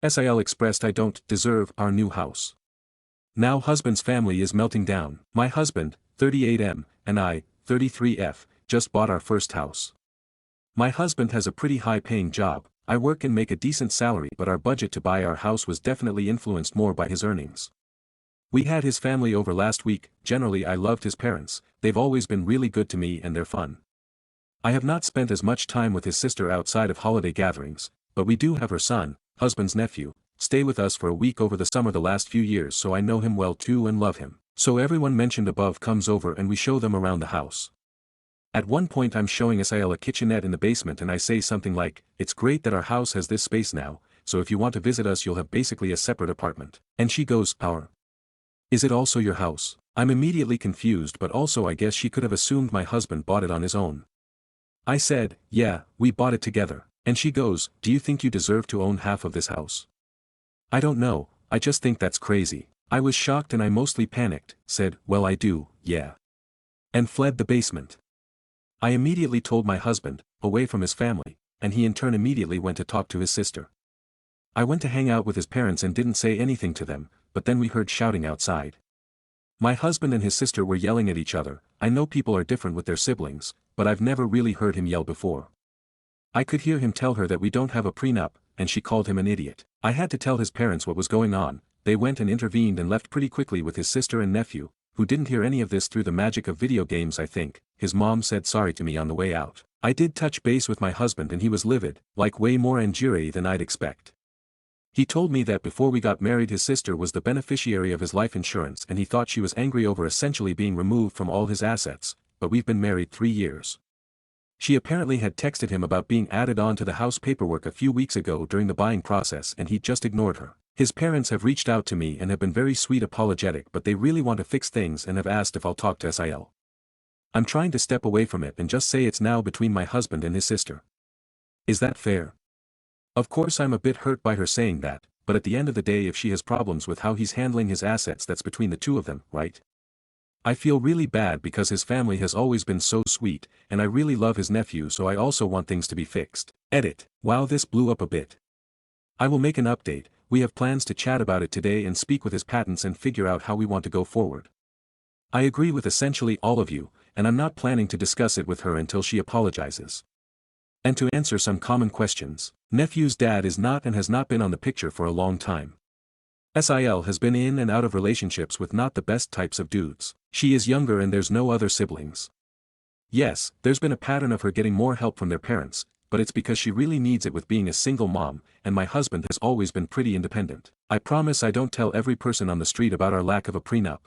SIL expressed I don't deserve our new house. Now husband's family is melting down. My husband, 38M, and I, 33F, just bought our first house. My husband has a pretty high-paying job. I work and make a decent salary, but our budget to buy our house was definitely influenced more by his earnings. We had his family over last week. Generally I loved his parents, they've always been really good to me and they're fun. I have not spent as much time with his sister outside of holiday gatherings, but we do have her son, husband's nephew, stay with us for a week over the summer the last few years, so I know him well too and love him. So everyone mentioned above comes over and we show them around the house. At one point I'm showing SIL a kitchenette in the basement and I say something like, "It's great that our house has this space now, so if you want to visit us you'll have basically a separate apartment." And she goes, "Our? Is it also your house?" I'm immediately confused, but also I guess she could have assumed my husband bought it on his own. I said, "Yeah, we bought it together." And she goes, "Do you think you deserve to own half of this house?" I don't know, I just think that's crazy. I was shocked and I mostly panicked, said, "Well I do, yeah." And fled the basement. I immediately told my husband, away from his family, and he in turn immediately went to talk to his sister. I went to hang out with his parents and didn't say anything to them, but then we heard shouting outside. My husband and his sister were yelling at each other. I know people are different with their siblings, but I've never really heard him yell before. I could hear him tell her that we don't have a prenup, and she called him an idiot. I had to tell his parents what was going on. They went and intervened and left pretty quickly with his sister and nephew, who didn't hear any of this through the magic of video games I think. His mom said sorry to me on the way out. I did touch base with my husband and he was livid, like way more angry than I'd expect. He told me that before we got married his sister was the beneficiary of his life insurance and he thought she was angry over essentially being removed from all his assets, but we've been married 3 years. She apparently had texted him about being added on to the house paperwork a few weeks ago during the buying process and he just ignored her. His parents have reached out to me and have been very sweet apologetic, but they really want to fix things and have asked if I'll talk to SIL. I'm trying to step away from it and just say it's now between my husband and his sister. Is that fair? Of course I'm a bit hurt by her saying that, but at the end of the day if she has problems with how he's handling his assets that's between the two of them, right? I feel really bad because his family has always been so sweet, and I really love his nephew, so I also want things to be fixed. Edit. Wow, this blew up a bit. I will make an update. We have plans to chat about it today and speak with his patents and figure out how we want to go forward. I agree with essentially all of you, and I'm not planning to discuss it with her until she apologizes. And to answer some common questions, nephew's dad is not and has not been on the picture for a long time. SIL has been in and out of relationships with not the best types of dudes. She is younger and there's no other siblings. Yes, there's been a pattern of her getting more help from their parents, but it's because she really needs it with being a single mom, and my husband has always been pretty independent. I promise I don't tell every person on the street about our lack of a prenup.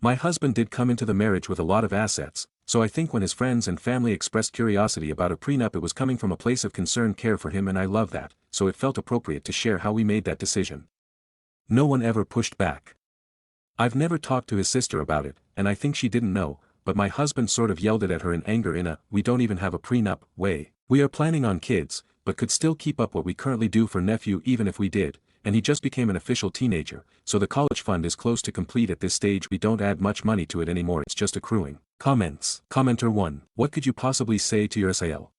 My husband did come into the marriage with a lot of assets, so I think when his friends and family expressed curiosity about a prenup it was coming from a place of concerned care for him and I love that, so it felt appropriate to share how we made that decision. No one ever pushed back. I've never talked to his sister about it, and I think she didn't know, but my husband sort of yelled it at her in anger in a, "We don't even have a prenup" way. We are planning on kids, but could still keep up what we currently do for nephew even if we did, and he just became an official teenager, so the college fund is close to complete at this stage. We don't add much money to it anymore, it's just accruing. Comments. Commenter 1. What could you possibly say to your SIL?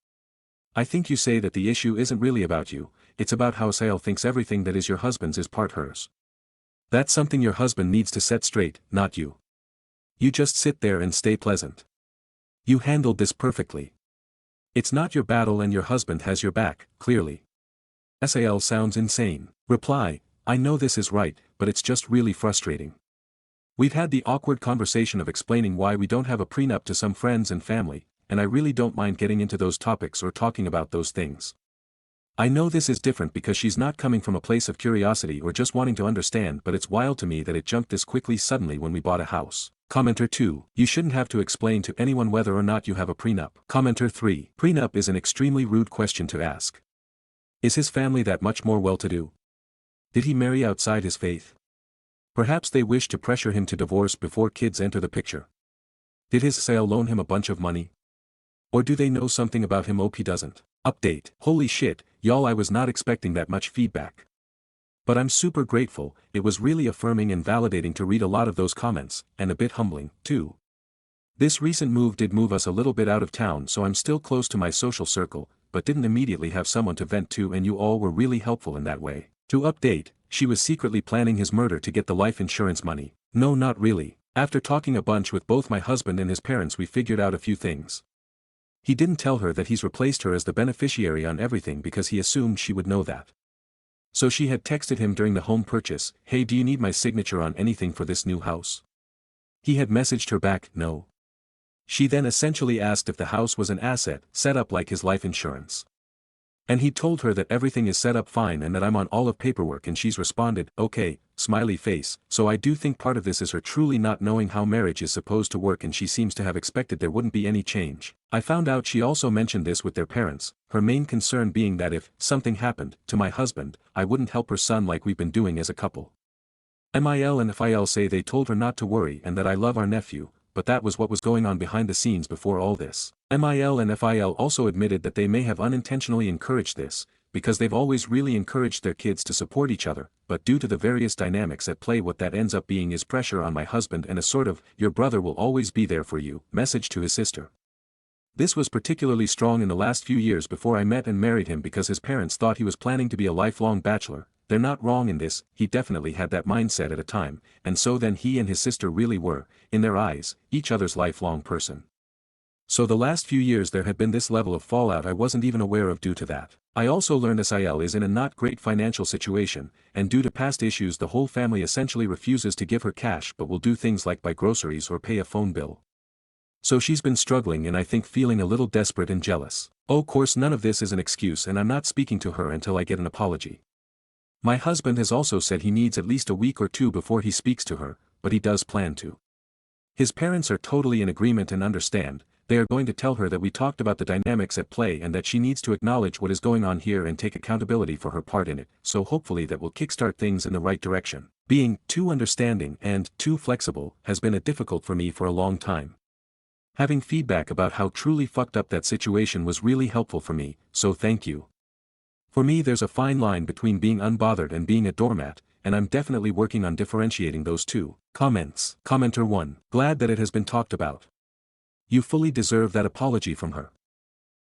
I think you say that the issue isn't really about you, it's about how SIL thinks everything that is your husband's is part hers. That's something your husband needs to set straight, not you. You just sit there and stay pleasant. You handled this perfectly. It's not your battle and your husband has your back, clearly. SIL sounds insane. Reply, I know this is right, but it's just really frustrating. We've had the awkward conversation of explaining why we don't have a prenup to some friends and family, and I really don't mind getting into those topics or talking about those things. I know this is different because she's not coming from a place of curiosity or just wanting to understand, but it's wild to me that it jumped this quickly suddenly when we bought a house. Commenter 2. You shouldn't have to explain to anyone whether or not you have a prenup. Commenter 3. Prenup is an extremely rude question to ask. Is his family that much more well-to-do? Did he marry outside his faith? Perhaps they wish to pressure him to divorce before kids enter the picture. Did his SIL loan him a bunch of money? Or do they know something about him he doesn't? Update. Holy shit, y'all, I was not expecting that much feedback. But I'm super grateful. It was really affirming and validating to read a lot of those comments, and a bit humbling, too. This recent move did move us a little bit out of town, so I'm still close to my social circle, but didn't immediately have someone to vent to, and you all were really helpful in that way. To update, she was secretly planning his murder to get the life insurance money. No, not really. After talking a bunch with both my husband and his parents, we figured out a few things. He didn't tell her that he's replaced her as the beneficiary on everything because he assumed she would know that. So she had texted him during the home purchase, "Hey, do you need my signature on anything for this new house?" He had messaged her back, "No." She then essentially asked if the house was an asset, set up like his life insurance. And he told her that everything is set up fine and that I'm on all of paperwork, and she's responded, "Okay, smiley face." So I do think part of this is her truly not knowing how marriage is supposed to work, and she seems to have expected there wouldn't be any change. I found out she also mentioned this with their parents, her main concern being that if something happened to my husband, I wouldn't help her son like we've been doing as a couple. Mil and Fil say they told her not to worry and that I love our nephew, but that was what was going on behind the scenes before all this. Mil and Fil also admitted that they may have unintentionally encouraged this, because they've always really encouraged their kids to support each other, but due to the various dynamics at play, what that ends up being is pressure on my husband and a sort of, "your brother will always be there for you" message to his sister. This was particularly strong in the last few years before I met and married him, because his parents thought he was planning to be a lifelong bachelor. They're not wrong in this, he definitely had that mindset at a time, and so then he and his sister really were, in their eyes, each other's lifelong person. So the last few years there had been this level of fallout I wasn't even aware of due to that. I also learned Sil is in a not great financial situation, and due to past issues the whole family essentially refuses to give her cash but will do things like buy groceries or pay a phone bill. So she's been struggling and I think feeling a little desperate and jealous. Of course none of this is an excuse, and I'm not speaking to her until I get an apology. My husband has also said he needs at least a week or two before he speaks to her, but he does plan to. His parents are totally in agreement and understand. They are going to tell her that we talked about the dynamics at play and that she needs to acknowledge what is going on here and take accountability for her part in it, so hopefully that will kickstart things in the right direction. Being too understanding and too flexible has been difficult for me for a long time. Having feedback about how truly fucked up that situation was really helpful for me, so thank you. For me there's a fine line between being unbothered and being a doormat, and I'm definitely working on differentiating those two. Comments. Commenter 1. Glad that it has been talked about. You fully deserve that apology from her.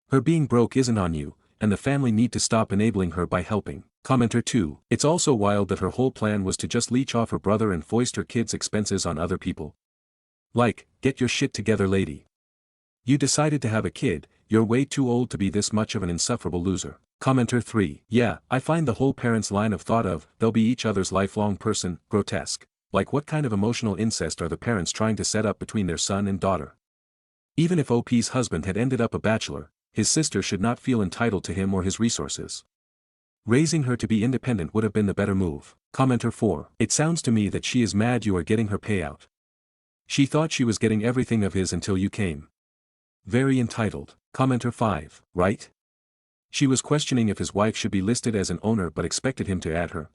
Her being broke isn't on you, and the family need to stop enabling her by helping. Commenter 2. It's also wild that her whole plan was to just leech off her brother and foist her kids' expenses on other people. Like, get your shit together, lady. You decided to have a kid, you're way too old to be this much of an insufferable loser. Commenter 3. Yeah, I find the whole parents' line of thought of, they'll be each other's lifelong person, grotesque. Like, what kind of emotional incest are the parents trying to set up between their son and daughter? Even if OP's husband had ended up a bachelor, his sister should not feel entitled to him or his resources. Raising her to be independent would have been the better move. Commenter 4. It sounds to me that she is mad you are getting her payout. She thought she was getting everything of his until you came. Very entitled. Commenter 5. Right? She was questioning if his wife should be listed as an owner but expected him to add her.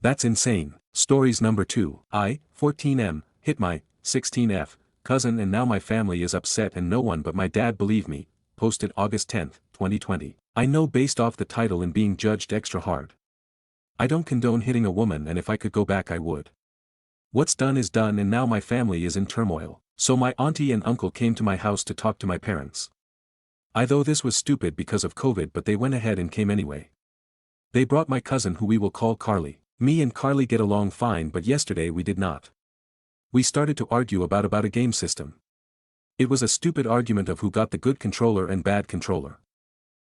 That's insane. Stories number 2. I, 14M, hit my 16F cousin and now my family is upset and no one but my dad believe me. Posted August 10, 2020. I know based off the title and being judged extra hard. I don't condone hitting a woman, and if I could go back I would. What's done is done and now my family is in turmoil. So my auntie and uncle came to my house to talk to my parents. I though this was stupid because of COVID, but they went ahead and came anyway. They brought my cousin who we will call Carly. Me and Carly get along fine, but yesterday we did not. We started to argue about a game system. It was a stupid argument of who got the good controller and bad controller.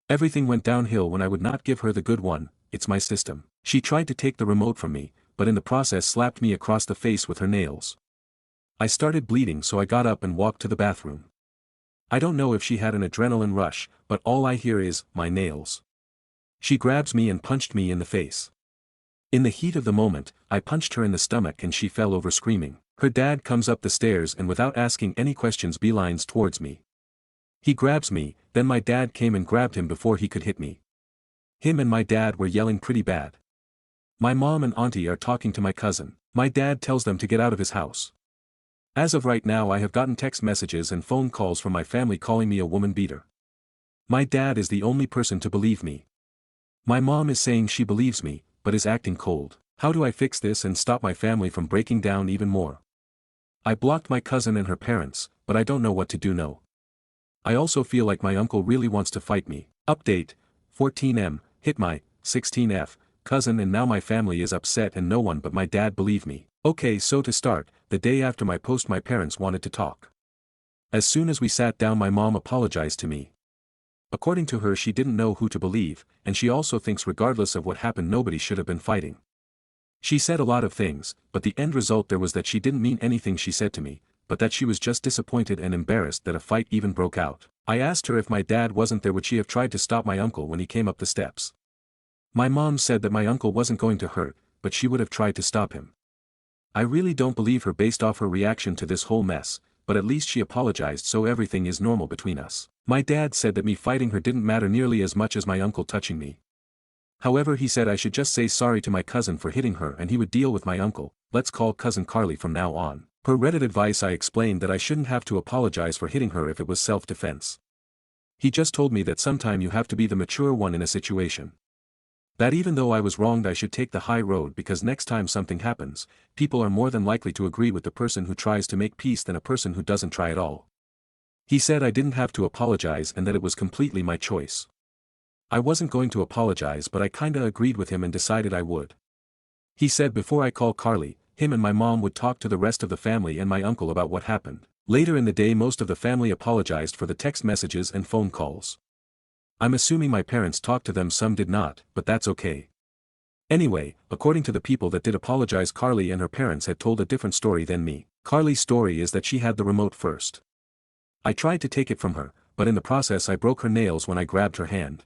Everything went downhill when I would not give her the good one. It's my system. She tried to take the remote from me, but in the process slapped me across the face with her nails. I started bleeding, so I got up and walked to the bathroom. I don't know if she had an adrenaline rush, but all I hear is, my nails. She grabs me and punched me in the face. In the heat of the moment, I punched her in the stomach and she fell over screaming. Her dad comes up the stairs and without asking any questions beelines towards me. He grabs me, then my dad came and grabbed him before he could hit me. Him and my dad were yelling pretty bad. My mom and auntie are talking to my cousin. My dad tells them to get out of his house. As of right now I have gotten text messages and phone calls from my family calling me a woman beater. My dad is the only person to believe me. My mom is saying she believes me, but is acting cold. How do I fix this and stop my family from breaking down even more? I blocked my cousin and her parents, but I don't know what to do now. I also feel like my uncle really wants to fight me. Update, 14M, hit my 16F cousin, and now my family is upset and no one but my dad believe me. Okay, so to start, the day after my post my parents wanted to talk. As soon as we sat down my mom apologized to me. According to her she didn't know who to believe, and she also thinks regardless of what happened nobody should have been fighting. She said a lot of things, but the end result there was that she didn't mean anything she said to me, but that she was just disappointed and embarrassed that a fight even broke out. I asked her if my dad wasn't there would she have tried to stop my uncle when he came up the steps. My mom said that my uncle wasn't going to hurt, but she would have tried to stop him. I really don't believe her based off her reaction to this whole mess, but at least she apologized so everything is normal between us. My dad said that me fighting her didn't matter nearly as much as my uncle touching me. However, he said I should just say sorry to my cousin for hitting her and he would deal with my uncle. Let's call cousin Carly from now on. Per Reddit advice I explained that I shouldn't have to apologize for hitting her if it was self-defense. He just told me that sometime you have to be the mature one in a situation. That even though I was wronged I should take the high road because next time something happens, people are more than likely to agree with the person who tries to make peace than a person who doesn't try at all. He said I didn't have to apologize and that it was completely my choice. I wasn't going to apologize but I kinda agreed with him and decided I would. He said before I call Carly, him and my mom would talk to the rest of the family and my uncle about what happened. Later in the day most of the family apologized for the text messages and phone calls. I'm assuming my parents talked to them, some did not, but that's okay. Anyway, according to the people that did apologize Carly and her parents had told a different story than me. Carly's story is that she had the remote first. I tried to take it from her, but in the process I broke her nails when I grabbed her hand.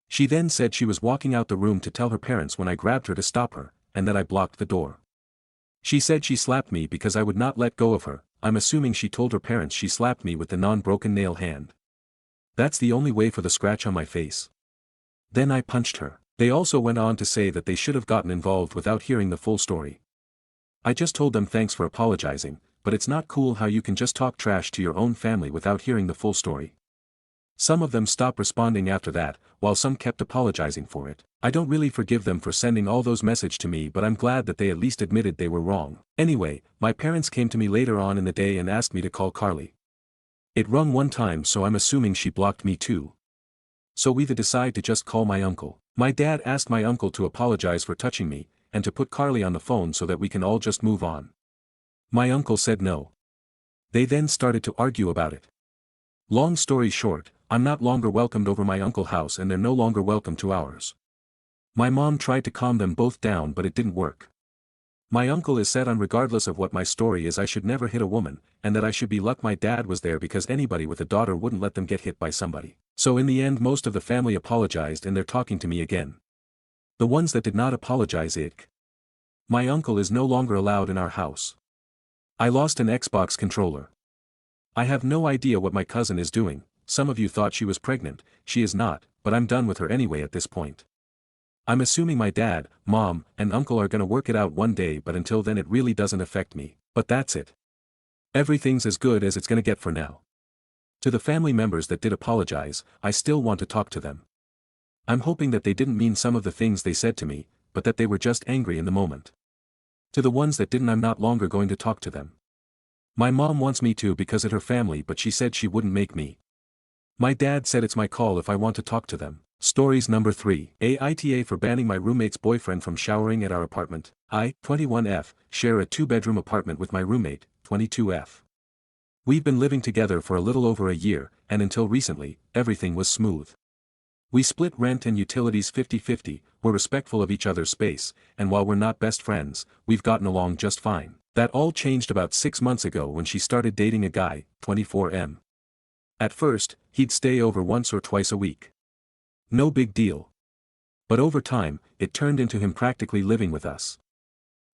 She then said she was walking out the room to tell her parents when I grabbed her to stop her, and that I blocked the door. She said she slapped me because I would not let go of her. I'm assuming she told her parents she slapped me with the non-broken nail hand. That's the only way for the scratch on my face. Then I punched her. They also went on to say that they should have gotten involved without hearing the full story. I just told them thanks for apologizing, but it's not cool how you can just talk trash to your own family without hearing the full story. Some of them stopped responding after that, while some kept apologizing for it. I don't really forgive them for sending all those messages to me but I'm glad that they at least admitted they were wrong. Anyway, my parents came to me later on in the day and asked me to call Carly. It rung one time so I'm assuming she blocked me too. So we decide to just call my uncle. My dad asked my uncle to apologize for touching me, and to put Carly on the phone so that we can all just move on. My uncle said no. They then started to argue about it. Long story short, I'm not longer welcomed over my uncle's house and they're no longer welcome to ours. My mom tried to calm them both down but it didn't work. My uncle is set on regardless of what my story is I should never hit a woman, and that I should be lucky my dad was there because anybody with a daughter wouldn't let them get hit by somebody. So in the end most of the family apologized and they're talking to me again. The ones that did not apologize my uncle is no longer allowed in our house. I lost an Xbox controller. I have no idea what my cousin is doing. Some of you thought she was pregnant, she is not, but I'm done with her anyway at this point. I'm assuming my dad, mom, and uncle are gonna work it out one day but until then it really doesn't affect me. But that's it. Everything's as good as it's gonna get for now. To the family members that did apologize, I still want to talk to them. I'm hoping that they didn't mean some of the things they said to me, but that they were just angry in the moment. To the ones that didn't I'm not longer going to talk to them. My mom wants me to because it's her family but she said she wouldn't make me. My dad said it's my call if I want to talk to them. Stories number 3. Aita for banning my roommate's boyfriend from showering at our apartment. I, 21F, share a 2-bedroom apartment with my roommate, 22F. We've been living together for a little over a year, and until recently, everything was smooth. We split rent and utilities 50-50, we're respectful of each other's space, and while we're not best friends, we've gotten along just fine. That all changed about 6 months ago when she started dating a guy, 24M. At first, he'd stay over once or twice a week. No big deal. But over time, it turned into him practically living with us.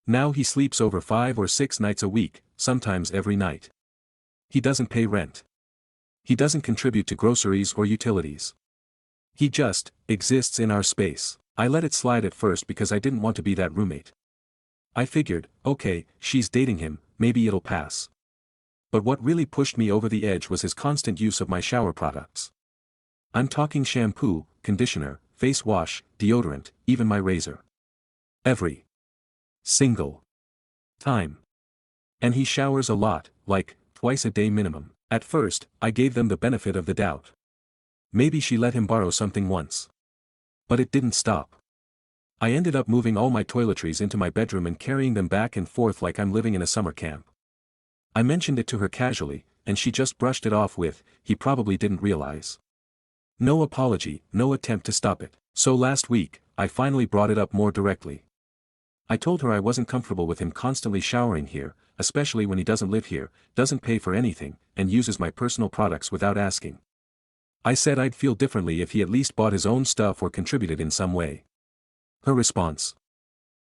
Now he sleeps over 5 or 6 nights a week, sometimes every night. He doesn't pay rent. He doesn't contribute to groceries or utilities. He just exists in our space. I let it slide at first because I didn't want to be that roommate. I figured, okay, she's dating him, maybe it'll pass. But what really pushed me over the edge was his constant use of my shower products. I'm talking shampoo, conditioner, face wash, deodorant, even my razor. Every single time. And he showers a lot, like, twice a day minimum. At first, I gave them the benefit of the doubt. Maybe she let him borrow something once. But it didn't stop. I ended up moving all my toiletries into my bedroom and carrying them back and forth like I'm living in a summer camp. I mentioned it to her casually, and she just brushed it off with, "He probably didn't realize." No apology, no attempt to stop it. So last week, I finally brought it up more directly. I told her I wasn't comfortable with him constantly showering here, especially when he doesn't live here, doesn't pay for anything, and uses my personal products without asking. I said I'd feel differently if he at least bought his own stuff or contributed in some way. Her response.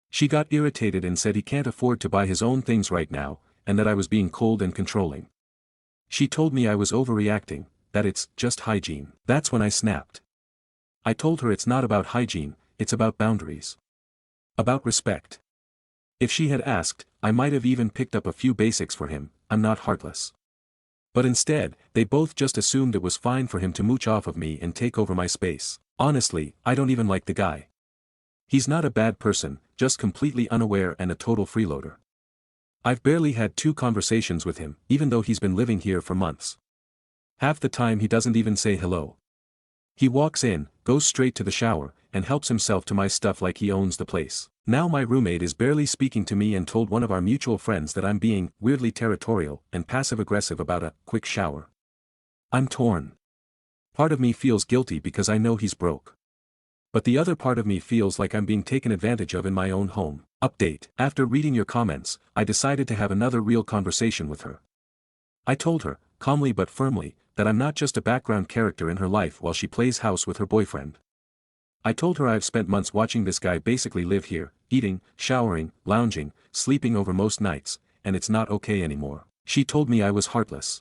She got irritated and said he can't afford to buy his own things right now, and that I was being cold and controlling. She told me I was overreacting, that it's just hygiene. That's when I snapped. I told her it's not about hygiene, it's about boundaries. About respect. If she had asked, I might have even picked up a few basics for him. I'm not heartless. But instead, they both just assumed it was fine for him to mooch off of me and take over my space. Honestly, I don't even like the guy. He's not a bad person, just completely unaware and a total freeloader. I've barely had 2 conversations with him, even though he's been living here for months. Half the time he doesn't even say hello. He walks in, goes straight to the shower, and helps himself to my stuff like he owns the place. Now my roommate is barely speaking to me and told one of our mutual friends that I'm being weirdly territorial and passive-aggressive about a quick shower. I'm torn. Part of me feels guilty because I know he's broke. But the other part of me feels like I'm being taken advantage of in my own home. Update. After reading your comments, I decided to have another real conversation with her. I told her, calmly but firmly, that I'm not just a background character in her life while she plays house with her boyfriend. I told her I've spent months watching this guy basically live here, eating, showering, lounging, sleeping over most nights, and it's not okay anymore. She told me I was heartless.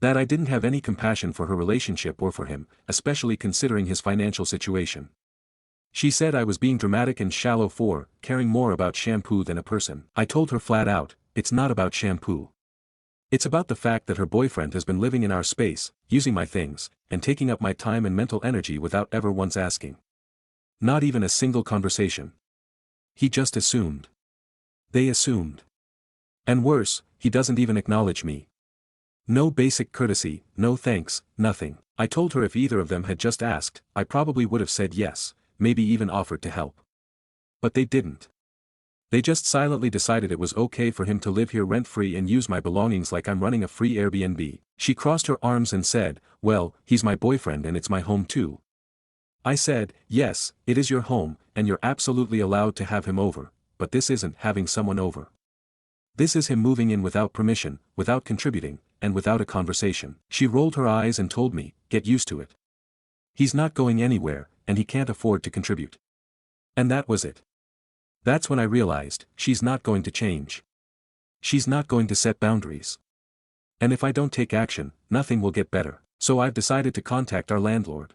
That I didn't have any compassion for her relationship or for him, especially considering his financial situation. She said I was being dramatic and shallow for caring more about shampoo than a person. I told her flat out, it's not about shampoo. It's about the fact that her boyfriend has been living in our space, using my things, and taking up my time and mental energy without ever once asking. Not even a single conversation. He just assumed. They assumed. And worse, he doesn't even acknowledge me. No basic courtesy, no thanks, nothing. I told her if either of them had just asked, I probably would have said yes, maybe even offered to help. But they didn't. They just silently decided it was okay for him to live here rent-free and use my belongings like I'm running a free Airbnb. She crossed her arms and said, "Well, he's my boyfriend and it's my home too." I said, "Yes, it is your home, and you're absolutely allowed to have him over, but this isn't having someone over. This is him moving in without permission, without contributing, and without a conversation." She rolled her eyes and told me, "Get used to it. He's not going anywhere, and he can't afford to contribute." And that was it. That's when I realized, she's not going to change. She's not going to set boundaries. And if I don't take action, nothing will get better. So I've decided to contact our landlord.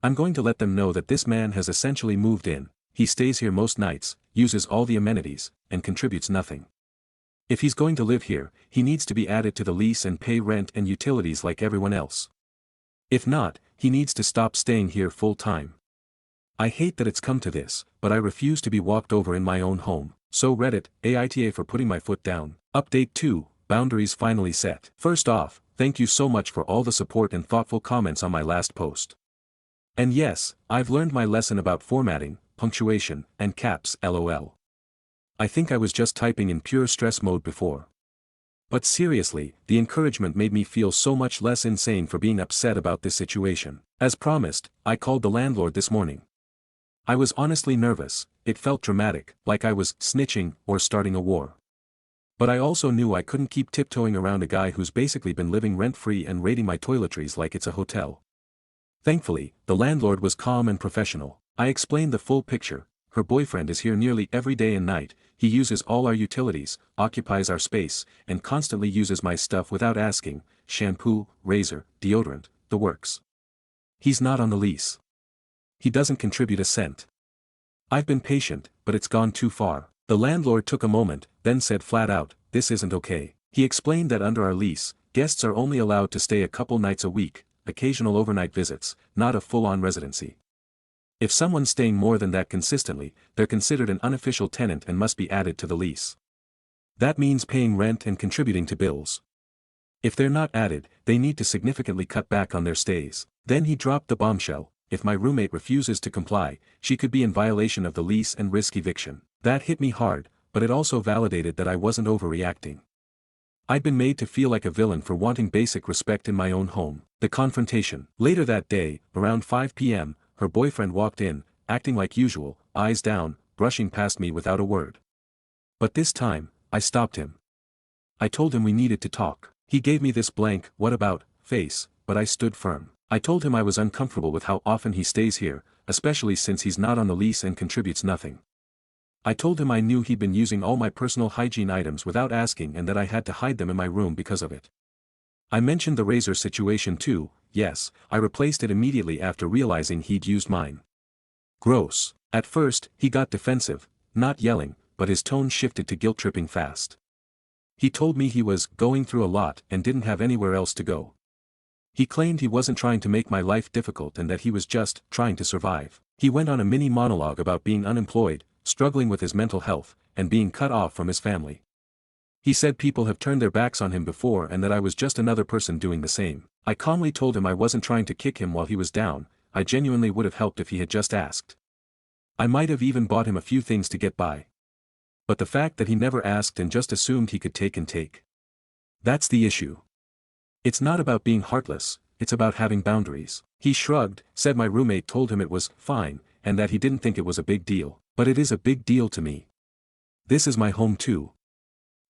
I'm going to let them know that this man has essentially moved in, he stays here most nights, uses all the amenities, and contributes nothing. If he's going to live here, he needs to be added to the lease and pay rent and utilities like everyone else. If not, he needs to stop staying here full time. I hate that it's come to this, but I refuse to be walked over in my own home. So Reddit, Aita for putting my foot down. Update 2, boundaries finally set. First off, thank you so much for all the support and thoughtful comments on my last post. And yes, I've learned my lesson about formatting, punctuation, and caps, lol. I think I was just typing in pure stress mode before. But seriously, the encouragement made me feel so much less insane for being upset about this situation. As promised, I called the landlord this morning. I was honestly nervous, it felt dramatic, like I was snitching or starting a war. But I also knew I couldn't keep tiptoeing around a guy who's basically been living rent-free and raiding my toiletries like it's a hotel. Thankfully, the landlord was calm and professional. I explained the full picture. Her boyfriend is here nearly every day and night, he uses all our utilities, occupies our space, and constantly uses my stuff without asking, shampoo, razor, deodorant, the works. He's not on the lease. He doesn't contribute a cent. I've been patient, but it's gone too far. The landlord took a moment, then said flat out, "This isn't okay." He explained that under our lease, guests are only allowed to stay a couple nights a week, occasional overnight visits, not a full-on residency. If someone's staying more than that consistently, they're considered an unofficial tenant and must be added to the lease. That means paying rent and contributing to bills. If they're not added, they need to significantly cut back on their stays. Then he dropped the bombshell, if my roommate refuses to comply, she could be in violation of the lease and risk eviction. That hit me hard, but it also validated that I wasn't overreacting. I'd been made to feel like a villain for wanting basic respect in my own home. The confrontation. Later that day, around 5 p.m., her boyfriend walked in, acting like usual, eyes down, brushing past me without a word. But this time, I stopped him. I told him we needed to talk. He gave me this blank, "what about," face, but I stood firm. I told him I was uncomfortable with how often he stays here, especially since he's not on the lease and contributes nothing. I told him I knew he'd been using all my personal hygiene items without asking and that I had to hide them in my room because of it. I mentioned the razor situation too. Yes, I replaced it immediately after realizing he'd used mine. Gross. At first, he got defensive, not yelling, but his tone shifted to guilt-tripping fast. He told me he was going through a lot and didn't have anywhere else to go. He claimed he wasn't trying to make my life difficult and that he was just trying to survive. He went on a mini monologue about being unemployed, struggling with his mental health, and being cut off from his family. He said people have turned their backs on him before and that I was just another person doing the same. I calmly told him I wasn't trying to kick him while he was down. I genuinely would have helped if he had just asked. I might have even bought him a few things to get by. But the fact that he never asked and just assumed he could take and take. That's the issue. It's not about being heartless, it's about having boundaries. He shrugged, said my roommate told him it was fine, and that he didn't think it was a big deal. But it is a big deal to me. This is my home too.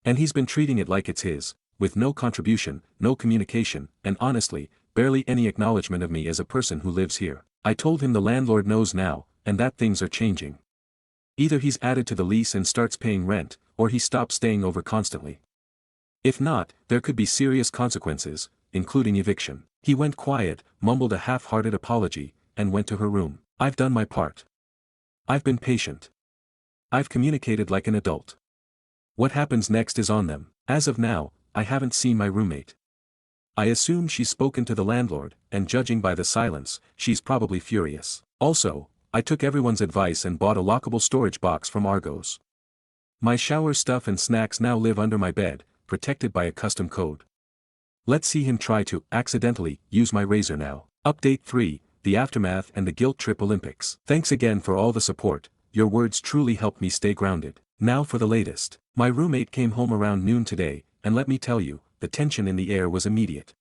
And he's been treating it like it's his, with no contribution, no communication, and honestly, barely any acknowledgement of me as a person who lives here. I told him the landlord knows now, and that things are changing. Either he's added to the lease and starts paying rent, or he stops staying over constantly. If not, there could be serious consequences, including eviction. He went quiet, mumbled a half-hearted apology, and went to her room. I've done my part. I've been patient. I've communicated like an adult. What happens next is on them. As of now, I haven't seen my roommate. I assume she's spoken to the landlord, and judging by the silence, she's probably furious. Also, I took everyone's advice and bought a lockable storage box from Argos. My shower stuff and snacks now live under my bed, protected by a custom code. Let's see him try to accidentally use my razor now. Update 3, the aftermath and the guilt trip Olympics. Thanks again for all the support, your words truly helped me stay grounded. Now for the latest. My roommate came home around noon today, and let me tell you, the tension in the air was immediate.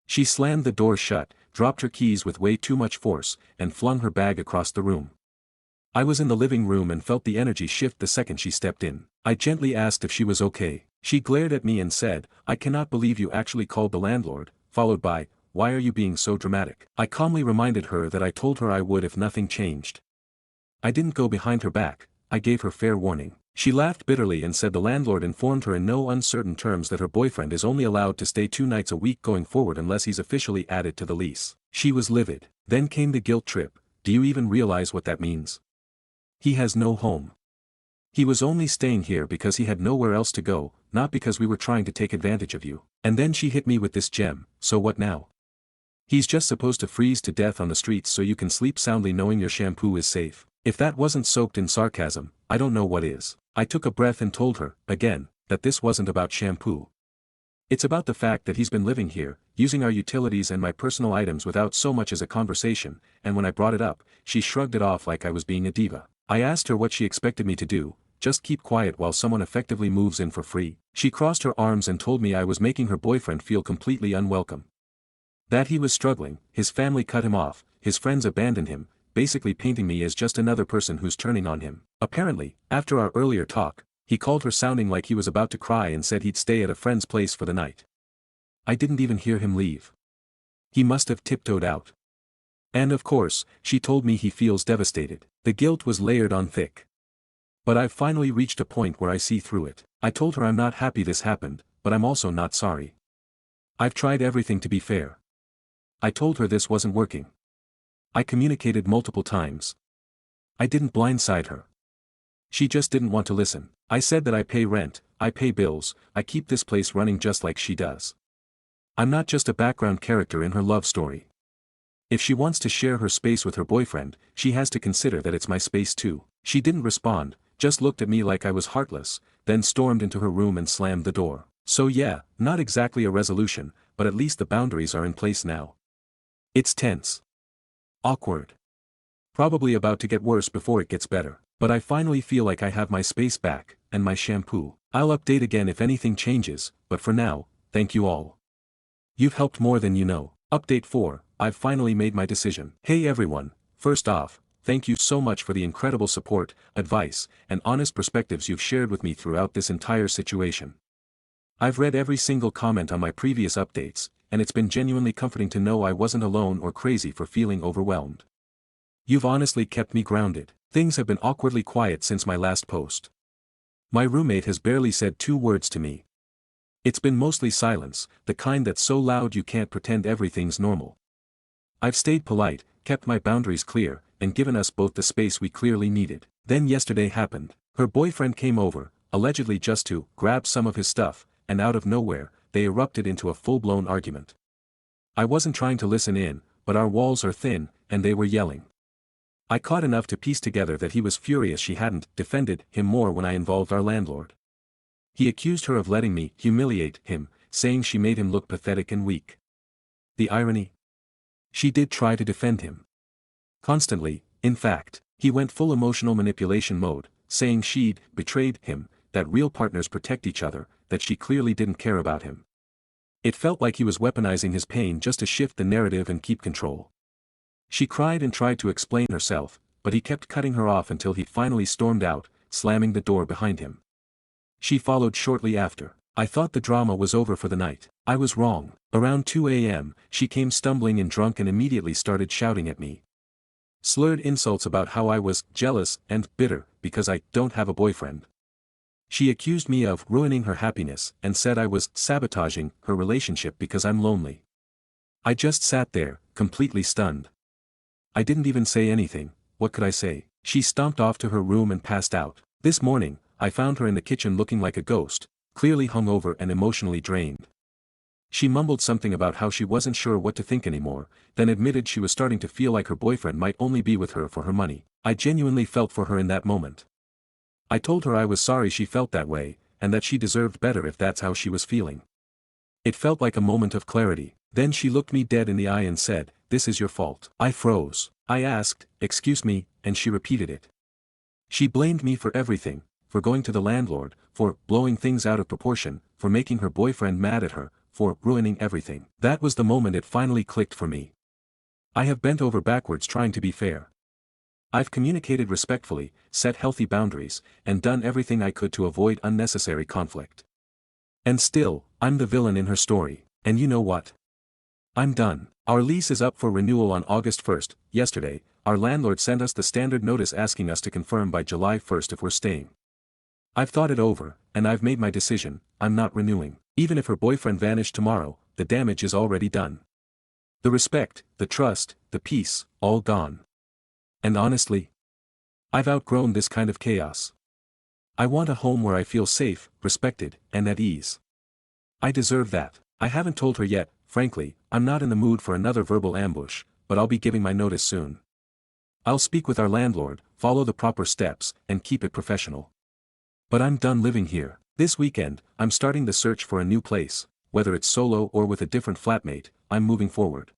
She slammed the door shut, dropped her keys with way too much force, and flung her bag across the room. I was in the living room and felt the energy shift the second she stepped in. I gently asked if she was okay. She glared at me and said, "I cannot believe you actually called the landlord," followed by, "Why are you being so dramatic?" I calmly reminded her that I told her I would if nothing changed. I didn't go behind her back, I gave her fair warning. She laughed bitterly and said the landlord informed her in no uncertain terms that her boyfriend is only allowed to stay 2 nights a week going forward unless he's officially added to the lease. She was livid. Then came the guilt trip. Do you even realize what that means? He has no home. He was only staying here because he had nowhere else to go, not because we were trying to take advantage of you. And then she hit me with this gem, so what now? He's just supposed to freeze to death on the streets so you can sleep soundly knowing your shampoo is safe. If that wasn't soaked in sarcasm, I don't know what is. I took a breath and told her, again, that this wasn't about shampoo. It's about the fact that he's been living here, using our utilities and my personal items without so much as a conversation, and when I brought it up, she shrugged it off like I was being a diva. I asked her what she expected me to do, just keep quiet while someone effectively moves in for free. She crossed her arms and told me I was making her boyfriend feel completely unwelcome. That he was struggling, his family cut him off, his friends abandoned him, basically painting me as just another person who's turning on him. Apparently, after our earlier talk, he called her sounding like he was about to cry and said he'd stay at a friend's place for the night. I didn't even hear him leave. He must have tiptoed out. And of course, she told me he feels devastated. The guilt was layered on thick. But I've finally reached a point where I see through it. I told her I'm not happy this happened, but I'm also not sorry. I've tried everything to be fair. I told her this wasn't working. I communicated multiple times. I didn't blindside her. She just didn't want to listen. I said that I pay rent, I pay bills, I keep this place running just like she does. I'm not just a background character in her love story. If she wants to share her space with her boyfriend, she has to consider that it's my space too. She didn't respond, just looked at me like I was heartless, then stormed into her room and slammed the door. So yeah, not exactly a resolution, but at least the boundaries are in place now. It's tense. Awkward. Probably about to get worse before it gets better. But I finally feel like I have my space back, and my shampoo. I'll update again if anything changes, but for now, thank you all. You've helped more than you know. Update 4, I've finally made my decision. Hey everyone, first off, thank you so much for the incredible support, advice, and honest perspectives you've shared with me throughout this entire situation. I've read every single comment on my previous updates, and it's been genuinely comforting to know I wasn't alone or crazy for feeling overwhelmed. You've honestly kept me grounded. Things have been awkwardly quiet since my last post. My roommate has barely said 2 words to me. It's been mostly silence, the kind that's so loud you can't pretend everything's normal. I've stayed polite, kept my boundaries clear, and given us both the space we clearly needed. Then yesterday happened. Her boyfriend came over, allegedly just to grab some of his stuff, and out of nowhere, they erupted into a full-blown argument. I wasn't trying to listen in, but our walls are thin, and they were yelling. I caught enough to piece together that he was furious she hadn't defended him more when I involved our landlord. He accused her of letting me humiliate him, saying she made him look pathetic and weak. The irony? She did try to defend him. Constantly, in fact, he went full emotional manipulation mode, saying she'd betrayed him, that real partners protect each other, that she clearly didn't care about him. It felt like he was weaponizing his pain just to shift the narrative and keep control. She cried and tried to explain herself, but he kept cutting her off until he finally stormed out, slamming the door behind him. She followed shortly after. I thought the drama was over for the night. I was wrong. Around 2 a.m., she came stumbling in drunk and immediately started shouting at me. Slurred insults about how I was jealous and bitter because I don't have a boyfriend. She accused me of ruining her happiness and said I was sabotaging her relationship because I'm lonely. I just sat there, completely stunned. I didn't even say anything. What could I say? She stomped off to her room and passed out. This morning, I found her in the kitchen looking like a ghost, clearly hungover and emotionally drained. She mumbled something about how she wasn't sure what to think anymore, then admitted she was starting to feel like her boyfriend might only be with her for her money. I genuinely felt for her in that moment. I told her I was sorry she felt that way, and that she deserved better if that's how she was feeling. It felt like a moment of clarity. Then she looked me dead in the eye and said, "This is your fault." I froze. I asked, "Excuse me," and she repeated it. She blamed me for everything, for going to the landlord, for blowing things out of proportion, for making her boyfriend mad at her, for ruining everything. That was the moment it finally clicked for me. I have bent over backwards trying to be fair. I've communicated respectfully, set healthy boundaries, and done everything I could to avoid unnecessary conflict. And still, I'm the villain in her story. And you know what? I'm done. Our lease is up for renewal on August 1st. Yesterday, our landlord sent us the standard notice asking us to confirm by July 1st if we're staying. I've thought it over, and I've made my decision. I'm not renewing. Even if her boyfriend vanished tomorrow, the damage is already done. The respect, the trust, the peace, all gone. And honestly, I've outgrown this kind of chaos. I want a home where I feel safe, respected, and at ease. I deserve that. I haven't told her yet, frankly. I'm not in the mood for another verbal ambush, but I'll be giving my notice soon. I'll speak with our landlord, follow the proper steps, and keep it professional. But I'm done living here. This weekend, I'm starting the search for a new place, whether it's solo or with a different flatmate. I'm moving forward.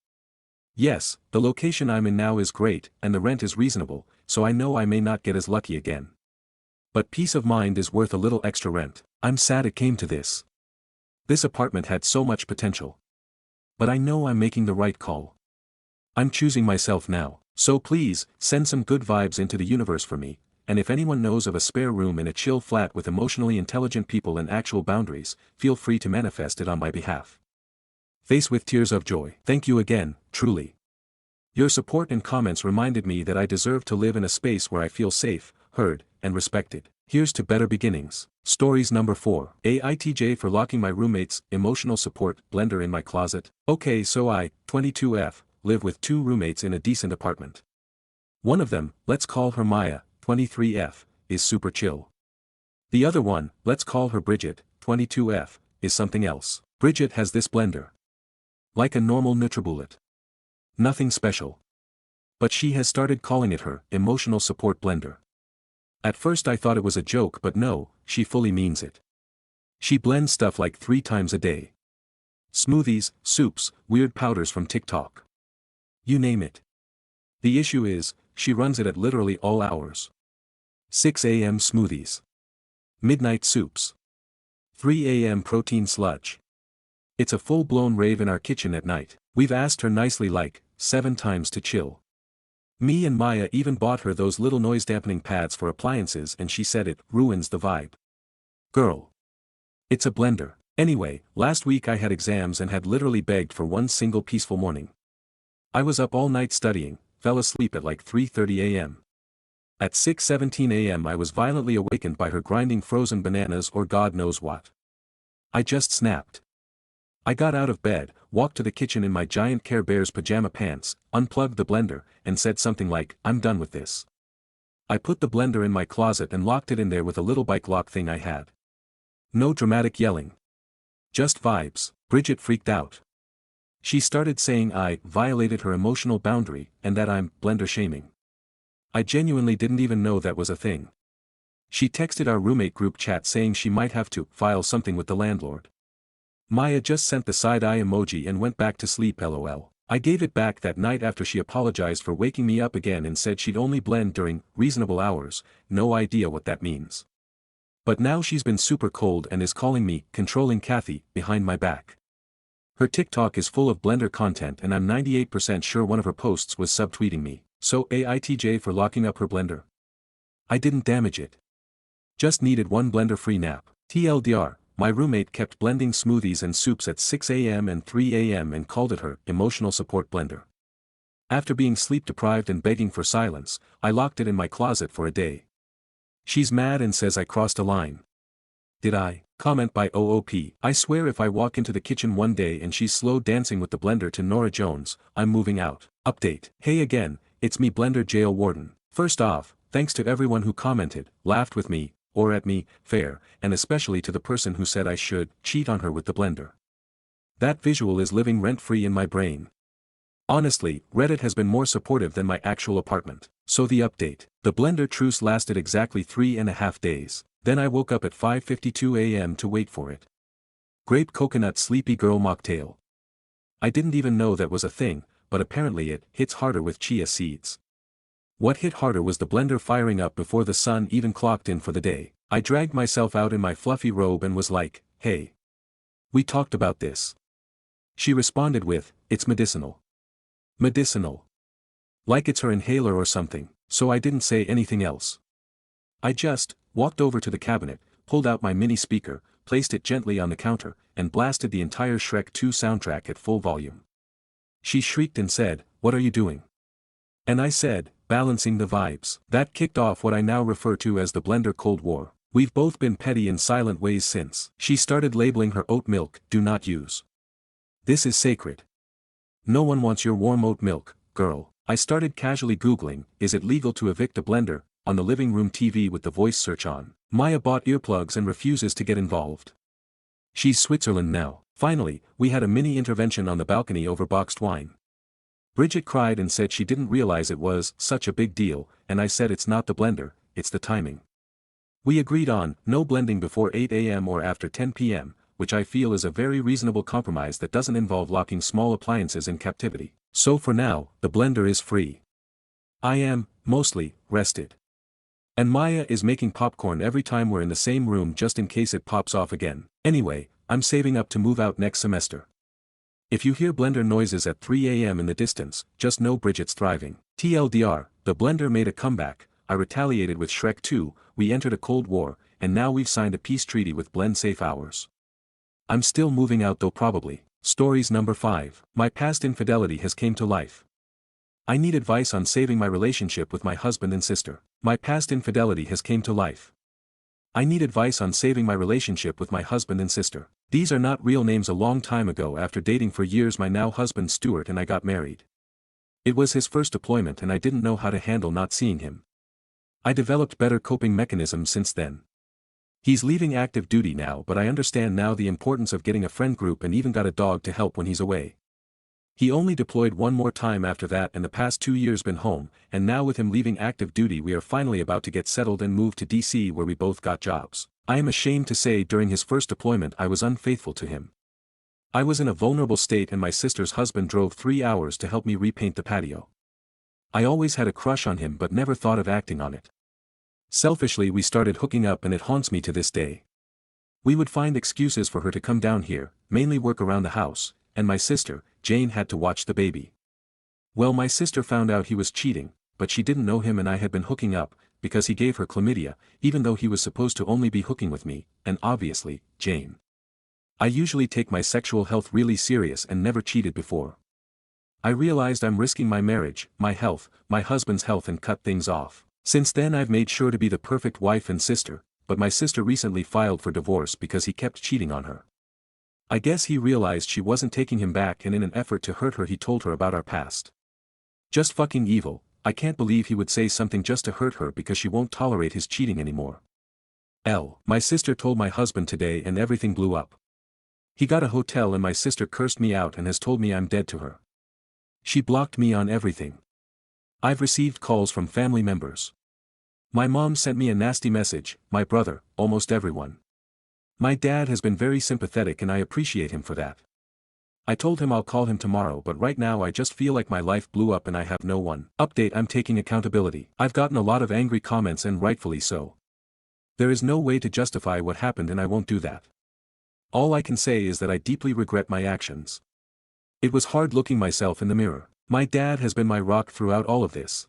Yes, the location I'm in now is great, and the rent is reasonable, so I know I may not get as lucky again. But peace of mind is worth a little extra rent. I'm sad it came to this. This apartment had so much potential. But I know I'm making the right call. I'm choosing myself now, so please, send some good vibes into the universe for me, and if anyone knows of a spare room in a chill flat with emotionally intelligent people and actual boundaries, feel free to manifest it on my behalf. Face with tears of joy. Thank you again, truly. Your support and comments reminded me that I deserve to live in a space where I feel safe, heard, and respected. Here's to better beginnings. Stories number 4. AITJ for locking my roommate's emotional support blender in my closet. Okay, so I, 22F, live with 2 roommates in a decent apartment. One of them, let's call her Maya, 23F, is super chill. The other one, let's call her Bridget, 22F, is something else. Bridget has this blender. Like a normal NutriBullet. Nothing special. But she has started calling it her emotional support blender. At first I thought it was a joke, but no, she fully means it. She blends stuff like 3 times a day. Smoothies, soups, weird powders from TikTok. You name it. The issue is, she runs it at literally all hours. 6 a.m. smoothies. Midnight soups. 3 a.m. protein sludge. It's a full-blown rave in our kitchen at night. We've asked her nicely like, 7 times to chill. Me and Maya even bought her those little noise-dampening pads for appliances and she said it ruins the vibe. Girl. It's a blender. Anyway, last week I had exams and had literally begged for one single peaceful morning. I was up all night studying, fell asleep at like 3:30 a.m. At 6:17 a.m. I was violently awakened by her grinding frozen bananas or God knows what. I just snapped. I got out of bed, walked to the kitchen in my giant Care Bears pajama pants, unplugged the blender, and said something like, "I'm done with this." I put the blender in my closet and locked it in there with a little bike lock thing I had. No dramatic yelling. Just vibes. Bridget freaked out. She started saying I violated her emotional boundary and that I'm blender shaming. I genuinely didn't even know that was a thing. She texted our roommate group chat saying she might have to file something with the landlord. Maya just sent the side-eye emoji and went back to sleep lol. I gave it back that night after she apologized for waking me up again and said she'd only blend during reasonable hours, no idea what that means. But now she's been super cold and is calling me controlling Kathy behind my back. Her TikTok is full of blender content and I'm 98% sure one of her posts was subtweeting me, so AITJ for locking up her blender. I didn't damage it. Just needed one blender-free nap. TLDR, my roommate kept blending smoothies and soups at 6 a.m. and 3 a.m. and called it her emotional support blender. After being sleep-deprived and begging for silence, I locked it in my closet for a day. She's mad and says I crossed a line. Did I? Comment by OOP. I swear if I walk into the kitchen one day and she's slow dancing with the blender to Norah Jones, I'm moving out. Update. Hey again, it's me Blender Jail Warden. First off, thanks to everyone who commented, laughed with me, or at me, fair, and especially to the person who said I should cheat on her with the blender. That visual is living rent-free in my brain. Honestly, Reddit has been more supportive than my actual apartment. So the update. The blender truce lasted exactly 3.5 days. Then I woke up at 5:52 a.m. to wait for it. Grape coconut sleepy girl mocktail. I didn't even know that was a thing, but apparently it hits harder with chia seeds. What hit harder was the blender firing up before the sun even clocked in for the day. I dragged myself out in my fluffy robe and was like, "Hey. We talked about this." She responded with, "It's medicinal." Medicinal. Like it's her inhaler or something, so I didn't say anything else. I just walked over to the cabinet, pulled out my mini speaker, placed it gently on the counter, and blasted the entire Shrek 2 soundtrack at full volume. She shrieked and said, "What are you doing?" And I said, "Balancing the vibes." That kicked off what I now refer to as the blender Cold War. We've both been petty in silent ways since. She started labeling her oat milk, "Do not use. This is sacred. No one wants your warm oat milk, girl." I started casually Googling, "Is it legal to evict a blender?" on the living room TV with the voice search on. Maya bought earplugs and refuses to get involved. She's Switzerland now. Finally, we had a mini intervention on the balcony over boxed wine. Bridget cried and said she didn't realize it was such a big deal, and I said it's not the blender, it's the timing. We agreed on no blending before 8 a.m. or after 10 p.m., which I feel is a very reasonable compromise that doesn't involve locking small appliances in captivity. So for now, the blender is free. I am, mostly, rested. And Maya is making popcorn every time we're in the same room just in case it pops off again. Anyway, I'm saving up to move out next semester. If you hear blender noises at 3 a.m. in the distance, just know Bridget's thriving. TLDR, the blender made a comeback, I retaliated with Shrek 2, we entered a Cold War, and now we've signed a peace treaty with Blend Safe Hours. I'm still moving out though probably. Stories number 5. My past infidelity has came to life. I need advice on saving my relationship with my husband and sister. My past infidelity has came to life. I need advice on saving my relationship with my husband and sister. These are not real names. A long time ago after dating for years my now husband Stuart and I got married. It was his first deployment and I didn't know how to handle not seeing him. I developed better coping mechanisms since then. He's leaving active duty now but I understand now the importance of getting a friend group and even got a dog to help when he's away. He only deployed one more time after that and the past 2 years been home, and now with him leaving active duty we are finally about to get settled and move to DC where we both got jobs. I am ashamed to say during his first deployment I was unfaithful to him. I was in a vulnerable state and my sister's husband drove 3 hours to help me repaint the patio. I always had a crush on him but never thought of acting on it. Selfishly we started hooking up and it haunts me to this day. We would find excuses for her to come down here, mainly work around the house, and my sister, Jane, had to watch the baby. Well, my sister found out he was cheating, but she didn't know him and I had been hooking up, because he gave her chlamydia, even though he was supposed to only be hooking with me, and obviously, Jane. I usually take my sexual health really serious and never cheated before. I realized I'm risking my marriage, my health, my husband's health, and cut things off. Since then I've made sure to be the perfect wife and sister, but my sister recently filed for divorce because he kept cheating on her. I guess he realized she wasn't taking him back, and in an effort to hurt her he told her about our past. Just fucking evil. I can't believe he would say something just to hurt her because she won't tolerate his cheating anymore. My sister told my husband today and everything blew up. He got a hotel and my sister cursed me out and has told me I'm dead to her. She blocked me on everything. I've received calls from family members. My mom sent me a nasty message, my brother, almost everyone. My dad has been very sympathetic and I appreciate him for that. I told him I'll call him tomorrow, but right now I just feel like my life blew up and I have no one. Update: I'm taking accountability. I've gotten a lot of angry comments and rightfully so. There is no way to justify what happened and I won't do that. All I can say is that I deeply regret my actions. It was hard looking myself in the mirror. My dad has been my rock throughout all of this.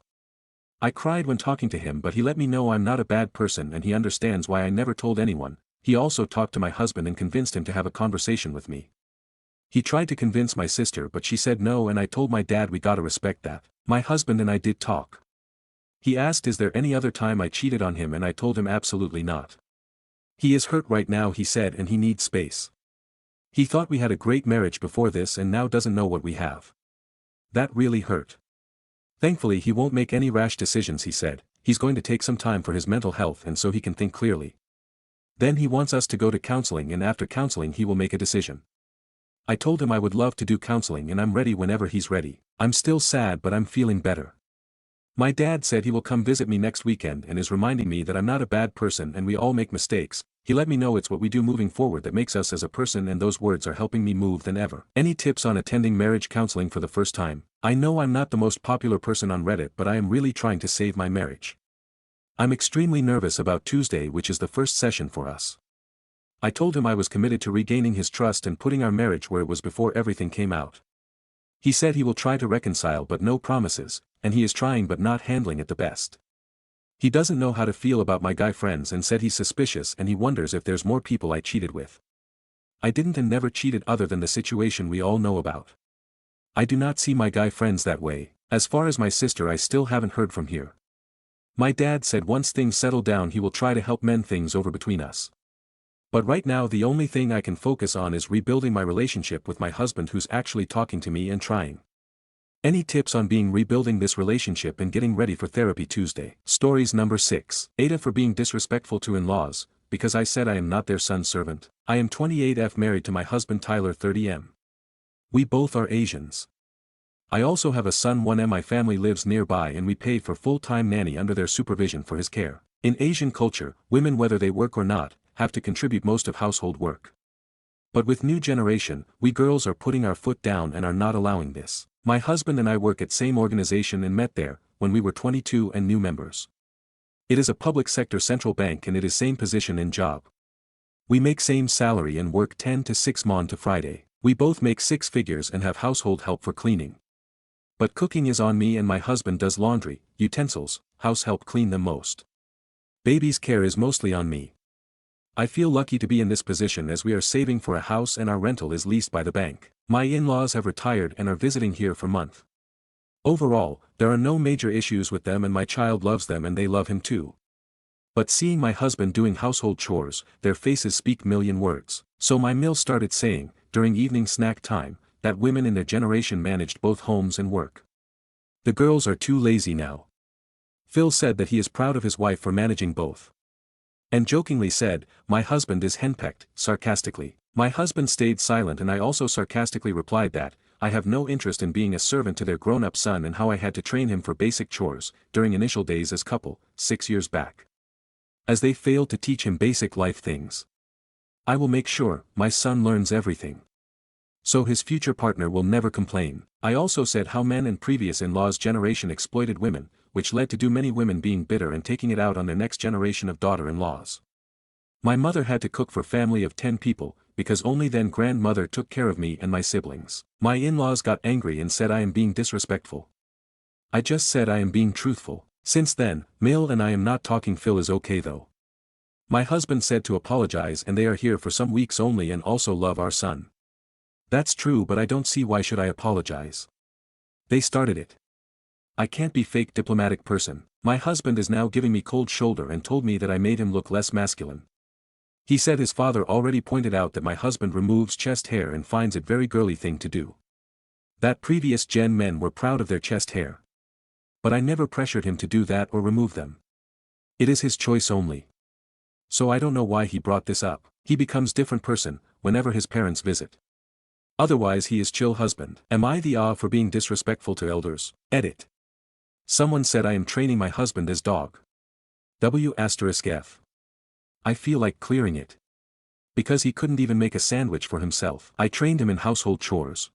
I cried when talking to him, but he let me know I'm not a bad person and he understands why I never told anyone. He also talked to my husband and convinced him to have a conversation with me. He tried to convince my sister but she said no, and I told my dad we gotta respect that. My husband and I did talk. He asked is there any other time I cheated on him and I told him absolutely not. He is hurt right now, he said, and he needs space. He thought we had a great marriage before this and now doesn't know what we have. That really hurt. Thankfully he won't make any rash decisions, he said. He's going to take some time for his mental health and so he can think clearly. Then he wants us to go to counseling and after counseling he will make a decision. I told him I would love to do counseling and I'm ready whenever he's ready. I'm still sad but I'm feeling better. My dad said he will come visit me next weekend and is reminding me that I'm not a bad person and we all make mistakes. He let me know it's what we do moving forward that makes us as a person, and those words are helping me move than ever. Any tips on attending marriage counseling for the first time? I know I'm not the most popular person on Reddit, but I am really trying to save my marriage. I'm extremely nervous about Tuesday, which is the first session for us. I told him I was committed to regaining his trust and putting our marriage where it was before everything came out. He said he will try to reconcile but no promises, and he is trying but not handling it the best. He doesn't know how to feel about my guy friends and said he's suspicious and he wonders if there's more people I cheated with. I didn't and never cheated other than the situation we all know about. I do not see my guy friends that way. As far as my sister, I still haven't heard from her. My dad said once things settle down he will try to help mend things over between us. But right now the only thing I can focus on is rebuilding my relationship with my husband, who's actually talking to me and trying. Any tips on rebuilding this relationship and getting ready for therapy Tuesday? Stories number 6. Aita for being disrespectful to in-laws, because I said I am not their son's servant. I am 28F, married to my husband Tyler 30M. We both are Asians. I also have a son 1M. My family lives nearby and we pay for full-time nanny under their supervision for his care. In Asian culture, women, whether they work or not, have to contribute most of household work. But with new generation, we girls are putting our foot down and are not allowing this. My husband and I work at same organization and met there, when we were 22 and new members. It is a public sector central bank and it is same position and job. We make same salary and work 10 to 6 Mon to Friday. We both make 6 figures and have household help for cleaning. But cooking is on me and my husband does laundry, utensils, house help, clean them most. Baby's care is mostly on me. I feel lucky to be in this position as we are saving for a house and our rental is leased by the bank. My in-laws have retired and are visiting here for a month. Overall, there are no major issues with them and my child loves them and they love him too. But seeing my husband doing household chores, their faces speak million words. So my mill started saying, during evening snack time, that women in their generation managed both homes and work. The girls are too lazy now. Phil said that he is proud of his wife for managing both. And jokingly said, my husband is henpecked, sarcastically. My husband stayed silent and I also sarcastically replied that, I have no interest in being a servant to their grown-up son and how I had to train him for basic chores, during initial days as couple, 6 years back. As they failed to teach him basic life things. I will make sure, my son learns everything. So his future partner will never complain. I also said how men and previous in-laws' generation exploited women, which led to many women being bitter and taking it out on their next generation of daughter-in-laws. My mother had to cook for a family of 10 people, because only then grandmother took care of me and my siblings. My in-laws got angry and said I am being disrespectful. I just said I am being truthful. Since then, Mil and I am not talking. Phil is okay though. My husband said to apologize and they are here for some weeks only and also love our son. That's true, but I don't see why should I apologize. They started it. I can't be fake diplomatic person. My husband is now giving me cold shoulder and told me that I made him look less masculine. He said his father already pointed out that my husband removes chest hair and finds it very girly thing to do. That previous gen men were proud of their chest hair. But I never pressured him to do that or remove them. It is his choice only. So I don't know why he brought this up. He becomes different person whenever his parents visit. Otherwise he is chill husband. Am I the for being disrespectful to elders? Edit. Someone said I am training my husband as dog. W*F. I feel like clearing it. Because he couldn't even make a sandwich for himself. I trained him in household chores.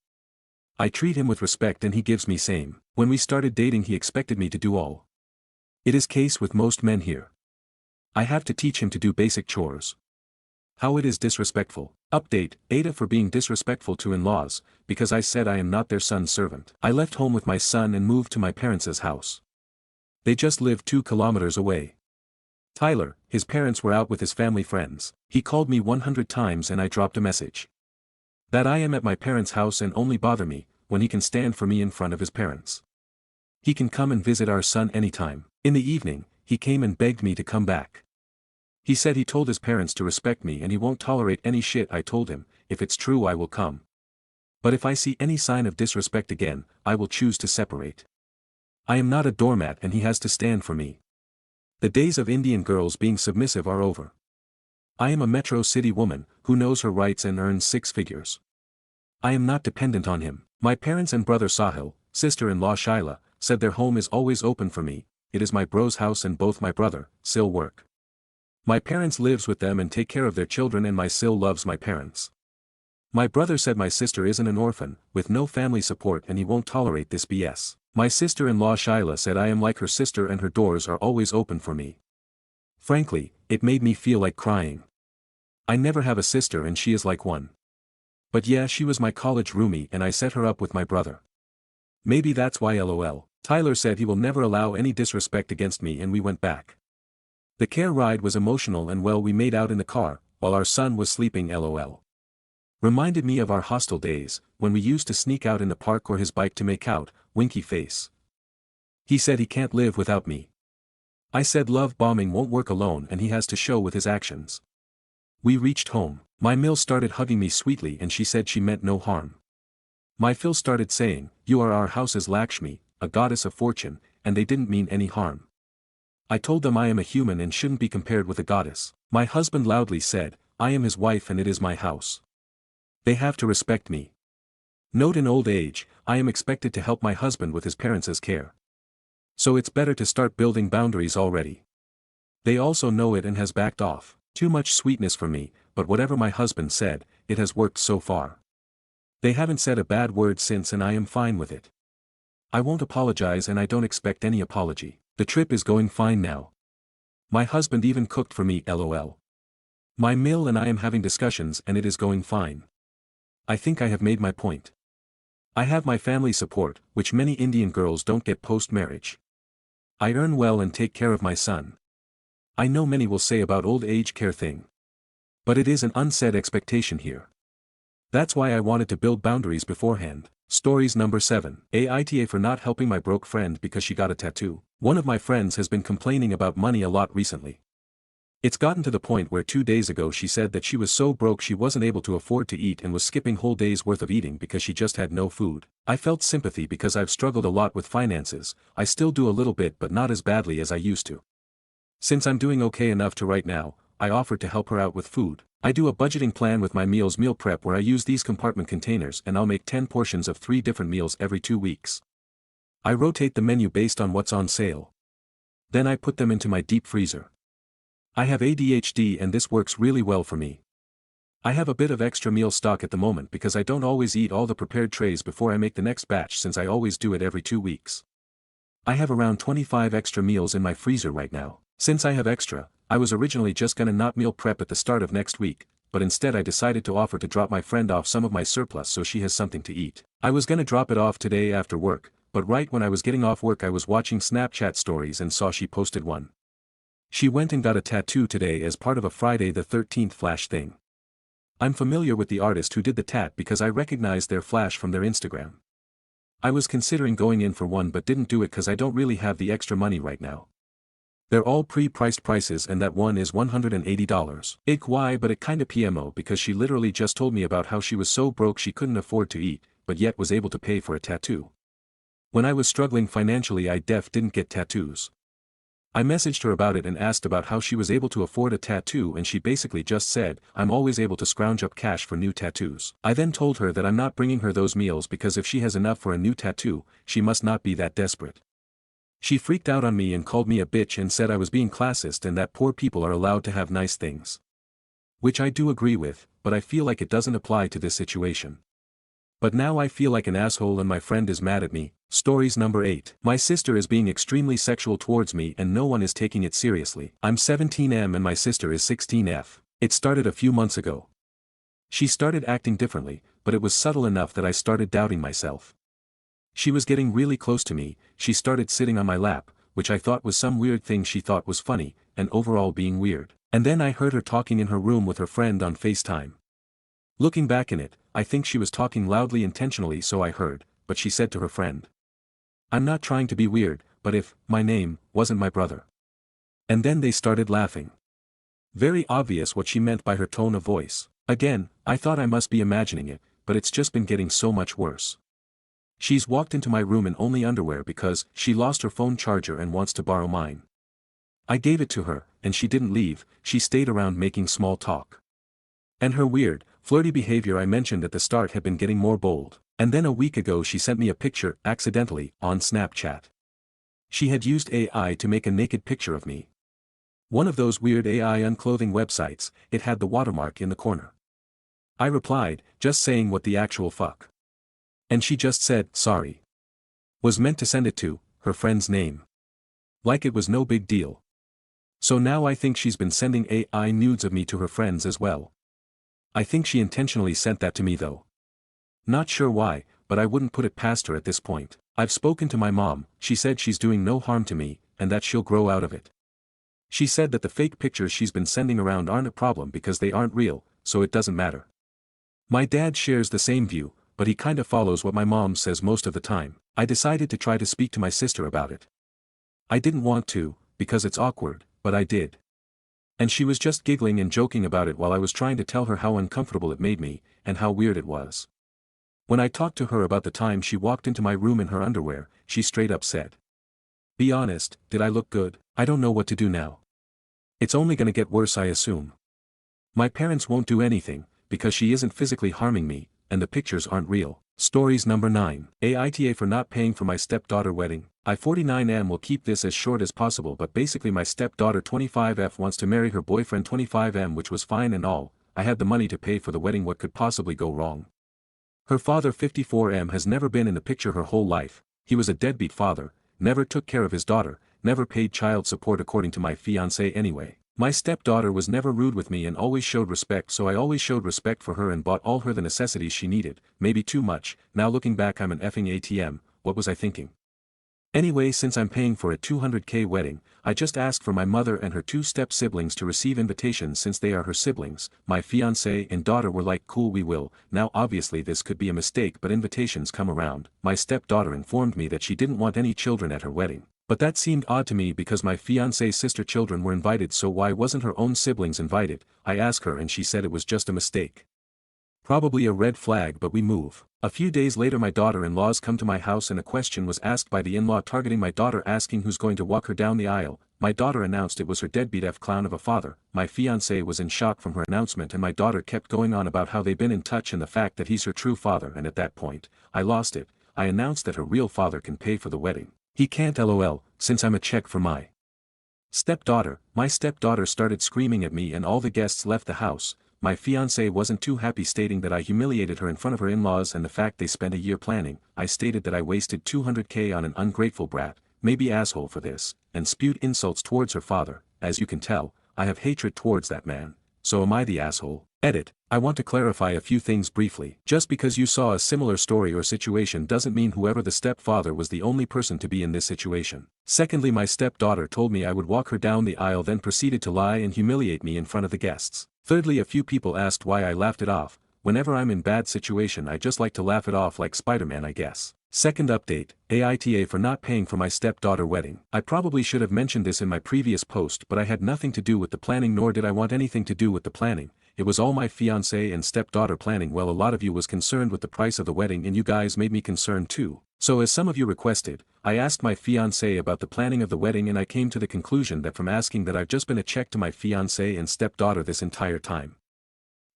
I treat him with respect and he gives me same. When we started dating he expected me to do all. It is case with most men here. I have to teach him to do basic chores. How it is disrespectful. Update, Aita for being disrespectful to in-laws, because I said I am not their son's servant. I left home with my son and moved to my parents' house. They just live 2 kilometers away. Tyler, his parents were out with his family friends. He called me 100 times and I dropped a message. That I am at my parents' house and only bother me, when he can stand for me in front of his parents. He can come and visit our son anytime. In the evening, he came and begged me to come back. He said he told his parents to respect me and he won't tolerate any shit. I told him, if it's true I will come. But if I see any sign of disrespect again, I will choose to separate. I am not a doormat and he has to stand for me. The days of Indian girls being submissive are over. I am a metro city woman, who knows her rights and earns 6 figures. I am not dependent on him. My parents and brother Sahil, sister-in-law Shaila, said their home is always open for me. It is my bro's house and both my brother, Sil work. My parents lives with them and take care of their children and my Sil loves my parents. My brother said my sister isn't an orphan, with no family support and he won't tolerate this BS. My sister-in-law Shaila said I am like her sister and her doors are always open for me. Frankly, it made me feel like crying. I never have a sister and she is like one. But yeah, she was my college roomie and I set her up with my brother. Maybe that's why lol. Tyler said he will never allow any disrespect against me and we went back. The care ride was emotional and well we made out in the car, while our son was sleeping lol. Reminded me of our hostel days, when we used to sneak out in the park or his bike to make out, winky face. He said he can't live without me. I said love bombing won't work alone and he has to show with his actions. We reached home. My Mil started hugging me sweetly and she said she meant no harm. My Phil started saying, you are our house's Lakshmi, a goddess of fortune, and they didn't mean any harm. I told them I am a human and shouldn't be compared with a goddess. My husband loudly said, I am his wife and it is my house. They have to respect me. Note in old age, I am expected to help my husband with his parents' care. So it's better to start building boundaries already. They also know it and has backed off. Too much sweetness for me, but whatever my husband said, it has worked so far. They haven't said a bad word since and I am fine with it. I won't apologize and I don't expect any apology. The trip is going fine now. My husband even cooked for me lol. My Mil and I am having discussions and it is going fine. I think I have made my point. I have my family support, which many Indian girls don't get post-marriage. I earn well and take care of my son. I know many will say about old age care thing. But it is an unsaid expectation here. That's why I wanted to build boundaries beforehand. Stories number 7. Aita for not helping my broke friend because she got a tattoo. One of my friends has been complaining about money a lot recently. It's gotten to the point where 2 days ago she said that she was so broke she wasn't able to afford to eat and was skipping whole days worth of eating because she just had no food. I felt sympathy because I've struggled a lot with finances. I still do a little bit but not as badly as I used to. Since I'm doing okay enough to right now, I offered to help her out with food. I do a budgeting plan with my meal prep where I use these compartment containers and I'll make 10 portions of 3 different meals every 2 weeks. I rotate the menu based on what's on sale. Then I put them into my deep freezer. I have ADHD and this works really well for me. I have a bit of extra meal stock at the moment because I don't always eat all the prepared trays before I make the next batch since I always do it every 2 weeks. I have around 25 extra meals in my freezer right now. Since I have extra, I was originally just gonna not meal prep at the start of next week, but instead I decided to offer to drop my friend off some of my surplus so she has something to eat. I was gonna drop it off today after work, but right when I was getting off work I was watching Snapchat stories and saw she posted one. She went and got a tattoo today as part of a Friday the 13th flash thing. I'm familiar with the artist who did the tat because I recognized their flash from their Instagram. I was considering going in for one but didn't do it cause I don't really have the extra money right now. They're all pre-priced prices and that one is $180. Why but it kinda PMO because she literally just told me about how she was so broke she couldn't afford to eat, but yet was able to pay for a tattoo. When I was struggling financially I didn't get tattoos. I messaged her about it and asked about how she was able to afford a tattoo and she basically just said, I'm always able to scrounge up cash for new tattoos. I then told her that I'm not bringing her those meals because if she has enough for a new tattoo, she must not be that desperate. She freaked out on me and called me a bitch and said I was being classist and that poor people are allowed to have nice things. Which I do agree with, but I feel like it doesn't apply to this situation. But now I feel like an asshole and my friend is mad at me. Stories number 8. My sister is being extremely sexual towards me and no one is taking it seriously. I'm 17M and my sister is 16F. It started a few months ago. She started acting differently, but it was subtle enough that I started doubting myself. She was getting really close to me, she started sitting on my lap, which I thought was some weird thing she thought was funny, and overall being weird. And then I heard her talking in her room with her friend on FaceTime. Looking back in it, I think she was talking loudly intentionally so I heard, but she said to her friend, I'm not trying to be weird, but if my name wasn't my brother. And then they started laughing. Very obvious what she meant by her tone of voice. Again, I thought I must be imagining it, but it's just been getting so much worse. She's walked into my room in only underwear because she lost her phone charger and wants to borrow mine. I gave it to her, and she didn't leave, she stayed around making small talk. And her weird, flirty behavior I mentioned at the start had been getting more bold. And then a week ago she sent me a picture, accidentally, on Snapchat. She had used AI to make a naked picture of me. One of those weird AI unclothing websites, it had the watermark in the corner. I replied, just saying what the actual fuck. And she just said, sorry. Was meant to send it to her friend's name. Like it was no big deal. So now I think she's been sending AI nudes of me to her friends as well. I think she intentionally sent that to me though. Not sure why, but I wouldn't put it past her at this point. I've spoken to my mom, she said she's doing no harm to me, and that she'll grow out of it. She said that the fake pictures she's been sending around aren't a problem because they aren't real, so it doesn't matter. My dad shares the same view, but he kinda follows what my mom says most of the time. I decided to try to speak to my sister about it. I didn't want to, because it's awkward, but I did. And she was just giggling and joking about it while I was trying to tell her how uncomfortable it made me, and how weird it was. When I talked to her about the time she walked into my room in her underwear, she straight up said, be honest, did I look good? I don't know what to do now. It's only gonna get worse I assume. My parents won't do anything, because she isn't physically harming me, and the pictures aren't real. Stories number 9. Aita for not paying for my stepdaughter wedding. I 49M will keep this as short as possible but basically my stepdaughter 25F wants to marry her boyfriend 25M which was fine and all, I had the money to pay for the wedding, what could possibly go wrong? Her father 54M has never been in the picture her whole life, he was a deadbeat father, never took care of his daughter, never paid child support according to my fiancé anyway. My stepdaughter was never rude with me and always showed respect, so I always showed respect for her and bought all her the necessities she needed, maybe too much. Now looking back I'm an effing ATM, what was I thinking? Anyway, since I'm paying for a 200k wedding, I just asked for my mother and her 2 step siblings to receive invitations since they are her siblings. My fiancé and daughter were like cool, we will. Now obviously this could be a mistake but invitations come around. My stepdaughter informed me that she didn't want any children at her wedding. But that seemed odd to me because my fiancé's sister children were invited, so why wasn't her own siblings invited? I asked her and she said it was just a mistake. Probably a red flag, but we move. A few days later my daughter-in-laws come to my house and a question was asked by the in-law targeting my daughter asking who's going to walk her down the aisle. My daughter announced it was her deadbeat F clown of a father. My fiancé was in shock from her announcement and my daughter kept going on about how they've been in touch and the fact that he's her true father, and at that point, I lost it. I announced that her real father can pay for the wedding. He can't, lol, since I'm a check for my stepdaughter. My stepdaughter started screaming at me and all the guests left the house, my fiancée wasn't too happy, stating that I humiliated her in front of her in-laws and the fact they spent a year planning. I stated that I wasted 200k on an ungrateful brat, maybe asshole for this, and spewed insults towards her father. As you can tell, I have hatred towards that man. So am I the asshole? Edit. I want to clarify a few things briefly. Just because you saw a similar story or situation doesn't mean whoever the stepfather was the only person to be in this situation. Secondly, my stepdaughter told me I would walk her down the aisle, then proceeded to lie and humiliate me in front of the guests. Thirdly, a few people asked why I laughed it off. Whenever I'm in bad situation I just like to laugh it off like Spider-Man, I guess. Second update, Aita for not paying for my stepdaughter wedding. I probably should have mentioned this in my previous post, but I had nothing to do with the planning, nor did I want anything to do with the planning. It was all my fiancé and stepdaughter planning. Well, a lot of you was concerned with the price of the wedding and you guys made me concerned too. So as some of you requested, I asked my fiancé about the planning of the wedding and I came to the conclusion that from asking that I've just been a check to my fiancé and stepdaughter this entire time.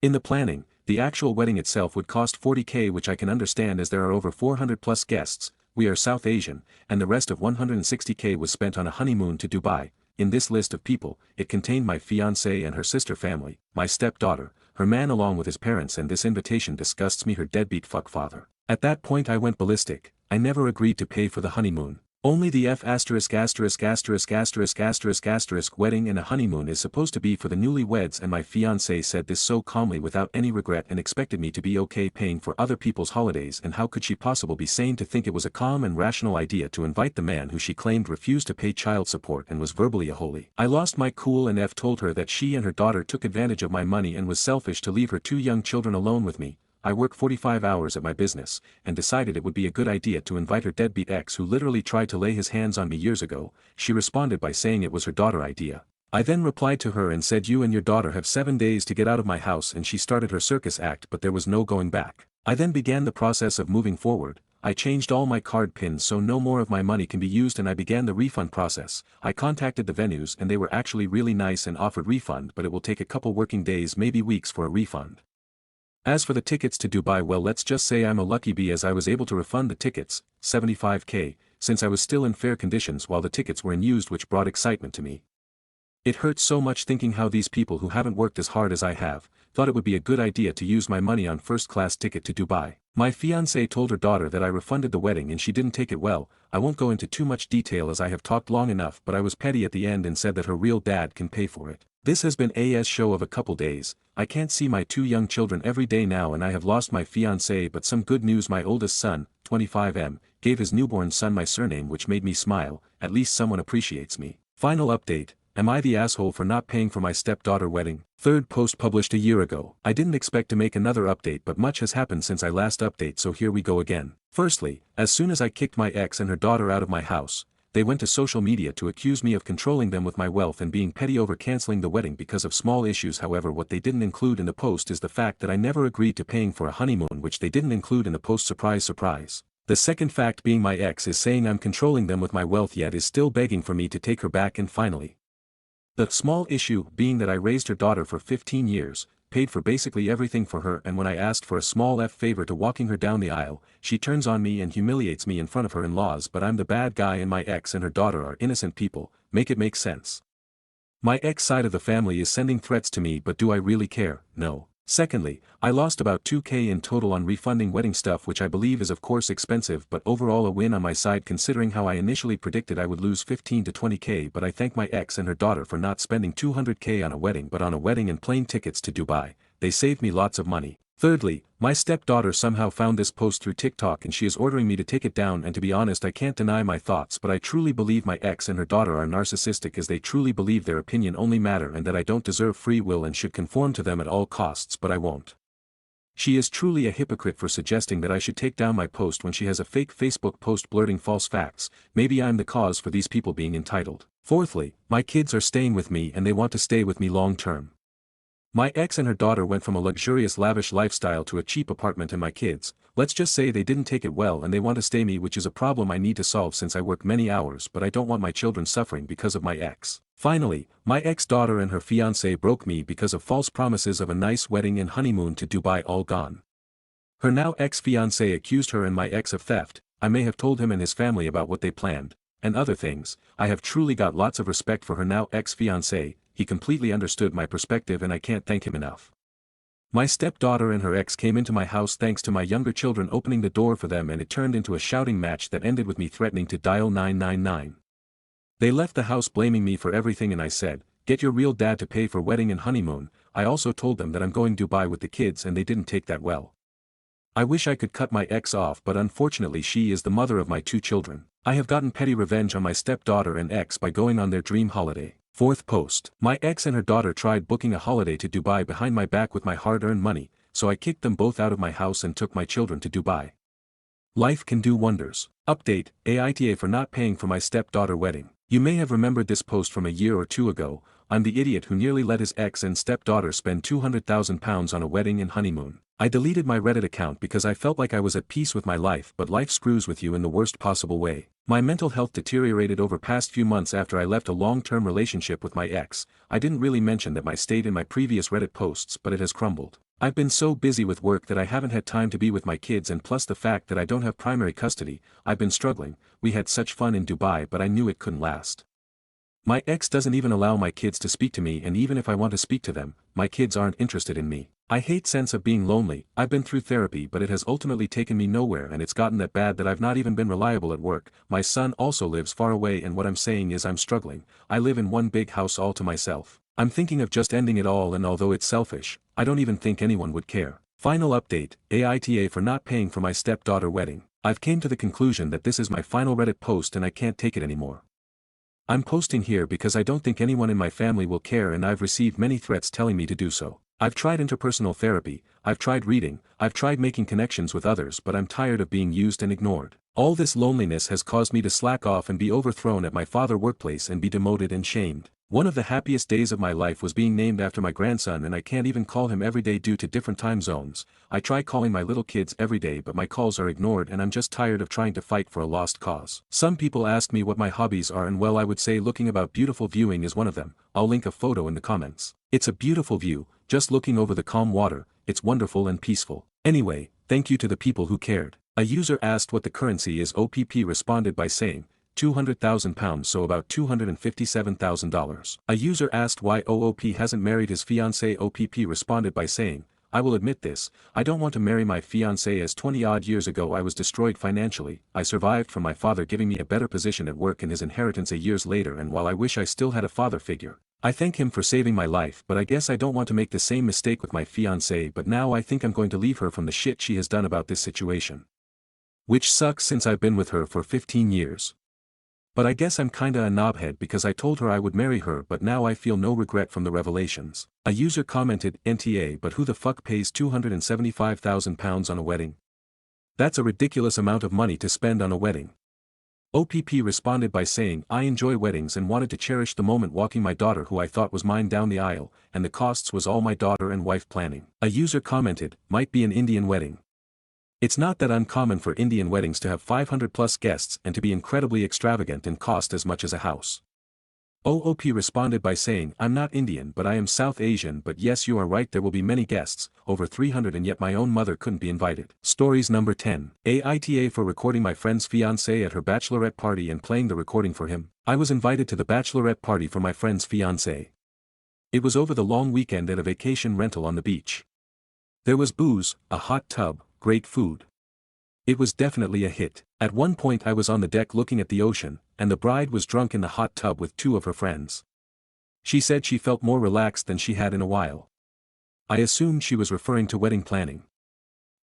In the planning, the actual wedding itself would cost 40k, which I can understand as there are over 400 plus guests, we are South Asian, and the rest of 160k was spent on a honeymoon to Dubai. In this list of people, it contained my fiancée and her sister family, my stepdaughter, her man along with his parents, and this invitation disgusts me, her deadbeat fuckfather. At that point I went ballistic. I never agreed to pay for the honeymoon. Only the wedding and a honeymoon is supposed to be for the newlyweds, and my fiancé said this so calmly without any regret and expected me to be okay paying for other people's holidays, and how could she possibly be sane to think it was a calm and rational idea to invite the man who she claimed refused to pay child support and was verbally a holy. I lost my cool and told her that she and her daughter took advantage of my money and was selfish to leave her 2 young children alone with me. I work 45 hours at my business, and decided it would be a good idea to invite her deadbeat ex who literally tried to lay his hands on me years ago. She responded by saying it was her daughter's idea. I then replied to her and said, you and your daughter have 7 days to get out of my house, and she started her circus act, but there was no going back. I then began the process of moving forward. I changed all my card pins so no more of my money can be used, and I began the refund process. I contacted the venues and they were actually really nice and offered refund, but it will take a couple working days, maybe weeks, for a refund. As for the tickets to Dubai, well, let's just say I'm a lucky bee, as I was able to refund the tickets, 75k, since I was still in fair conditions while the tickets were in use, which brought excitement to me. It hurts so much thinking how these people who haven't worked as hard as I have, thought it would be a good idea to use my money on first-class ticket to Dubai. My fiancée told her daughter that I refunded the wedding and she didn't take it well. I won't go into too much detail as I have talked long enough, but I was petty at the end and said that her real dad can pay for it. This has been a show of a couple days. I can't see my 2 young children every day now, and I have lost my fiancé, but some good news: my oldest son, 25M, gave his newborn son my surname, which made me smile. At least someone appreciates me. Final update. Am I the asshole for not paying for my stepdaughter wedding? Third post published a year ago. I didn't expect to make another update, but much has happened since I last update, so here we go again. Firstly, as soon as I kicked my ex and her daughter out of my house, they went to social media to accuse me of controlling them with my wealth and being petty over canceling the wedding because of small issues. However, what they didn't include in the post is the fact that I never agreed to paying for a honeymoon, which they didn't include in the post. Surprise, surprise. The second fact being my ex is saying I'm controlling them with my wealth, yet is still begging for me to take her back. And finally, the small issue being that I raised her daughter for 15 years, paid for basically everything for her, and when I asked for a small favor to walking her down the aisle, she turns on me and humiliates me in front of her in-laws. But I'm the bad guy and my ex and her daughter are innocent people. Make it make sense. My ex side of the family is sending threats to me, but do I really care? No. Secondly, I lost about 2k in total on refunding wedding stuff, which I believe is of course expensive, but overall a win on my side considering how I initially predicted I would lose 15 to 20k. But I thank my ex and her daughter for not spending 200k on a wedding, but on a wedding and plane tickets to Dubai. They saved me lots of money. Thirdly, my stepdaughter somehow found this post through TikTok and she is ordering me to take it down, and to be honest I can't deny my thoughts, but I truly believe my ex and her daughter are narcissistic, as they truly believe their opinion only matter and that I don't deserve free will and should conform to them at all costs, but I won't. She is truly a hypocrite for suggesting that I should take down my post when she has a fake Facebook post blurting false facts. Maybe I'm the cause for these people being entitled. Fourthly, my kids are staying with me and they want to stay with me long term. My ex and her daughter went from a luxurious lavish lifestyle to a cheap apartment, and my kids, let's just say they didn't take it well and they want to stay me, which is a problem I need to solve since I work many hours, but I don't want my children suffering because of my ex. Finally, my ex-daughter and her fiancé broke me because of false promises of a nice wedding and honeymoon to Dubai, all gone. Her now ex-fiancé accused her and my ex of theft. I may have told him and his family about what they planned, and other things. I have truly got lots of respect for her now ex-fiancé. He completely understood my perspective and I can't thank him enough. My stepdaughter and her ex came into my house thanks to my younger children opening the door for them, and it turned into a shouting match that ended with me threatening to dial 999. They left the house blaming me for everything, and I said, "Get your real dad to pay for wedding and honeymoon." I also told them that I'm going Dubai with the kids, and they didn't take that well. I wish I could cut my ex off, but unfortunately she is the mother of my 2 children. I have gotten petty revenge on my stepdaughter and ex by going on their dream holiday. Fourth post. My ex and her daughter tried booking a holiday to Dubai behind my back with my hard-earned money, so I kicked them both out of my house and took my children to Dubai. Life can do wonders. Update, Aita for not paying for my stepdaughter wedding. You may have remembered this post from a year or two ago. I'm the idiot who nearly let his ex and stepdaughter spend £200,000 on a wedding and honeymoon. I deleted my Reddit account because I felt like I was at peace with my life, but life screws with you in the worst possible way. My mental health deteriorated over past few months after I left a long-term relationship with my ex. I didn't really mention that my state in my previous Reddit posts, but it has crumbled. I've been so busy with work that I haven't had time to be with my kids, and plus the fact that I don't have primary custody, I've been struggling. We had such fun in Dubai, but I knew it couldn't last. My ex doesn't even allow my kids to speak to me, and even if I want to speak to them, my kids aren't interested in me. I hate sense of being lonely. I've been through therapy, but it has ultimately taken me nowhere, and it's gotten that bad that I've not even been reliable at work. My son also lives far away, and what I'm saying is I'm struggling. I live in one big house all to myself. I'm thinking of just ending it all, and although it's selfish, I don't even think anyone would care. Final update, Aita for not paying for my stepdaughter wedding. I've came to the conclusion that this is my final Reddit post and I can't take it anymore. I'm posting here because I don't think anyone in my family will care, and I've received many threats telling me to do so. I've tried interpersonal therapy, I've tried reading, I've tried making connections with others, but I'm tired of being used and ignored. All this loneliness has caused me to slack off and be overthrown at my father's workplace and be demoted and shamed. One of the happiest days of my life was being named after my grandson, and I can't even call him every day due to different time zones. I try calling my little kids every day, but my calls are ignored, and I'm just tired of trying to fight for a lost cause. Some people ask me what my hobbies are, and well, I would say looking about beautiful viewing is one of them. I'll link a photo in the comments. It's a beautiful view, just looking over the calm water. It's wonderful and peaceful. Anyway, thank you to the people who cared. A user asked what the currency is. OPP responded by saying, £200,000, so about $257,000. A user asked why OOP hasn't married his fiancée. OPP responded by saying, I will admit this, I don't want to marry my fiancée, as 20-odd years ago I was destroyed financially. I survived from my father giving me a better position at work and his inheritance a years later, and while I wish I still had a father figure, I thank him for saving my life, but I guess I don't want to make the same mistake with my fiancée, but now I think I'm going to leave her from the shit she has done about this situation. Which sucks since I've been with her for 15 years. But I guess I'm kinda a knobhead because I told her I would marry her, but now I feel no regret from the revelations. A user commented, NTA, but who the fuck pays £275,000 on a wedding? That's a ridiculous amount of money to spend on a wedding. OPP responded by saying, I enjoy weddings and wanted to cherish the moment walking my daughter, who I thought was mine, down the aisle, and the costs was all my daughter and wife planning. A user commented, might be an Indian wedding. It's not that uncommon for Indian weddings to have 500+ guests and to be incredibly extravagant and cost as much as a house. OOP responded by saying, I'm not Indian but I am South Asian, but yes, you are right, there will be many guests, over 300, and yet my own mother couldn't be invited. Stories number 10. Aita for recording my friend's fiancé at her bachelorette party and playing the recording for him. I was invited to the bachelorette party for my friend's fiancé. It was over the long weekend at a vacation rental on the beach. There was booze, a hot tub, great food. It was definitely a hit. At one point I was on the deck looking at the ocean, and the bride was drunk in the hot tub with 2 of her friends. She said she felt more relaxed than she had in a while. I assumed she was referring to wedding planning.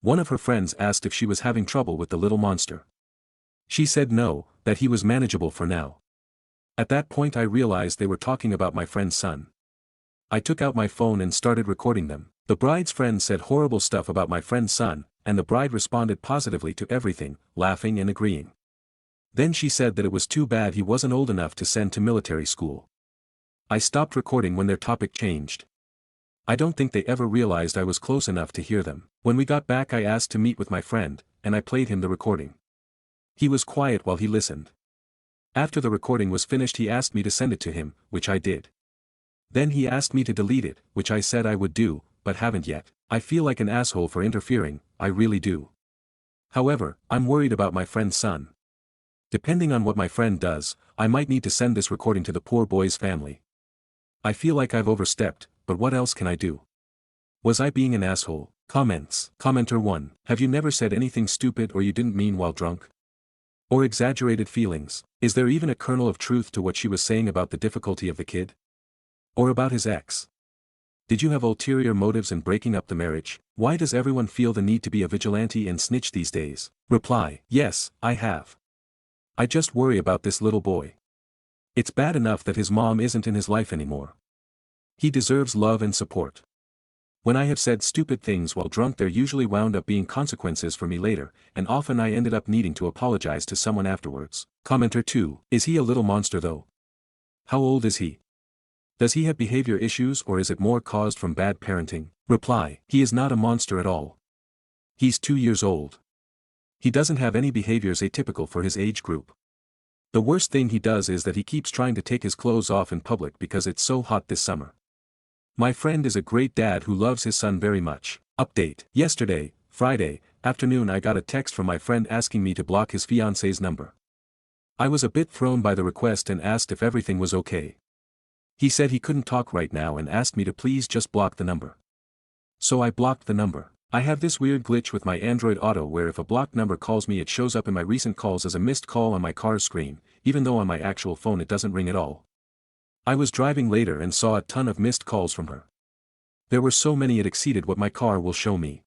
One of her friends asked if she was having trouble with the little monster. She said no, that he was manageable for now. At that point I realized they were talking about my friend's son. I took out my phone and started recording them. The bride's friend said horrible stuff about my friend's son, and the bride responded positively to everything, laughing and agreeing. Then she said that it was too bad he wasn't old enough to send to military school. I stopped recording when their topic changed. I don't think they ever realized I was close enough to hear them. When we got back I asked to meet with my friend, and I played him the recording. He was quiet while he listened. After the recording was finished he asked me to send it to him, which I did. Then he asked me to delete it, which I said I would do, but haven't yet. I feel like an asshole for interfering, I really do. However, I'm worried about my friend's son. Depending on what my friend does, I might need to send this recording to the poor boy's family. I feel like I've overstepped, but what else can I do? Was I being an asshole? Comments. Commenter 1. Have you never said anything stupid or you didn't mean while drunk? Or exaggerated feelings? Is there even a kernel of truth to what she was saying about the difficulty of the kid? Or about his ex? Did you have ulterior motives in breaking up the marriage? Why does everyone feel the need to be a vigilante and snitch these days? Reply. Yes, I have. I just worry about this little boy. It's bad enough that his mom isn't in his life anymore. He deserves love and support. When I have said stupid things while drunk, there usually wound up being consequences for me later, and often I ended up needing to apologize to someone afterwards. Commenter 2. Is he a little monster though? How old is he? Does he have behavior issues or is it more caused from bad parenting? Reply. He is not a monster at all. He's 2 years old. He doesn't have any behaviors atypical for his age group. The worst thing he does is that he keeps trying to take his clothes off in public because it's so hot this summer. My friend is a great dad who loves his son very much. Update. Yesterday, Friday, afternoon I got a text from my friend asking me to block his fiance's number. I was a bit thrown by the request and asked if everything was okay. He said he couldn't talk right now and asked me to please just block the number. So I blocked the number. I have this weird glitch with my Android Auto where if a blocked number calls me it shows up in my recent calls as a missed call on my car's screen, even though on my actual phone it doesn't ring at all. I was driving later and saw a ton of missed calls from her. There were so many it exceeded what my car will show me.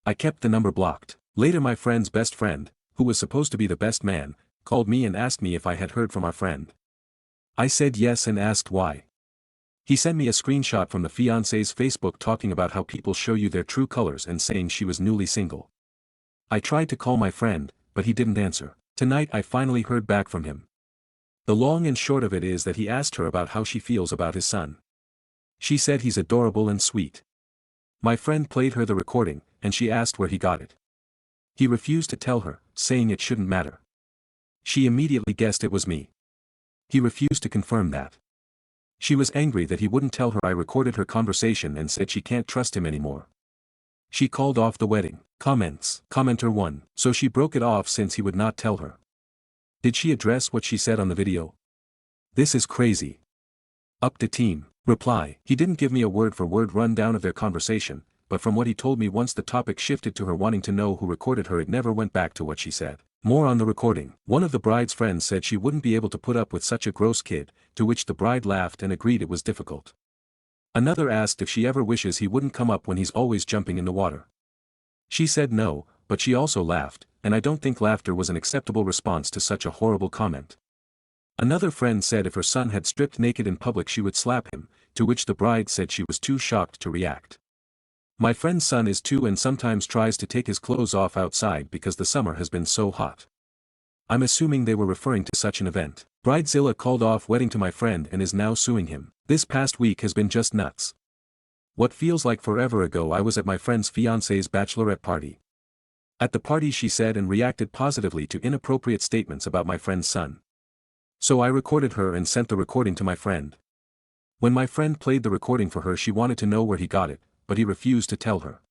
I kept the number blocked. Later my friend's best friend, who was supposed to be the best man, called me and asked me if I had heard from our friend. I said yes and asked why. He sent me a screenshot from the fiancé's Facebook talking about how people show you their true colors and saying she was newly single. I tried to call my friend, but he didn't answer. Tonight I finally heard back from him. The long and short of it is that he asked her about how she feels about his son. She said he's adorable and sweet. My friend played her the recording, and she asked where he got it. He refused to tell her, saying it shouldn't matter. She immediately guessed it was me. He refused to confirm that. She was angry that he wouldn't tell her. I recorded her conversation and said she can't trust him anymore. She called off the wedding. Comments. Commenter 1. So she broke it off since he would not tell her. Did she address what she said on the video? This is crazy. Up to team. Reply. He didn't give me a word-for-word rundown of their conversation, but from what he told me once the topic shifted to her wanting to know who recorded her, it never went back to what she said. More on the recording. One of the bride's friends said she wouldn't be able to put up with such a gross kid, to which the bride laughed and agreed it was difficult. Another asked if she ever wishes he wouldn't come up when he's always jumping in the water. She said no, but she also laughed, and I don't think laughter was an acceptable response to such a horrible comment. Another friend said if her son had stripped naked in public she would slap him, to which the bride said she was too shocked to react. My friend's son is 2 and sometimes tries to take his clothes off outside because the summer has been so hot. I'm assuming they were referring to such an event. Bridezilla called off wedding to my friend and is now suing him. This past week has been just nuts. What feels like forever ago I was at my friend's fiancé's bachelorette party. At the party she said and reacted positively to inappropriate statements about my friend's son. So I recorded her and sent the recording to my friend. When my friend played the recording for her she wanted to know where he got it, but he refused to tell her.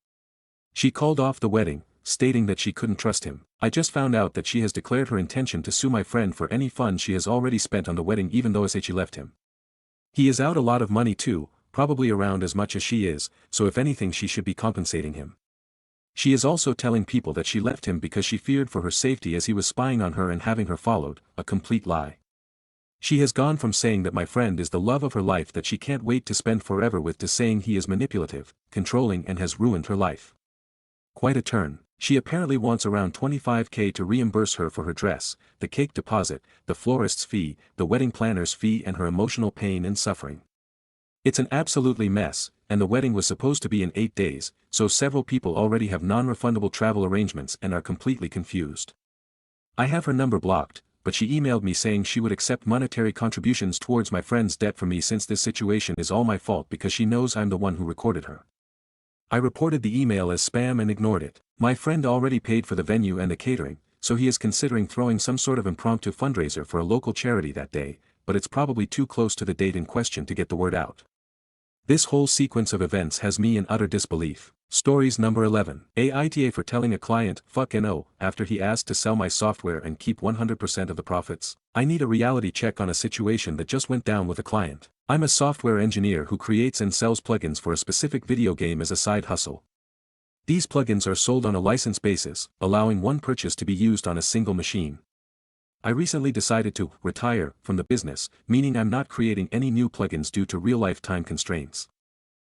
She called off the wedding, stating that she couldn't trust him. I just found out that she has declared her intention to sue my friend for any funds she has already spent on the wedding even though she left him. He is out a lot of money too, probably around as much as she is, so if anything she should be compensating him. She is also telling people that she left him because she feared for her safety as he was spying on her and having her followed, a complete lie. She has gone from saying that my friend is the love of her life that she can't wait to spend forever with to saying he is manipulative, controlling and has ruined her life. Quite a turn. She apparently wants around $25,000 to reimburse her for her dress, the cake deposit, the florist's fee, the wedding planner's fee and her emotional pain and suffering. It's an absolutely mess, and the wedding was supposed to be in 8 days, so several people already have non-refundable travel arrangements and are completely confused. I have her number blocked, but she emailed me saying she would accept monetary contributions towards my friend's debt for me since this situation is all my fault because she knows I'm the one who recorded her. I reported the email as spam and ignored it. My friend already paid for the venue and the catering, so he is considering throwing some sort of impromptu fundraiser for a local charity that day, but it's probably too close to the date in question to get the word out. This whole sequence of events has me in utter disbelief. Stories number 11. Aita for telling a client, fuck no, after he asked to sell my software and keep 100% of the profits. I need a reality check on a situation that just went down with a client. I'm a software engineer who creates and sells plugins for a specific video game as a side hustle. These plugins are sold on a license basis, allowing one purchase to be used on a single machine. I recently decided to retire from the business, meaning I'm not creating any new plugins due to real-life time constraints.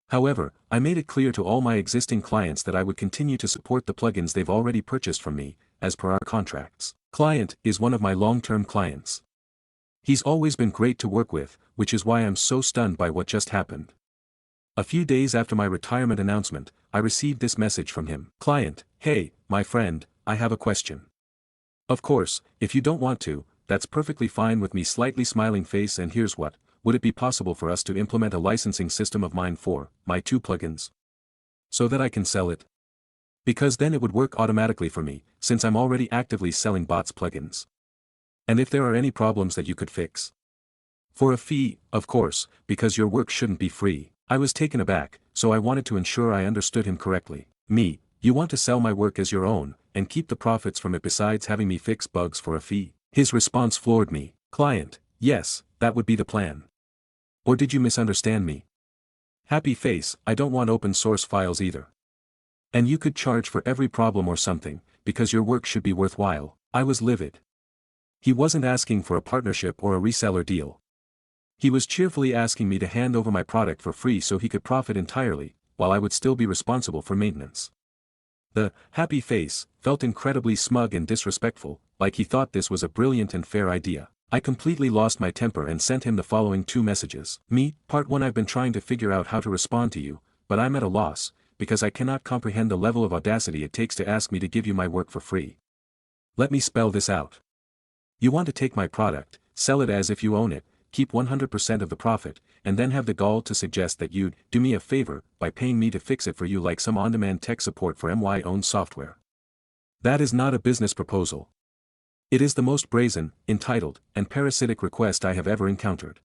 However, I made it clear to all my existing clients that I would continue to support the plugins they've already purchased from me, as per our contracts. Client is one of my long-term clients. He's always been great to work with, which is why I'm so stunned by what just happened. A few days after my retirement announcement, I received this message from him. Client, hey, my friend, I have a question. Of course, if you don't want to, that's perfectly fine with me. Slightly smiling face. And here's what. Would it be possible for us to implement a licensing system of mine for my 2 plugins? So that I can sell it? Because then it would work automatically for me, since I'm already actively selling bots plugins. And if there are any problems that you could fix? For a fee, of course, because your work shouldn't be free. I was taken aback, so I wanted to ensure I understood him correctly. Me, you want to sell my work as your own, and keep the profits from it besides having me fix bugs for a fee? His response floored me. Client, yes, that would be the plan. Or did you misunderstand me? Happy face, I don't want open source files either. And you could charge for every problem or something, because your work should be worthwhile. I was livid. He wasn't asking for a partnership or a reseller deal. He was cheerfully asking me to hand over my product for free so he could profit entirely, while I would still be responsible for maintenance. The happy face felt incredibly smug and disrespectful, like he thought this was a brilliant and fair idea. I completely lost my temper and sent him the following 2 messages. Me, part 1. I've been trying to figure out how to respond to you, but I'm at a loss, because I cannot comprehend the level of audacity it takes to ask me to give you my work for free. Let me spell this out. You want to take my product, sell it as if you own it, keep 100% of the profit, and then have the gall to suggest that you'd do me a favor by paying me to fix it for you like some on-demand tech support for my-owned software. That is not a business proposal. It is the most brazen, entitled, and parasitic request I have ever encountered.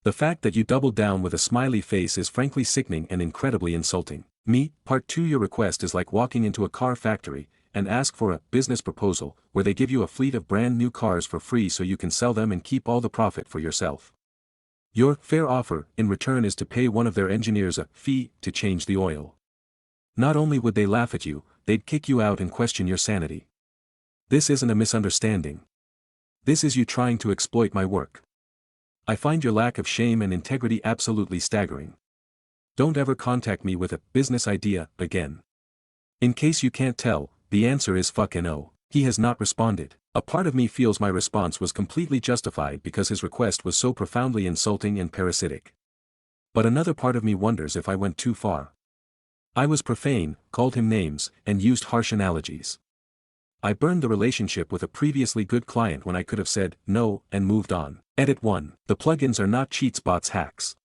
The fact that you doubled down with a smiley face is frankly sickening and incredibly insulting. Me, part 2. Your request is like walking into a car factory and ask for a business proposal where they give you a fleet of brand new cars for free so you can sell them and keep all the profit for yourself. Your fair offer in return is to pay one of their engineers a fee to change the oil. Not only would they laugh at you, they'd kick you out and question your sanity. This isn't a misunderstanding. This is you trying to exploit my work. I find your lack of shame and integrity absolutely staggering. Don't ever contact me with a business idea again. In case you can't tell, the answer is fucking no. He has not responded. A part of me feels my response was completely justified because his request was so profoundly insulting and parasitic. But another part of me wonders if I went too far. I was profane, called him names, and used harsh analogies. I burned the relationship with a previously good client when I could have said no and moved on. Edit 1. The plugins are not cheats, bots, hacks.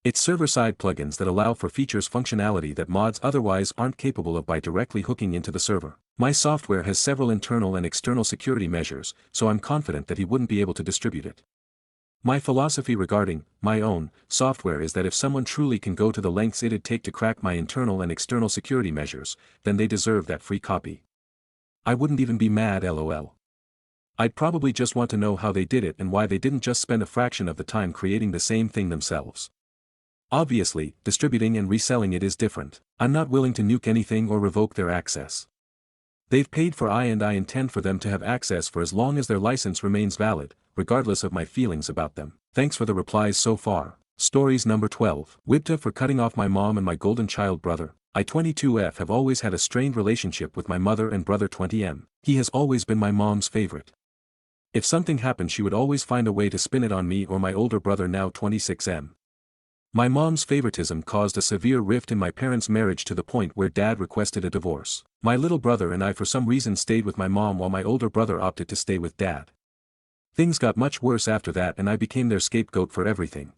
It's server-side plugins that allow for features functionality that mods otherwise aren't capable of by directly hooking into the server. My software has several internal and external security measures, so I'm confident that he wouldn't be able to distribute it. My philosophy regarding my own software is that if someone truly can go to the lengths it'd take to crack my internal and external security measures, then they deserve that free copy. I wouldn't even be mad, lol. I'd probably just want to know how they did it and why they didn't just spend a fraction of the time creating the same thing themselves. Obviously, distributing and reselling it is different. I'm not willing to nuke anything or revoke their access. They've paid for and I intend for them to have access for as long as their license remains valid, regardless of my feelings about them. Thanks for the replies so far. Stories number 12. Wibta for cutting off my mom and my golden child brother. I 22F have always had a strained relationship with my mother and brother 20M. He has always been my mom's favorite. If something happened she would always find a way to spin it on me or my older brother now 26M. My mom's favoritism caused a severe rift in my parents' marriage to the point where dad requested a divorce. My little brother and I for some reason stayed with my mom while my older brother opted to stay with dad. Things got much worse after that and I became their scapegoat for everything.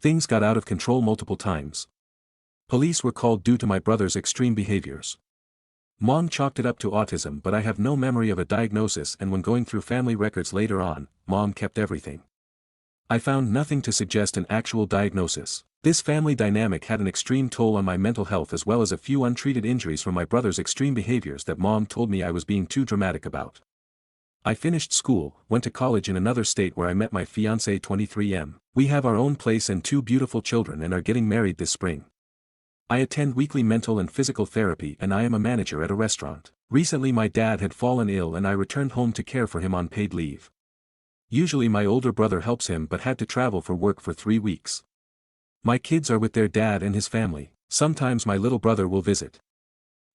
Things got out of control multiple times. Police were called due to my brother's extreme behaviors. Mom chalked it up to autism, but I have no memory of a diagnosis, and when going through family records later on, Mom kept everything. I found nothing to suggest an actual diagnosis. This family dynamic had an extreme toll on my mental health as well as a few untreated injuries from my brother's extreme behaviors that mom told me I was being too dramatic about. I finished school, went to college in another state where I met my fiancée 23M. We have our own place and 2 beautiful children and are getting married this spring. I attend weekly mental and physical therapy and I am a manager at a restaurant. Recently my dad had fallen ill and I returned home to care for him on paid leave. Usually my older brother helps him but had to travel for work for 3 weeks. My kids are with their dad and his family. Sometimes my little brother will visit.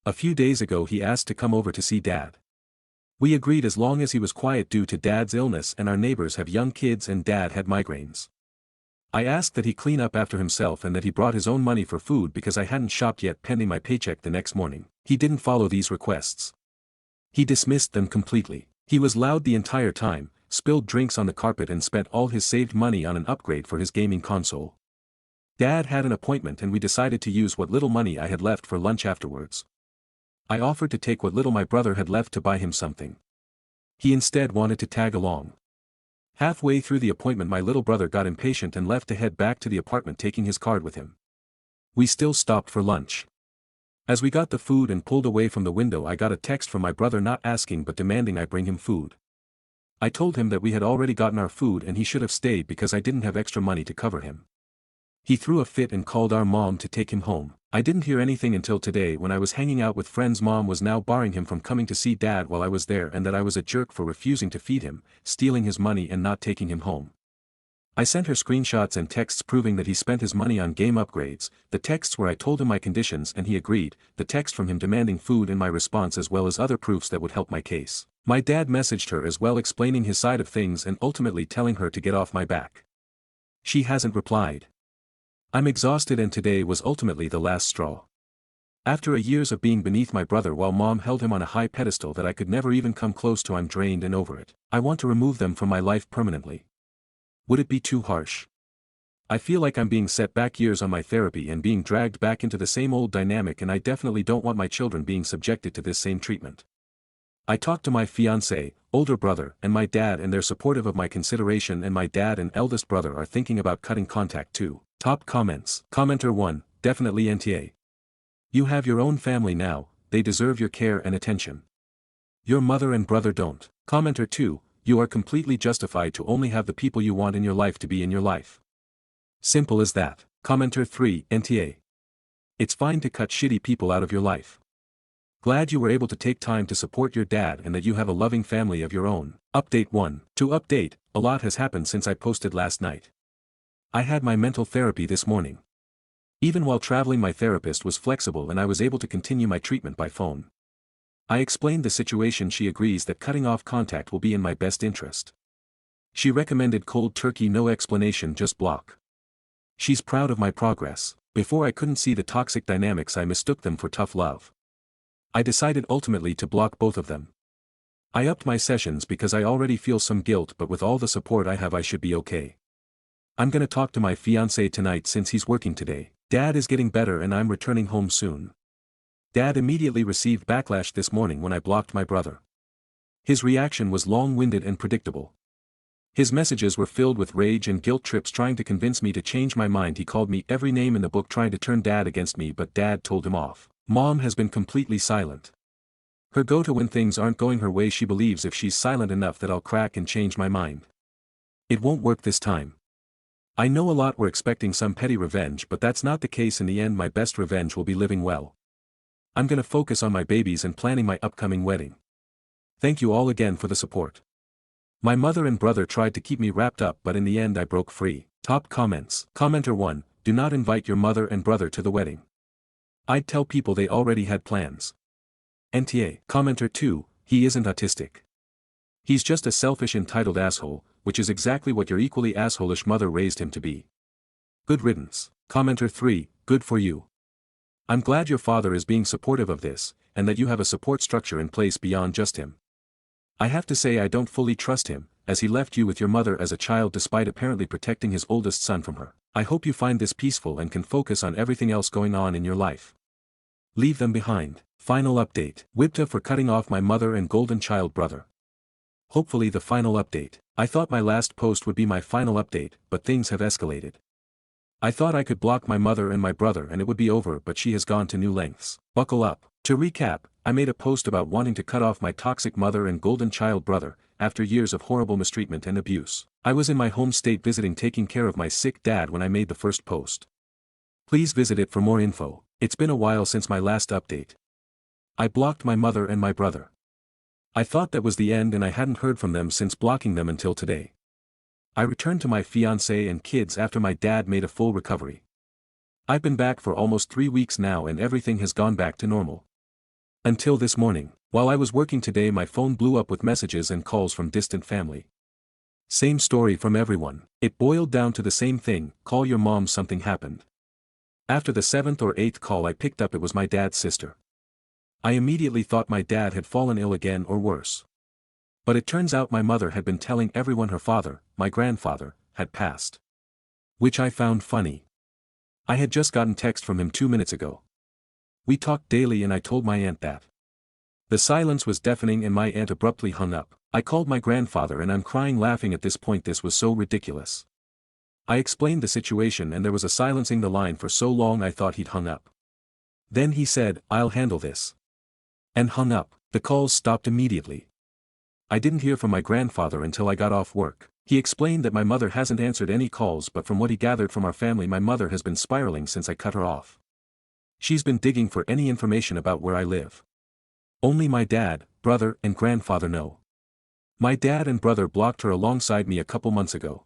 A few days ago he asked to come over to see dad. We agreed as long as he was quiet due to dad's illness and our neighbors have young kids and dad had migraines. I asked that he clean up after himself and that he brought his own money for food because I hadn't shopped yet pending my paycheck the next morning. He didn't follow these requests. He dismissed them completely. He was loud the entire time, spilled drinks on the carpet and spent all his saved money on an upgrade for his gaming console. Dad had an appointment and we decided to use what little money I had left for lunch afterwards. I offered to take what little my brother had left to buy him something. He instead wanted to tag along. Halfway through the appointment my little brother got impatient and left to head back to the apartment taking his card with him. We still stopped for lunch. As we got the food and pulled away from the window I got a text from my brother not asking but demanding I bring him food. I told him that we had already gotten our food and he should have stayed because I didn't have extra money to cover him. He threw a fit and called our mom to take him home. I didn't hear anything until today when I was hanging out with friends. Mom was now barring him from coming to see dad while I was there and that I was a jerk for refusing to feed him, stealing his money and not taking him home. I sent her screenshots and texts proving that he spent his money on game upgrades, the texts where I told him my conditions and he agreed, the text from him demanding food and my response as well as other proofs that would help my case. My dad messaged her as well explaining his side of things and ultimately telling her to get off my back. She hasn't replied. I'm exhausted and today was ultimately the last straw. After years of being beneath my brother while mom held him on a high pedestal that I could never even come close to, I'm drained and over it. I want to remove them from my life permanently. Would it be too harsh? I feel like I'm being set back years on my therapy and being dragged back into the same old dynamic and I definitely don't want my children being subjected to this same treatment. I talked to my fiancé, older brother and my dad and they're supportive of my consideration and my dad and eldest brother are thinking about cutting contact too. Top comments. Commenter 1, definitely NTA. You have your own family now, they deserve your care and attention. Your mother and brother don't. Commenter 2, you are completely justified to only have the people you want in your life to be in your life. Simple as that. Commenter 3, NTA. It's fine to cut shitty people out of your life. Glad you were able to take time to support your dad and that you have a loving family of your own. Update 1. To update, a lot has happened since I posted last night. I had my mental therapy this morning. Even while traveling my therapist was flexible and I was able to continue my treatment by phone. I explained the situation. She agrees that cutting off contact will be in my best interest. She recommended cold turkey, no explanation, just block. She's proud of my progress. Before I couldn't see the toxic dynamics, I mistook them for tough love. I decided ultimately to block both of them. I upped my sessions because I already feel some guilt, but with all the support I have I should be okay. I'm gonna talk to my fiancé tonight since he's working today. Dad is getting better and I'm returning home soon. Dad immediately received backlash this morning when I blocked my brother. His reaction was long-winded and predictable. His messages were filled with rage and guilt trips trying to convince me to change my mind. He called me every name in the book trying to turn dad against me, but dad told him off. Mom has been completely silent. Her go-to when things aren't going her way. She believes if she's silent enough that I'll crack and change my mind. It won't work this time. I know a lot were expecting some petty revenge, but that's not the case. In the end, my best revenge will be living well. I'm gonna focus on my babies and planning my upcoming wedding. Thank you all again for the support. My mother and brother tried to keep me wrapped up, but in the end I broke free. Top comments. Commenter 1, do not invite your mother and brother to the wedding. I'd tell people they already had plans. NTA. Commenter 2, he isn't autistic. He's just a selfish entitled asshole, which is exactly what your equally assholish mother raised him to be. Good riddance. Commenter 3, good for you. I'm glad your father is being supportive of this, and that you have a support structure in place beyond just him. I have to say I don't fully trust him, as he left you with your mother as a child despite apparently protecting his oldest son from her. I hope you find this peaceful and can focus on everything else going on in your life. Leave them behind. Final update. Wipta for cutting off my mother and golden child brother. Hopefully the final update. I thought my last post would be my final update, but things have escalated. I thought I could block my mother and my brother and it would be over, but she has gone to new lengths. Buckle up. To recap, I made a post about wanting to cut off my toxic mother and golden child brother, after years of horrible mistreatment and abuse. I was in my home state visiting, taking care of my sick dad when I made the first post. Please visit it for more info. It's been a while since my last update. I blocked my mother and my brother. I thought that was the end and I hadn't heard from them since blocking them until today. I returned to my fiancé and kids after my dad made a full recovery. I've been back for almost 3 weeks now and everything has gone back to normal. Until this morning, while I was working today, my phone blew up with messages and calls from distant family. Same story from everyone. It boiled down to the same thing: call your mom, something happened. After the 7th or 8th call I picked up, it was my dad's sister. I immediately thought my dad had fallen ill again or worse. But it turns out my mother had been telling everyone her father, my grandfather, had passed. Which I found funny. I had just gotten text from him 2 minutes ago. We talked daily and I told my aunt that. The silence was deafening and my aunt abruptly hung up. I called my grandfather and I'm crying laughing at this point. This was so ridiculous. I explained the situation and there was a silencing the line for so long I thought he'd hung up. Then he said, "I'll handle this." And hung up. The calls stopped immediately. I didn't hear from my grandfather until I got off work. He explained that my mother hasn't answered any calls, but from what he gathered from our family, my mother has been spiraling since I cut her off. She's been digging for any information about where I live. Only my dad, brother, and grandfather know. My dad and brother blocked her alongside me a couple months ago.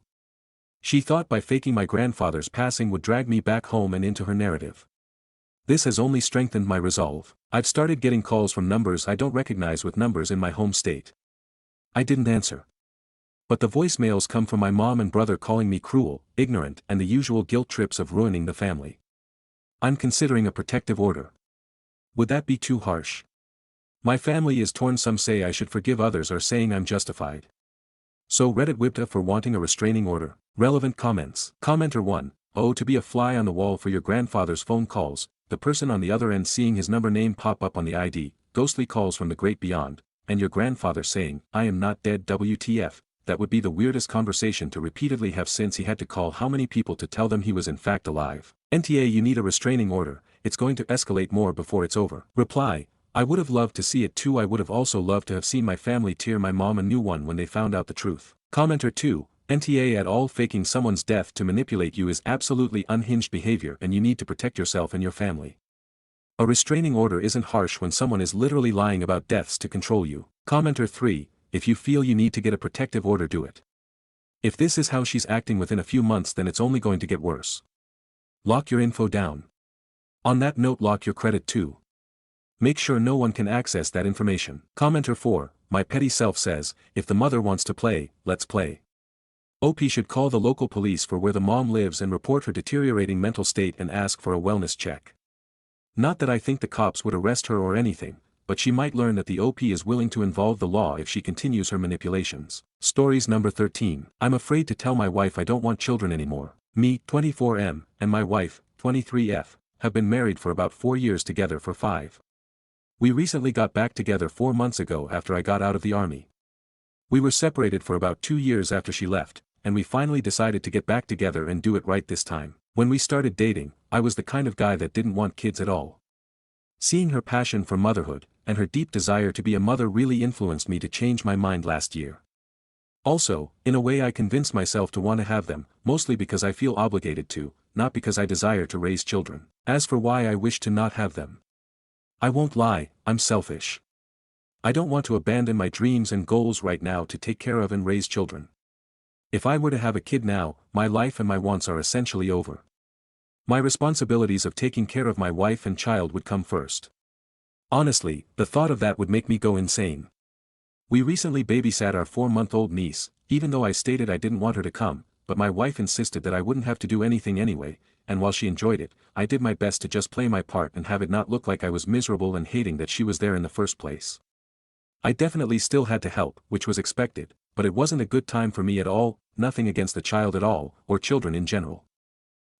She thought by faking my grandfather's passing would drag me back home and into her narrative. This has only strengthened my resolve. I've started getting calls from numbers I don't recognize with numbers in my home state. I didn't answer. But the voicemails come from my mom and brother calling me cruel, ignorant, and the usual guilt trips of ruining the family. I'm considering a protective order. Would that be too harsh? My family is torn. Some say I should forgive, others are saying I'm justified. So Reddit Wibta for wanting a restraining order. Relevant comments. Commenter 1. Oh, to be a fly on the wall for your grandfather's phone calls, the person on the other end seeing his number name pop up on the ID, ghostly calls from the great beyond, and your grandfather saying, "I am not dead, WTF. That would be the weirdest conversation to repeatedly have, since he had to call how many people to tell them he was in fact alive. NTA, you need a restraining order, it's going to escalate more before it's over." Reply. I would have loved to see it too. I would have also loved to have seen my family tear my mom a new one when they found out the truth. Commenter 2. NTA at all, faking someone's death to manipulate you is absolutely unhinged behavior and you need to protect yourself and your family. A restraining order isn't harsh when someone is literally lying about deaths to control you. Commenter 3. If you feel you need to get a protective order, do it. If this is how she's acting within a few months, then it's only going to get worse. Lock your info down. On that note, lock your credit too. Make sure no one can access that information. Commenter 4. My petty self says, if the mother wants to play, let's play. OP should call the local police for where the mom lives and report her deteriorating mental state and ask for a wellness check. Not that I think the cops would arrest her or anything, but she might learn that the OP is willing to involve the law if she continues her manipulations. Stories number 13. I'm afraid to tell my wife I don't want children anymore. Me, 24M, and my wife, 23F, have been married for about 4 years, together for 5. We recently got back together 4 months ago after I got out of the army. We were separated for about 2 years after she left, and we finally decided to get back together and do it right this time. When we started dating, I was the kind of guy that didn't want kids at all. Seeing her passion for motherhood, and her deep desire to be a mother really influenced me to change my mind last year. Also, in a way I convinced myself to want to have them, mostly because I feel obligated to, not because I desire to raise children. As for why I wish to not have them, I won't lie, I'm selfish. I don't want to abandon my dreams and goals right now to take care of and raise children. If I were to have a kid now, my life and my wants are essentially over. My responsibilities of taking care of my wife and child would come first. Honestly, the thought of that would make me go insane. We recently babysat our 4-month-old niece, even though I stated I didn't want her to come, but my wife insisted that I wouldn't have to do anything anyway, and while she enjoyed it, I did my best to just play my part and have it not look like I was miserable and hating that she was there in the first place. I definitely still had to help, which was expected, but it wasn't a good time for me at all, nothing against the child at all, or children in general.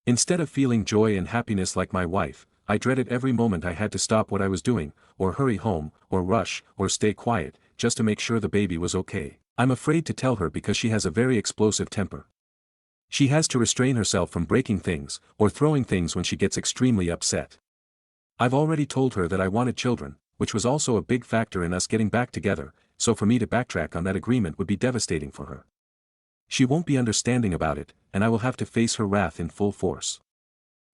Instead of feeling joy and happiness like my wife, I dreaded every moment I had to stop what I was doing, or hurry home, or rush, or stay quiet, just to make sure the baby was okay. I'm afraid to tell her because she has a very explosive temper. She has to restrain herself from breaking things, or throwing things when she gets extremely upset. I've already told her that I wanted children, which was also a big factor in us getting back together, so for me to backtrack on that agreement would be devastating for her. She won't be understanding about it, and I will have to face her wrath in full force.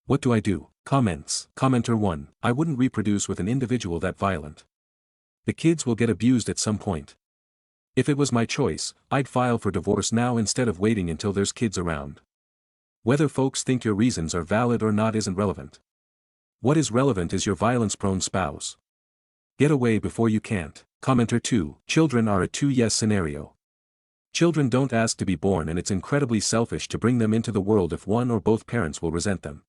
What do I do? Comments. Commenter 1. I wouldn't reproduce with an individual that violent. The kids will get abused at some point. If it was my choice, I'd file for divorce now instead of waiting until there's kids around. Whether folks think your reasons are valid or not isn't relevant. What is relevant is your violence-prone spouse. Get away before you can't. Commenter 2. Children are a 2-yes scenario. Children don't ask to be born, and it's incredibly selfish to bring them into the world if one or both parents will resent them.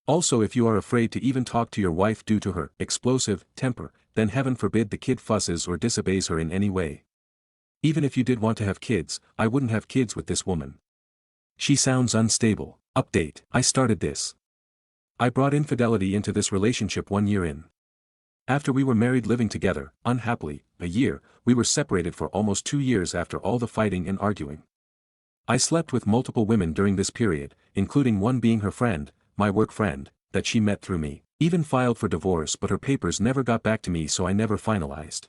Also, if you are afraid to even talk to your wife due to her explosive temper, then heaven forbid the kid fusses or disobeys her in any way. Even if you did want to have kids, I wouldn't have kids with this woman. She sounds unstable. Update. I started this. I brought infidelity into this relationship 1 year in. After we were married living together, unhappily, a year, we were separated for almost 2 years after all the fighting and arguing. I slept with multiple women during this period, including one being her friend, my work friend, that she met through me. Even filed for divorce, but her papers never got back to me, so I never finalized.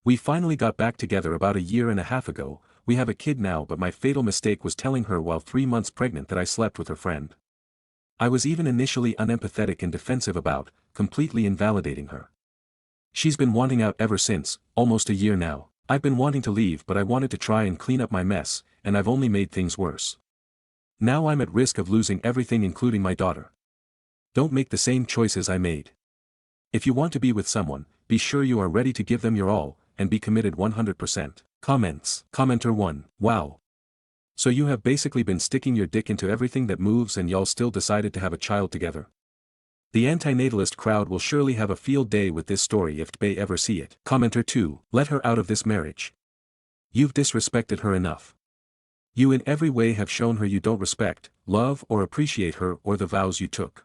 We finally got back together about 1.5 years ago. We have a kid now, but my fatal mistake was telling her while 3 months pregnant that I slept with her friend. I was even initially unempathetic and defensive about, completely invalidating her. She's been wanting out ever since, almost 1 year now. I've been wanting to leave, but I wanted to try and clean up my mess, and I've only made things worse. Now I'm at risk of losing everything, including my daughter. Don't make the same choices I made. If you want to be with someone, be sure you are ready to give them your all, and be committed 100%. Comments. Commenter 1. Wow. So you have basically been sticking your dick into everything that moves, and y'all still decided to have a child together. The antinatalist crowd will surely have a field day with this story if they ever see it. Commenter 2. Let her out of this marriage. You've disrespected her enough. You in every way have shown her you don't respect, love, or appreciate her or the vows you took.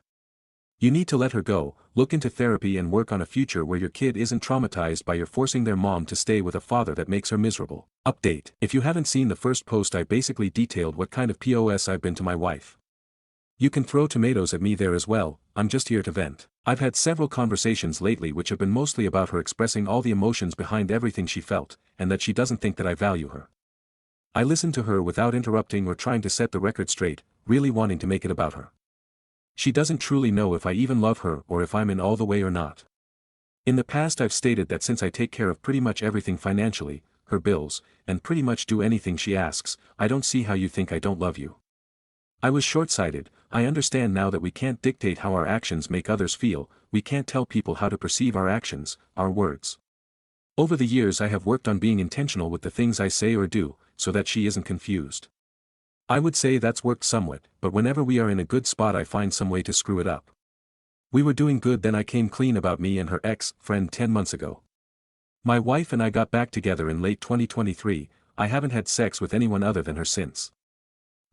You need to let her go, look into therapy, and work on a future where your kid isn't traumatized by your forcing their mom to stay with a father that makes her miserable. Update. If you haven't seen the first post, I basically detailed what kind of POS I've been to my wife. You can throw tomatoes at me there as well, I'm just here to vent. I've had several conversations lately which have been mostly about her expressing all the emotions behind everything she felt, and that she doesn't think that I value her. I listened to her without interrupting or trying to set the record straight, really wanting to make it about her. She doesn't truly know if I even love her or if I'm in all the way or not. In the past I've stated that since I take care of pretty much everything financially, her bills, and pretty much do anything she asks, I don't see how you think I don't love you. I was short-sighted. I understand now that we can't dictate how our actions make others feel, we can't tell people how to perceive our actions, our words. Over the years I have worked on being intentional with the things I say or do, so that she isn't confused. I would say that's worked somewhat, but whenever we are in a good spot I find some way to screw it up. We were doing good, then I came clean about me and her ex-friend 10 months ago. My wife and I got back together in late 2023, I haven't had sex with anyone other than her since.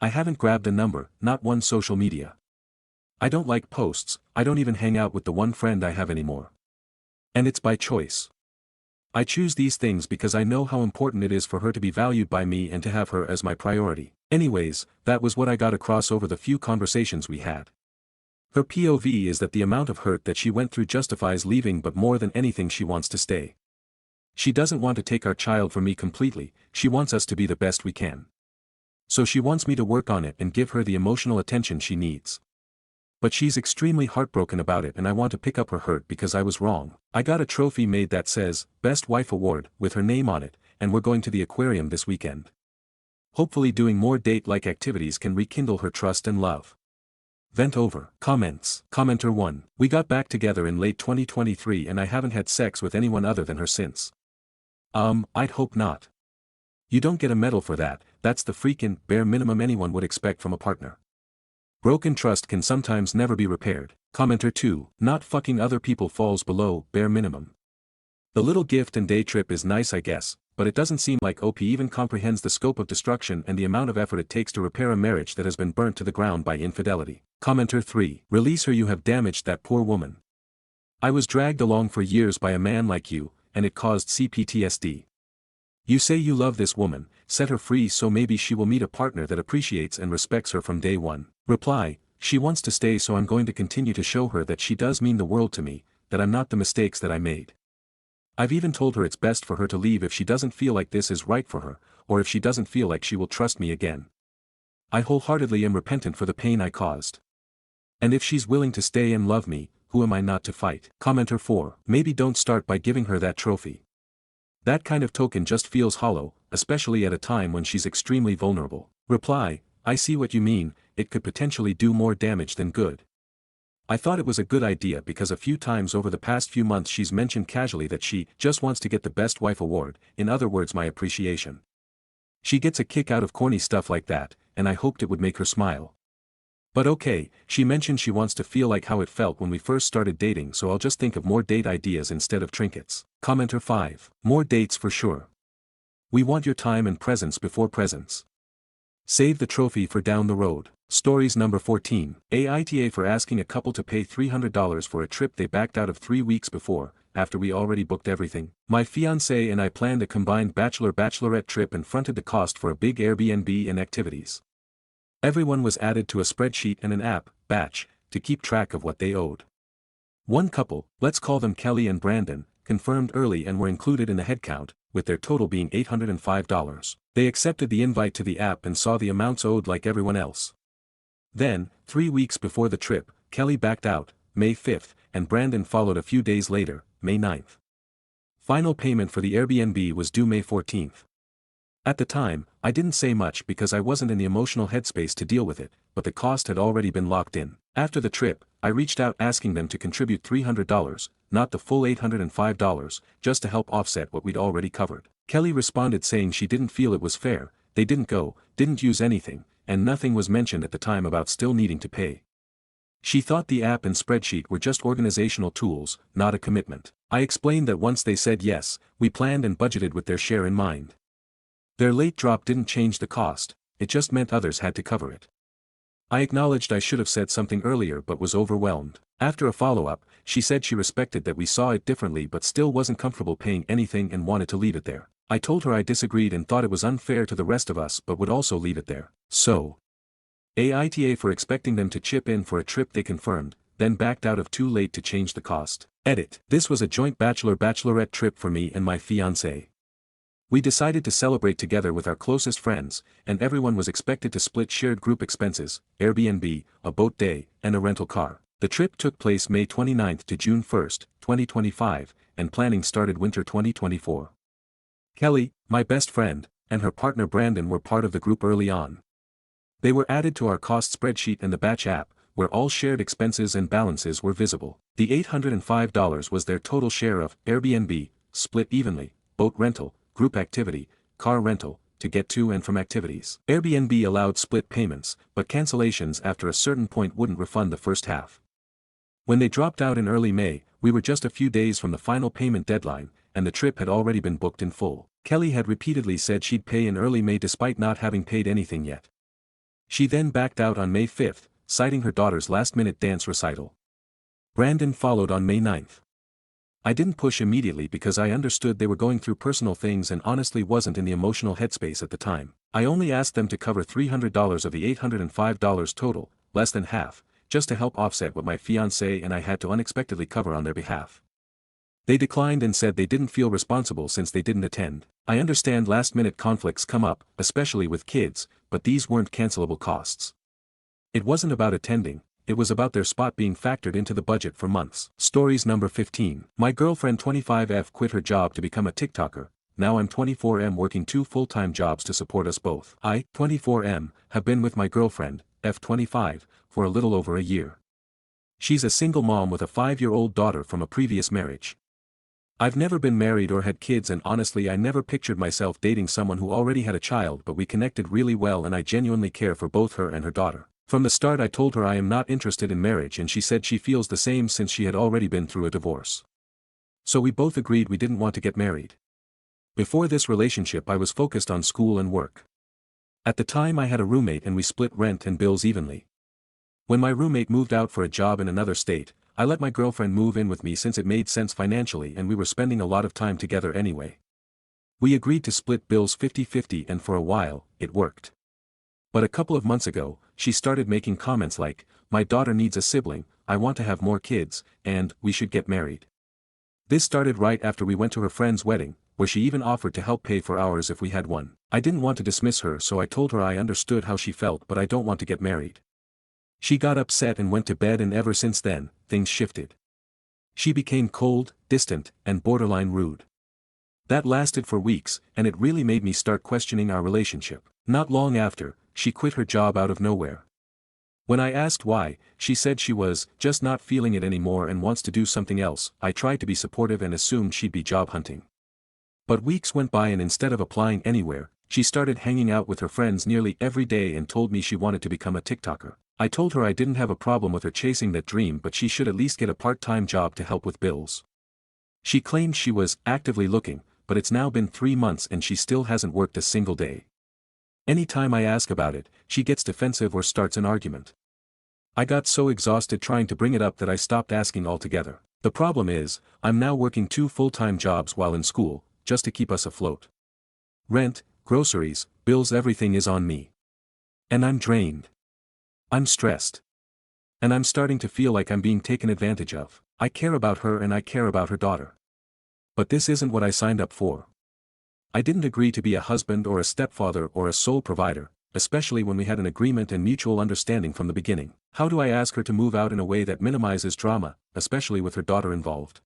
I haven't grabbed a number, not one social media. I don't like posts, I don't even hang out with the one friend I have anymore. And it's by choice. I choose these things because I know how important it is for her to be valued by me and to have her as my priority. Anyways, that was what I got across over the few conversations we had. Her POV is that the amount of hurt that she went through justifies leaving, but more than anything she wants to stay. She doesn't want to take our child from me completely, she wants us to be the best we can. So she wants me to work on it and give her the emotional attention she needs. But she's extremely heartbroken about it, and I want to pick up her hurt because I was wrong. I got a trophy made that says, Best Wife Award, with her name on it, and we're going to the aquarium this weekend. Hopefully doing more date-like activities can rekindle her trust and love. Vent over. Comments. Commenter 1. We got back together in late 2023 and I haven't had sex with anyone other than her since. I'd hope not. You don't get a medal for that, that's the freaking bare minimum anyone would expect from a partner. Broken trust can sometimes never be repaired. Commenter 2. Not fucking other people falls below bare minimum. The little gift and day trip is nice I guess, but it doesn't seem like OP even comprehends the scope of destruction and the amount of effort it takes to repair a marriage that has been burnt to the ground by infidelity. Commenter 3. Release her, you have damaged that poor woman. I was dragged along for years by a man like you, and it caused CPTSD. You say you love this woman, set her free so maybe she will meet a partner that appreciates and respects her from day one. Reply, she wants to stay so I'm going to continue to show her that she does mean the world to me, that I'm not the mistakes that I made. I've even told her it's best for her to leave if she doesn't feel like this is right for her, or if she doesn't feel like she will trust me again. I wholeheartedly am repentant for the pain I caused. And if she's willing to stay and love me, who am I not to fight? Commenter 4. Maybe don't start by giving her that trophy. That kind of token just feels hollow, especially at a time when she's extremely vulnerable. Reply, I see what you mean, it could potentially do more damage than good. I thought it was a good idea because a few times over the past few months she's mentioned casually that she just wants to get the Best Wife award, in other words my appreciation. She gets a kick out of corny stuff like that, and I hoped it would make her smile. But okay, she mentioned she wants to feel like how it felt when we first started dating, so I'll just think of more date ideas instead of trinkets. Commenter 5. More dates for sure. We want your time and presence before presents. Save the trophy for down the road. Stories number 14. Aita for asking a couple to pay $300 for a trip they backed out of 3 weeks before, after we already booked everything. My fiancé and I planned a combined bachelor-bachelorette trip and fronted the cost for a big Airbnb and activities. Everyone was added to a spreadsheet and an app, Batch, to keep track of what they owed. One couple, let's call them Kelly and Brandon, confirmed early and were included in the headcount, with their total being $805. They accepted the invite to the app and saw the amounts owed like everyone else. Then, 3 weeks before the trip, Kelly backed out, May 5th, and Brandon followed a few days later, May 9th. Final payment for the Airbnb was due May 14th. At the time, I didn't say much because I wasn't in the emotional headspace to deal with it, but the cost had already been locked in. After the trip, I reached out asking them to contribute $300, not the full $805, just to help offset what we'd already covered. Kelly responded saying she didn't feel it was fair, they didn't go, didn't use anything, and nothing was mentioned at the time about still needing to pay. She thought the app and spreadsheet were just organizational tools, not a commitment. I explained that once they said yes, we planned and budgeted with their share in mind. Their late drop didn't change the cost, it just meant others had to cover it. I acknowledged I should have said something earlier but was overwhelmed. After a follow-up, she said she respected that we saw it differently but still wasn't comfortable paying anything and wanted to leave it there. I told her I disagreed and thought it was unfair to the rest of us but would also leave it there. So, Aita for expecting them to chip in for a trip they confirmed, then backed out of too late to change the cost. Edit. This was a joint bachelor-bachelorette trip for me and my fiancé. We decided to celebrate together with our closest friends, and everyone was expected to split shared group expenses, Airbnb, a boat day, and a rental car. The trip took place May 29th to June 1st, 2025, and planning started winter 2024. Kelly, my best friend, and her partner Brandon were part of the group early on. They were added to our cost spreadsheet and the Batch app, where all shared expenses and balances were visible. The $805 was their total share of Airbnb, split evenly, boat rental, group activity, car rental, to get to and from activities. Airbnb allowed split payments, but cancellations after a certain point wouldn't refund the first half. When they dropped out in early May, we were just a few days from the final payment deadline, and the trip had already been booked in full. Kelly had repeatedly said she'd pay in early May despite not having paid anything yet. She then backed out on May 5th, citing her daughter's last-minute dance recital. Brandon followed on May 9th. I didn't push immediately because I understood they were going through personal things and honestly wasn't in the emotional headspace at the time. I only asked them to cover $300 of the $805 total, less than half, just to help offset what my fiancé and I had to unexpectedly cover on their behalf. They declined and said they didn't feel responsible since they didn't attend. I understand last-minute conflicts come up, especially with kids, but these weren't cancelable costs. It wasn't about attending, it was about their spot being factored into the budget for months. Stories number 15. My girlfriend 25F quit her job to become a TikToker, now I'm 24M working 2 full-time jobs to support us both. I, 24M, have been with my girlfriend, F25, for a little over a year. She's a single mom with a 5-year-old daughter from a previous marriage. I've never been married or had kids and honestly I never pictured myself dating someone who already had a child, but we connected really well and I genuinely care for both her and her daughter. From the start I told her I am not interested in marriage and she said she feels the same since she had already been through a divorce. So we both agreed we didn't want to get married. Before this relationship I was focused on school and work. At the time I had a roommate and we split rent and bills evenly. When my roommate moved out for a job in another state, I let my girlfriend move in with me since it made sense financially and we were spending a lot of time together anyway. We agreed to split bills 50-50 and for a while, it worked. But a couple of months ago, she started making comments like, "My daughter needs a sibling, I want to have more kids, and we should get married." This started right after we went to her friend's wedding, where she even offered to help pay for ours if we had one. I didn't want to dismiss her, so I told her I understood how she felt, but I don't want to get married. She got upset and went to bed, and ever since then, things shifted. She became cold, distant, and borderline rude. That lasted for weeks, and it really made me start questioning our relationship. Not long after, she quit her job out of nowhere. When I asked why, she said she was just not feeling it anymore and wants to do something else. I tried to be supportive and assumed she'd be job hunting. But weeks went by, and instead of applying anywhere, she started hanging out with her friends nearly every day and told me she wanted to become a TikToker. I told her I didn't have a problem with her chasing that dream, but she should at least get a part-time job to help with bills. She claimed she was actively looking, but it's now been 3 months and she still hasn't worked a single day. Anytime I ask about it, she gets defensive or starts an argument. I got so exhausted trying to bring it up that I stopped asking altogether. The problem is, I'm now working 2 full-time jobs while in school, just to keep us afloat. Rent, groceries, bills, everything is on me. And I'm drained. I'm stressed. And I'm starting to feel like I'm being taken advantage of. I care about her and I care about her daughter. But this isn't what I signed up for. I didn't agree to be a husband or a stepfather or a sole provider, especially when we had an agreement and mutual understanding from the beginning. How do I ask her to move out in a way that minimizes drama, especially with her daughter involved?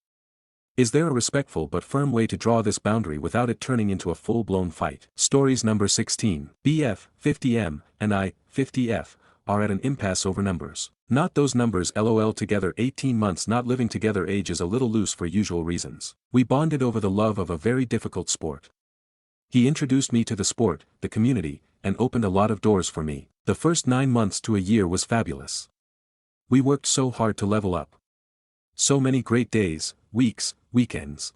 Is there a respectful but firm way to draw this boundary without it turning into a full-blown fight? Stories number 16. BF, 50M, and I, 50F, are at an impasse over numbers. Not those numbers, lol. Together 18 months, not living together. Age is a little loose for usual reasons. We bonded over the love of a very difficult sport. He introduced me to the sport, the community, and opened a lot of doors for me. The first 9 months to a year was fabulous. We worked so hard to level up. So many great days, weeks, weekends.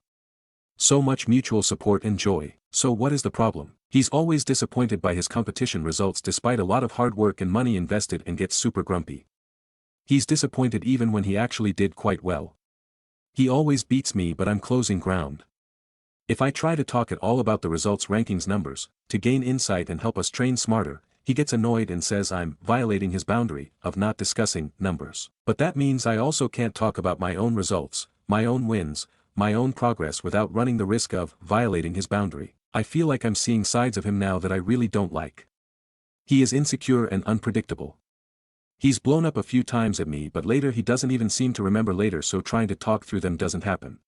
So much mutual support and joy. So what is the problem? He's always disappointed by his competition results despite a lot of hard work and money invested, and gets super grumpy. He's disappointed even when he actually did quite well. He always beats me, but I'm closing ground. If I try to talk at all about the results, rankings, numbers, to gain insight and help us train smarter, he gets annoyed and says I'm violating his boundary of not discussing numbers. But that means I also can't talk about my own results, my own wins, my own progress without running the risk of violating his boundary. I feel like I'm seeing sides of him now that I really don't like. He is insecure and unpredictable. He's blown up a few times at me, but later he doesn't even seem to remember later, so trying to talk through them doesn't happen.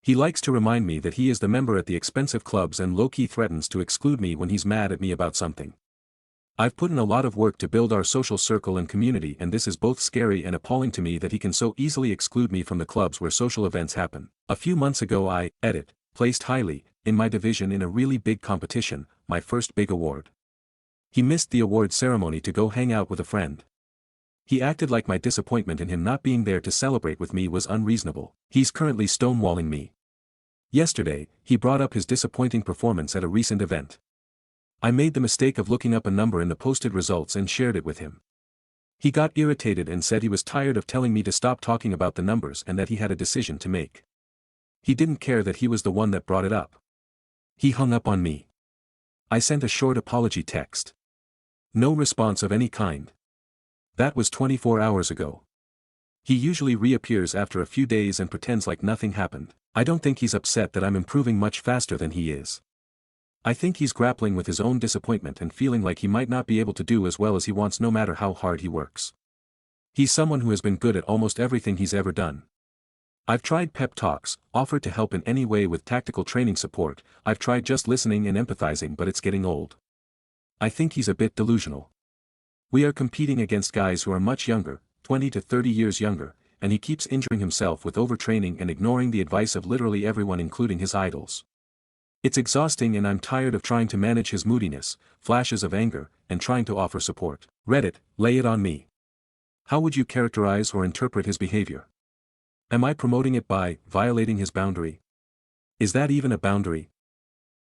He likes to remind me that he is the member at the expensive clubs and low-key threatens to exclude me when he's mad at me about something. I've put in a lot of work to build our social circle and community, and this is both scary and appalling to me that he can so easily exclude me from the clubs where social events happen. A few months ago I, placed highly, in my division in a really big competition, my first big award. He missed the award ceremony to go hang out with a friend. He acted like my disappointment in him not being there to celebrate with me was unreasonable. He's currently stonewalling me. Yesterday, he brought up his disappointing performance at a recent event. I made the mistake of looking up a number in the posted results and shared it with him. He got irritated and said he was tired of telling me to stop talking about the numbers and that he had a decision to make. He didn't care that he was the one that brought it up. He hung up on me. I sent a short apology text. No response of any kind. That was 24 hours ago. He usually reappears after a few days and pretends like nothing happened. I don't think he's upset that I'm improving much faster than he is. I think he's grappling with his own disappointment and feeling like he might not be able to do as well as he wants no matter how hard he works. He's someone who has been good at almost everything he's ever done. I've tried pep talks, offered to help in any way with tactical training support, I've tried just listening and empathizing, but it's getting old. I think he's a bit delusional. We are competing against guys who are much younger, 20 to 30 years younger, and he keeps injuring himself with overtraining and ignoring the advice of literally everyone including his idols. It's exhausting and I'm tired of trying to manage his moodiness, flashes of anger, and trying to offer support. Reddit, lay it on me. How would you characterize or interpret his behavior? Am I promoting it by violating his boundary? Is that even a boundary?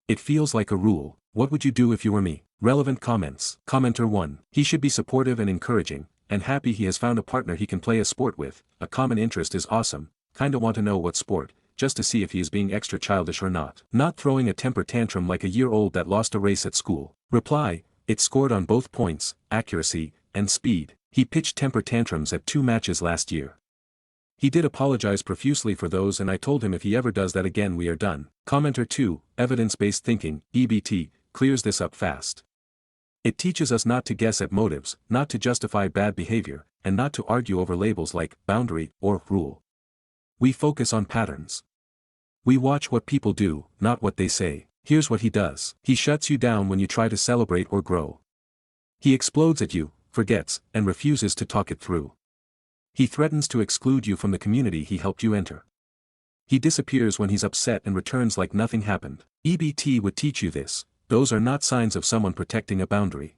It feels like a rule. What would you do if you were me? Relevant comments. Commenter 1. He should be supportive and encouraging, and happy he has found a partner he can play a sport with. A common interest is awesome. Kinda want to know what sport. just to see if he is being extra childish or not. Not throwing a temper tantrum like a year-old that lost a race at school. Reply, it scored on both points, accuracy, and speed. He pitched temper tantrums at 2 matches last year. He did apologize profusely for those, and I told him if he ever does that again we are done. Commenter 2, evidence-based thinking, EBT, clears this up fast. It teaches us not to guess at motives, not to justify bad behavior, and not to argue over labels like boundary or rule. We focus on patterns. We watch what people do, not what they say. Here's what he does. He shuts you down when you try to celebrate or grow. He explodes at you, forgets, and refuses to talk it through. He threatens to exclude you from the community he helped you enter. He disappears when he's upset and returns like nothing happened. EBT would teach you this. Those are not signs of someone protecting a boundary.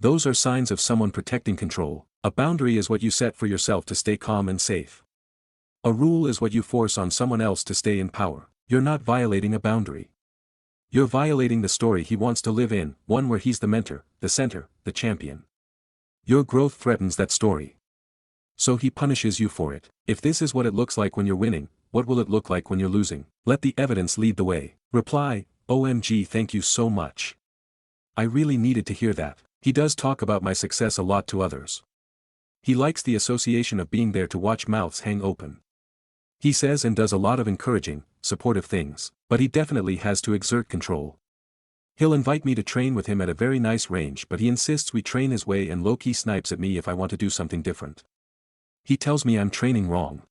Those are signs of someone protecting control. A boundary is what you set for yourself to stay calm and safe. A rule is what you force on someone else to stay in power. You're not violating a boundary. You're violating the story he wants to live in, one where he's the mentor, the center, the champion. Your growth threatens that story. So he punishes you for it. If this is what it looks like when you're winning, what will it look like when you're losing? Let the evidence lead the way. Reply, OMG, thank you so much. I really needed to hear that. He does talk about my success a lot to others. He likes the association of being there to watch mouths hang open. He says and does a lot of encouraging, supportive things, but he definitely has to exert control. He'll invite me to train with him at a very nice range, but he insists we train his way and low-key snipes at me if I want to do something different. He tells me I'm training wrong.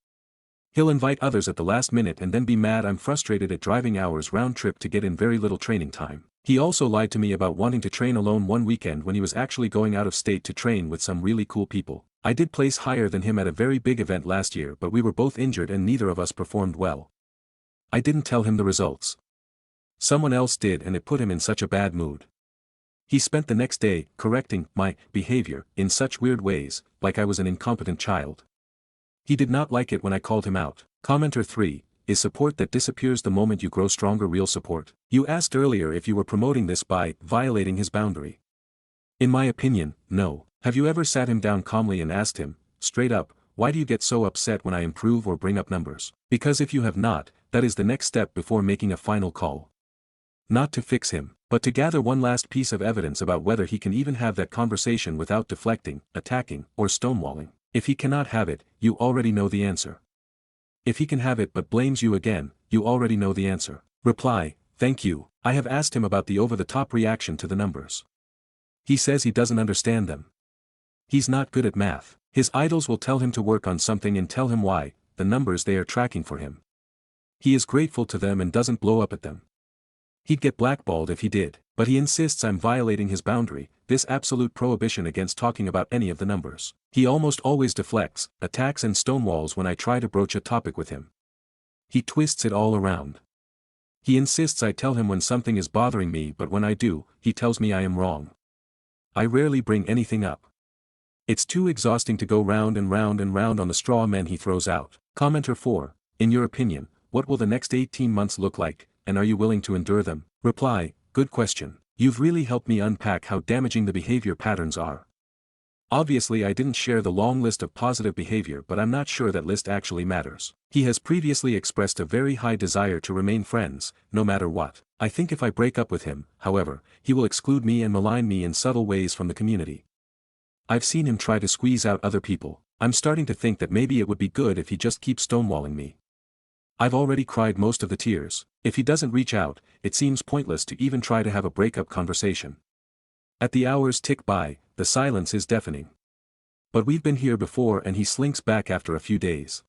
He'll invite others at the last minute and then be mad I'm frustrated at driving hours round trip to get in very little training time. He also lied to me about wanting to train alone one weekend when he was actually going out of state to train with some really cool people. I did place higher than him at a very big event last year, but we were both injured and neither of us performed well. I didn't tell him the results. Someone else did, and it put him in such a bad mood. He spent the next day correcting my behavior in such weird ways, like I was an incompetent child. He did not like it when I called him out. Commenter 3, is support that disappears the moment you grow stronger real support? You asked earlier if you were promoting this by violating his boundary. In my opinion, no. Have you ever sat him down calmly and asked him, straight up, why do you get so upset when I improve or bring up numbers? Because if you have not, that is the next step before making a final call. Not to fix him, but to gather one last piece of evidence about whether he can even have that conversation without deflecting, attacking, or stonewalling. If he cannot have it, you already know the answer. If he can have it but blames you again, you already know the answer. Reply, thank you. I have asked him about the over-the-top reaction to the numbers. He says he doesn't understand them. He's not good at math. His idols will tell him to work on something and tell him why, the numbers they are tracking for him. He is grateful to them and doesn't blow up at them. He'd get blackballed if he did, but he insists I'm violating his boundary, this absolute prohibition against talking about any of the numbers. He almost always deflects, attacks and stonewalls when I try to broach a topic with him. He twists it all around. He insists I tell him when something is bothering me, but when I do, he tells me I am wrong. I rarely bring anything up. It's too exhausting to go round and round and round on the straw men he throws out. Commenter 4, in your opinion, what will the next 18 months look like, and are you willing to endure them? Reply, good question. You've really helped me unpack how damaging the behavior patterns are. Obviously I didn't share the long list of positive behavior, but I'm not sure that list actually matters. He has previously expressed a very high desire to remain friends, no matter what. I think if I break up with him, however, he will exclude me and malign me in subtle ways from the community. I've seen him try to squeeze out other people. I'm starting to think that maybe it would be good if he just keeps stonewalling me. I've already cried most of the tears. If he doesn't reach out, it seems pointless to even try to have a breakup conversation. At the hours tick by, the silence is deafening. But we've been here before and he slinks back after a few days.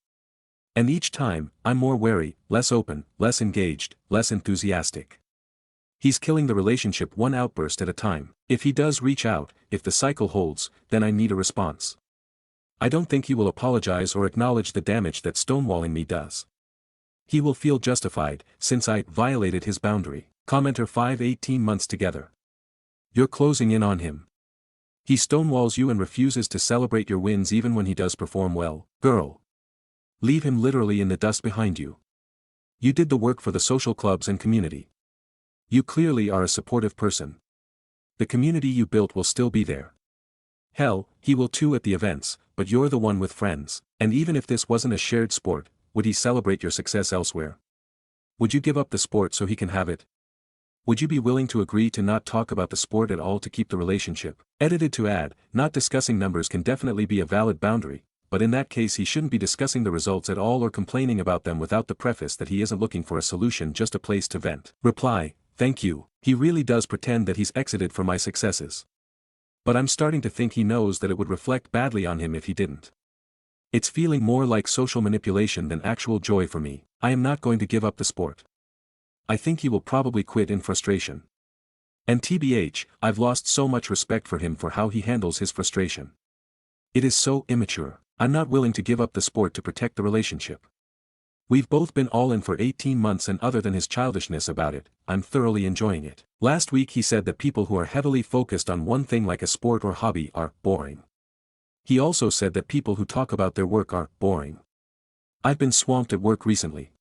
And each time, I'm more wary, less open, less engaged, less enthusiastic. He's killing the relationship one outburst at a time. If he does reach out, if the cycle holds, then I need a response. I don't think he will apologize or acknowledge the damage that stonewalling me does. He will feel justified, since I violated his boundary. Commenter 5, 18 months together. You're closing in on him. He stonewalls you and refuses to celebrate your wins even when he does perform well. Girl. Leave him literally in the dust behind you. You did the work for the social clubs and community. You clearly are a supportive person. The community you built will still be there. Hell, he will too at the events, but you're the one with friends. And even if this wasn't a shared sport, would he celebrate your success elsewhere? Would you give up the sport so he can have it? Would you be willing to agree to not talk about the sport at all to keep the relationship? Edited to add, not discussing numbers can definitely be a valid boundary, but in that case he shouldn't be discussing the results at all or complaining about them without the preface that he isn't looking for a solution, just a place to vent. Reply, thank you, he really does pretend that he's exited for my successes. But I'm starting to think he knows that it would reflect badly on him if he didn't. It's feeling more like social manipulation than actual joy for me. I am not going to give up the sport. I think he will probably quit in frustration. And TBH, I've lost so much respect for him for how he handles his frustration. It is so immature. I'm not willing to give up the sport to protect the relationship. We've both been all in for 18 months and other than his childishness about it, I'm thoroughly enjoying it. Last week he said that people who are heavily focused on one thing like a sport or hobby are boring. He also said that people who talk about their work are boring. I've been swamped at work recently.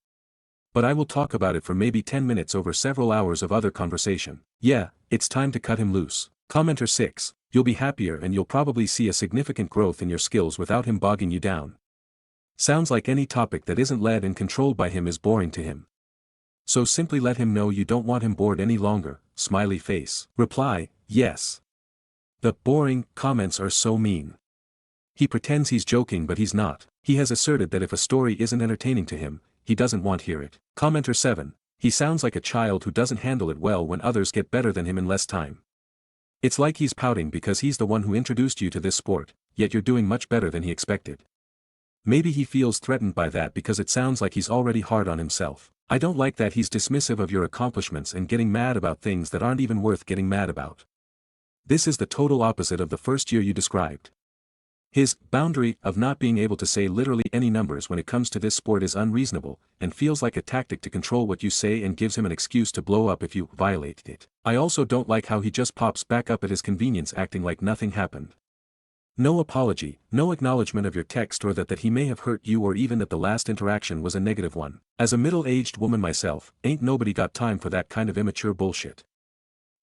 But I will talk about it for maybe 10 minutes over several hours of other conversation. Yeah, it's time to cut him loose. Commenter 6, you'll be happier and you'll probably see a significant growth in your skills without him bogging you down. Sounds like any topic that isn't led and controlled by him is boring to him. So simply let him know you don't want him bored any longer, smiley face. Reply, yes. The boring comments are so mean. He pretends he's joking but he's not. He has asserted that if a story isn't entertaining to him, he doesn't want to hear it. Commenter 7, he sounds like a child who doesn't handle it well when others get better than him in less time. It's like he's pouting because he's the one who introduced you to this sport, yet you're doing much better than he expected. Maybe he feels threatened by that because it sounds like he's already hard on himself. I don't like that he's dismissive of your accomplishments and getting mad about things that aren't even worth getting mad about. This is the total opposite of the first year you described. His boundary of not being able to say literally any numbers when it comes to this sport is unreasonable, and feels like a tactic to control what you say and gives him an excuse to blow up if you violate it. I also don't like how he just pops back up at his convenience acting like nothing happened. No apology, no acknowledgement of your text or that he may have hurt you or even that the last interaction was a negative one. As a middle-aged woman myself, ain't nobody got time for that kind of immature bullshit.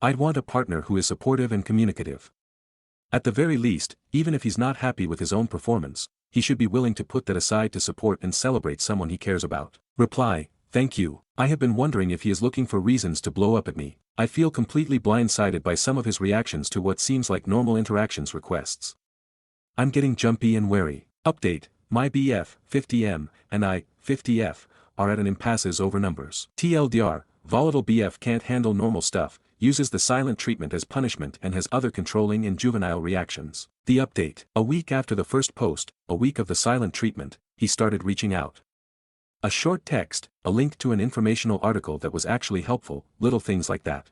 I'd want a partner who is supportive and communicative. At the very least, even if he's not happy with his own performance, he should be willing to put that aside to support and celebrate someone he cares about. Reply, thank you. I have been wondering if he is looking for reasons to blow up at me. I feel completely blindsided by some of his reactions to what seems like normal interactions requests. I'm getting jumpy and wary. Update, my BF, 50M, and I, 50F, are at an impasses over numbers. TLDR, volatile BF can't handle normal stuff, uses the silent treatment as punishment and has other controlling and juvenile reactions. The update, a week after the first post, a week of the silent treatment, he started reaching out. A short text, a link to an informational article that was actually helpful, little things like that.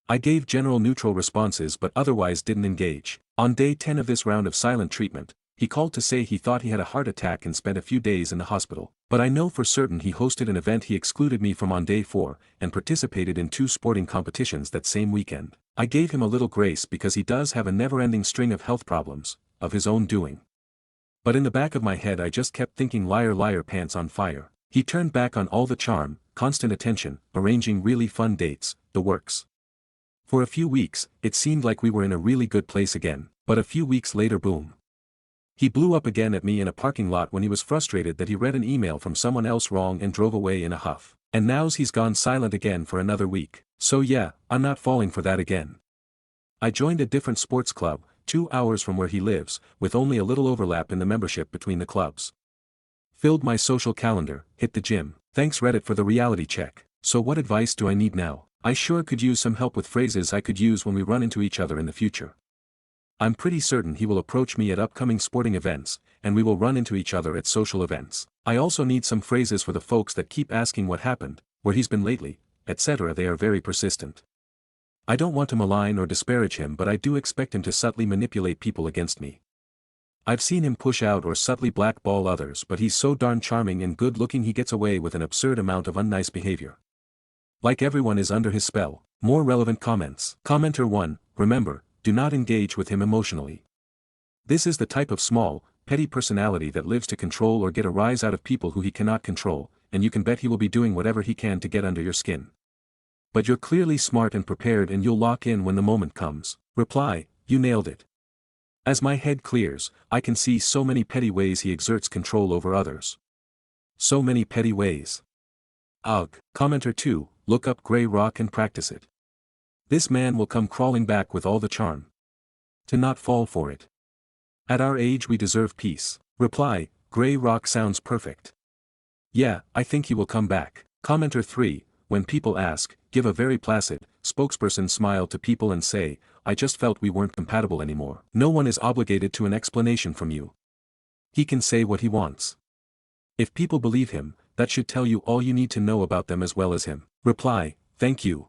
I gave general neutral responses but otherwise didn't engage. On day 10 of this round of silent treatment, he called to say he thought he had a heart attack and spent a few days in the hospital. But I know for certain he hosted an event he excluded me from on day 4, and participated in 2 sporting competitions that same weekend. I gave him a little grace because he does have a never-ending string of health problems, of his own doing. But in the back of my head I just kept thinking liar liar pants on fire. He turned back on all the charm, constant attention, arranging really fun dates, the works. For a few weeks, it seemed like we were in a really good place again, but a few weeks later boom. He blew up again at me in a parking lot when he was frustrated that he read an email from someone else wrong and drove away in a huff. And now's he's gone silent again for another week. So yeah, I'm not falling for that again. I joined a different sports club, 2 hours from where he lives, with only a little overlap in the membership between the clubs. Filled my social calendar, hit the gym. Thanks Reddit for the reality check. So what advice do I need now? I sure could use some help with phrases I could use when we run into each other in the future. I'm pretty certain he will approach me at upcoming sporting events, and we will run into each other at social events. I also need some phrases for the folks that keep asking what happened, where he's been lately, etc. They are very persistent. I don't want to malign or disparage him, but I do expect him to subtly manipulate people against me. I've seen him push out or subtly blackball others, but he's so darn charming and good looking he gets away with an absurd amount of unnice behavior. Like everyone is under his spell. More relevant comments. Commenter 1, remember, do not engage with him emotionally. This is the type of small, petty personality that lives to control or get a rise out of people who he cannot control, and you can bet he will be doing whatever he can to get under your skin. But you're clearly smart and prepared and you'll lock in when the moment comes. Reply, you nailed it. As my head clears, I can see so many petty ways he exerts control over others. So many petty ways. Ugh. Commenter 2, look up Grey Rock and practice it. This man will come crawling back with all the charm. To not fall for it. At our age we deserve peace. Reply, Grey Rock sounds perfect. Yeah, I think he will come back. Commenter 3, when people ask, give a very placid, spokesperson smile to people and say, I just felt we weren't compatible anymore. No one is obligated to an explanation from you. He can say what he wants. If people believe him, that should tell you all you need to know about them as well as him. Reply, thank you.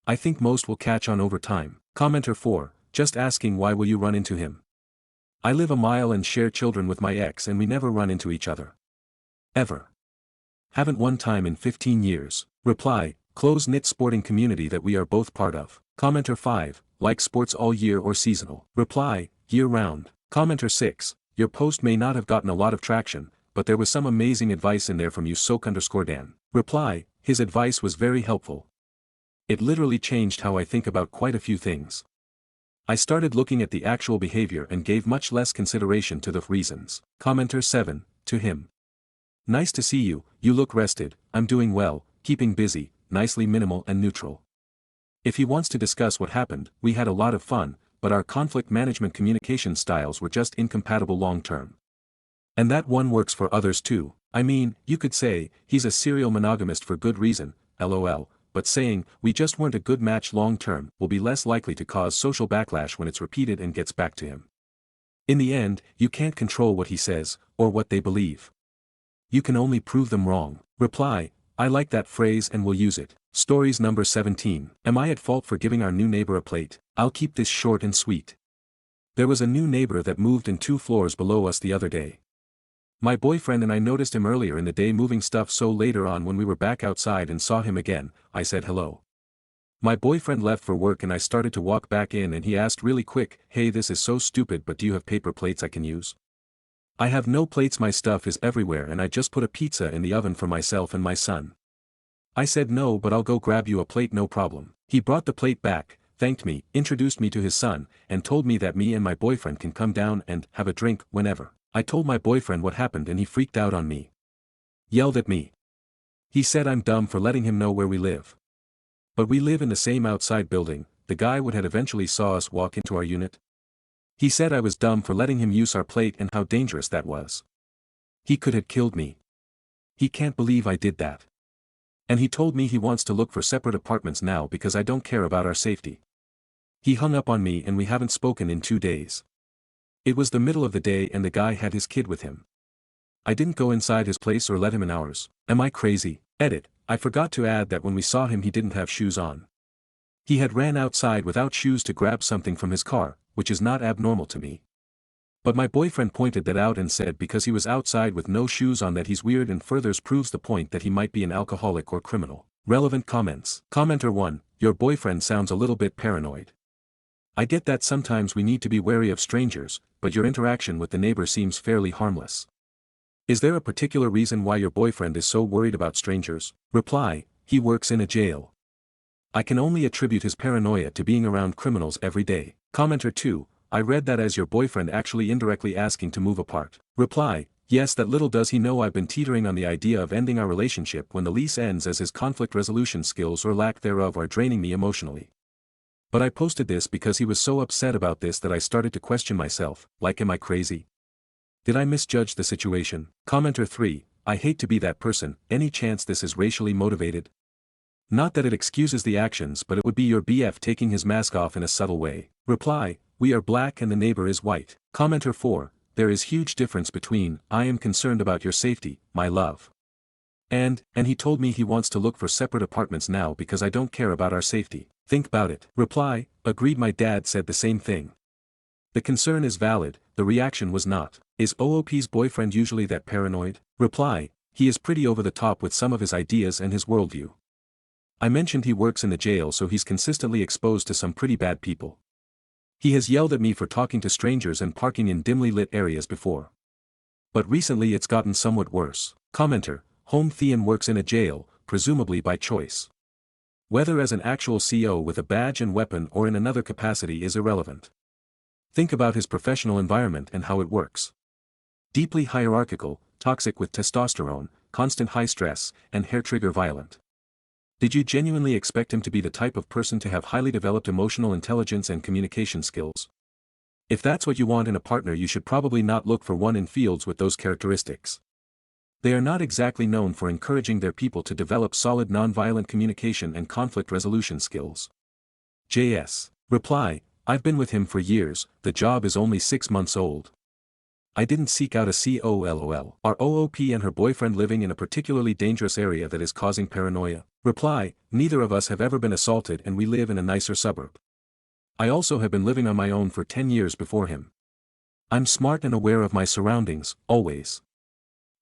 I think most will catch on over time. Commenter 4, just asking why will you run into him? I live a mile and share children with my ex and we never run into each other. Ever. Haven't one time in 15 years. Reply, close-knit sporting community that we are both part of. Commenter 5, like sports all year or seasonal. Reply, year-round. Commenter 6, your post may not have gotten a lot of traction, but there was some amazing advice in there from you soak_Dan. Reply, his advice was very helpful. It literally changed how I think about quite a few things. I started looking at the actual behavior and gave much less consideration to the reasons. Commenter 7, to him. Nice to see you, you look rested, I'm doing well, keeping busy, nicely minimal and neutral. If he wants to discuss what happened, we had a lot of fun, but our conflict management communication styles were just incompatible long term. And that one works for others too. I mean, you could say, he's a serial monogamist for good reason, lol, but saying, we just weren't a good match long term, will be less likely to cause social backlash when it's repeated and gets back to him. In the end, you can't control what he says, or what they believe. You can only prove them wrong. Reply, I like that phrase and will use it. Stories number 17. Am I at fault for giving our new neighbor a plate? I'll keep this short and sweet. There was a new neighbor that moved in 2 floors below us the other day. My boyfriend and I noticed him earlier in the day moving stuff, so later on when we were back outside and saw him again, I said hello. My boyfriend left for work and I started to walk back in and he asked really quick, hey, this is so stupid, but do you have paper plates I can use? I have no plates, my stuff is everywhere and I just put a pizza in the oven for myself and my son. I said no, but I'll go grab you a plate, no problem. He brought the plate back, thanked me, introduced me to his son, and told me that me and my boyfriend can come down and have a drink whenever. I told my boyfriend what happened and he freaked out on me. Yelled at me. He said I'm dumb for letting him know where we live. But we live in the same outside building. The guy would have eventually saw us walk into our unit. He said I was dumb for letting him use our plate and how dangerous that was. He could have killed me. He can't believe I did that. And he told me he wants to look for separate apartments now because I don't care about our safety. He hung up on me and we haven't spoken in 2 days. It was the middle of the day and the guy had his kid with him. I didn't go inside his place or let him in ours. Am I crazy? Edit, I forgot to add that when we saw him he didn't have shoes on. He had ran outside without shoes to grab something from his car, which is not abnormal to me. But my boyfriend pointed that out and said because he was outside with no shoes on that he's weird and furthers proves the point that he might be an alcoholic or criminal. Relevant comments. Commenter 1, your boyfriend sounds a little bit paranoid. I get that sometimes we need to be wary of strangers, but your interaction with the neighbor seems fairly harmless. Is there a particular reason why your boyfriend is so worried about strangers? Reply, he works in a jail. I can only attribute his paranoia to being around criminals every day. Commenter 2, I read that as your boyfriend actually indirectly asking to move apart. Reply, yes, that little does he know I've been teetering on the idea of ending our relationship when the lease ends, as his conflict resolution skills or lack thereof are draining me emotionally. But I posted this because he was so upset about this that I started to question myself, like, am I crazy? Did I misjudge the situation? Commenter 3, I hate to be that person, any chance this is racially motivated? Not that it excuses the actions, but it would be your BF taking his mask off in a subtle way. Reply, we are black and the neighbor is white. Commenter 4, there is huge difference between, I am concerned about your safety, my love. And he told me he wants to look for separate apartments now because I don't care about our safety. Think about it. Reply, agreed, my dad said the same thing. The concern is valid, the reaction was not. Is OOP's boyfriend usually that paranoid? Reply, he is pretty over the top with some of his ideas and his worldview. I mentioned he works in the jail, so he's consistently exposed to some pretty bad people. He has yelled at me for talking to strangers and parking in dimly lit areas before. But recently it's gotten somewhat worse. Commenter, Home Thean works in a jail, presumably by choice. Whether as an actual CO with a badge and weapon or in another capacity is irrelevant. Think about his professional environment and how it works. Deeply hierarchical, toxic with testosterone, constant high stress, and hair-trigger violent. Did you genuinely expect him to be the type of person to have highly developed emotional intelligence and communication skills? If that's what you want in a partner, you should probably not look for one in fields with those characteristics. They are not exactly known for encouraging their people to develop solid nonviolent communication and conflict resolution skills. JS. Reply, I've been with him for years, the job is only 6 months old. I didn't seek out a COLOL. Are OOP and her boyfriend living in a particularly dangerous area that is causing paranoia? Reply, neither of us have ever been assaulted and we live in a nicer suburb. I also have been living on my own for 10 years before him. I'm smart and aware of my surroundings, always.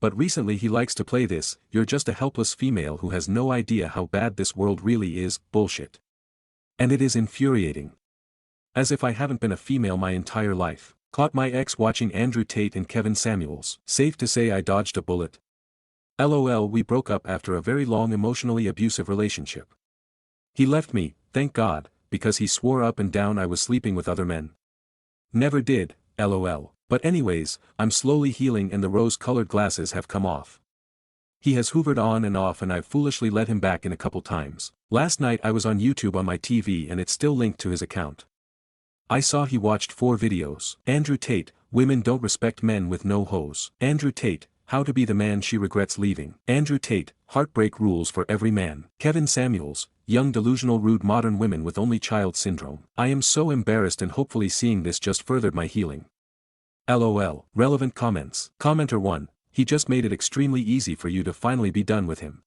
But recently he likes to play this, "you're just a helpless female who has no idea how bad this world really is," bullshit. And it is infuriating. As if I haven't been a female my entire life. Caught my ex watching Andrew Tate and Kevin Samuels. Safe to say I dodged a bullet. LOL, we broke up after a very long emotionally abusive relationship. He left me, thank God, because he swore up and down I was sleeping with other men. Never did, LOL. But anyways, I'm slowly healing and the rose-colored glasses have come off. He has hoovered on and off and I've foolishly let him back in a couple times. Last night I was on YouTube on my TV and it's still linked to his account. I saw he watched 4 videos. Andrew Tate, women don't respect men with no hose. Andrew Tate, how to be the man she regrets leaving. Andrew Tate, heartbreak rules for every man. Kevin Samuels, young delusional rude modern women with only child syndrome. I am so embarrassed and hopefully seeing this just furthered my healing. LOL. Relevant comments. Commenter 1, he just made it extremely easy for you to finally be done with him.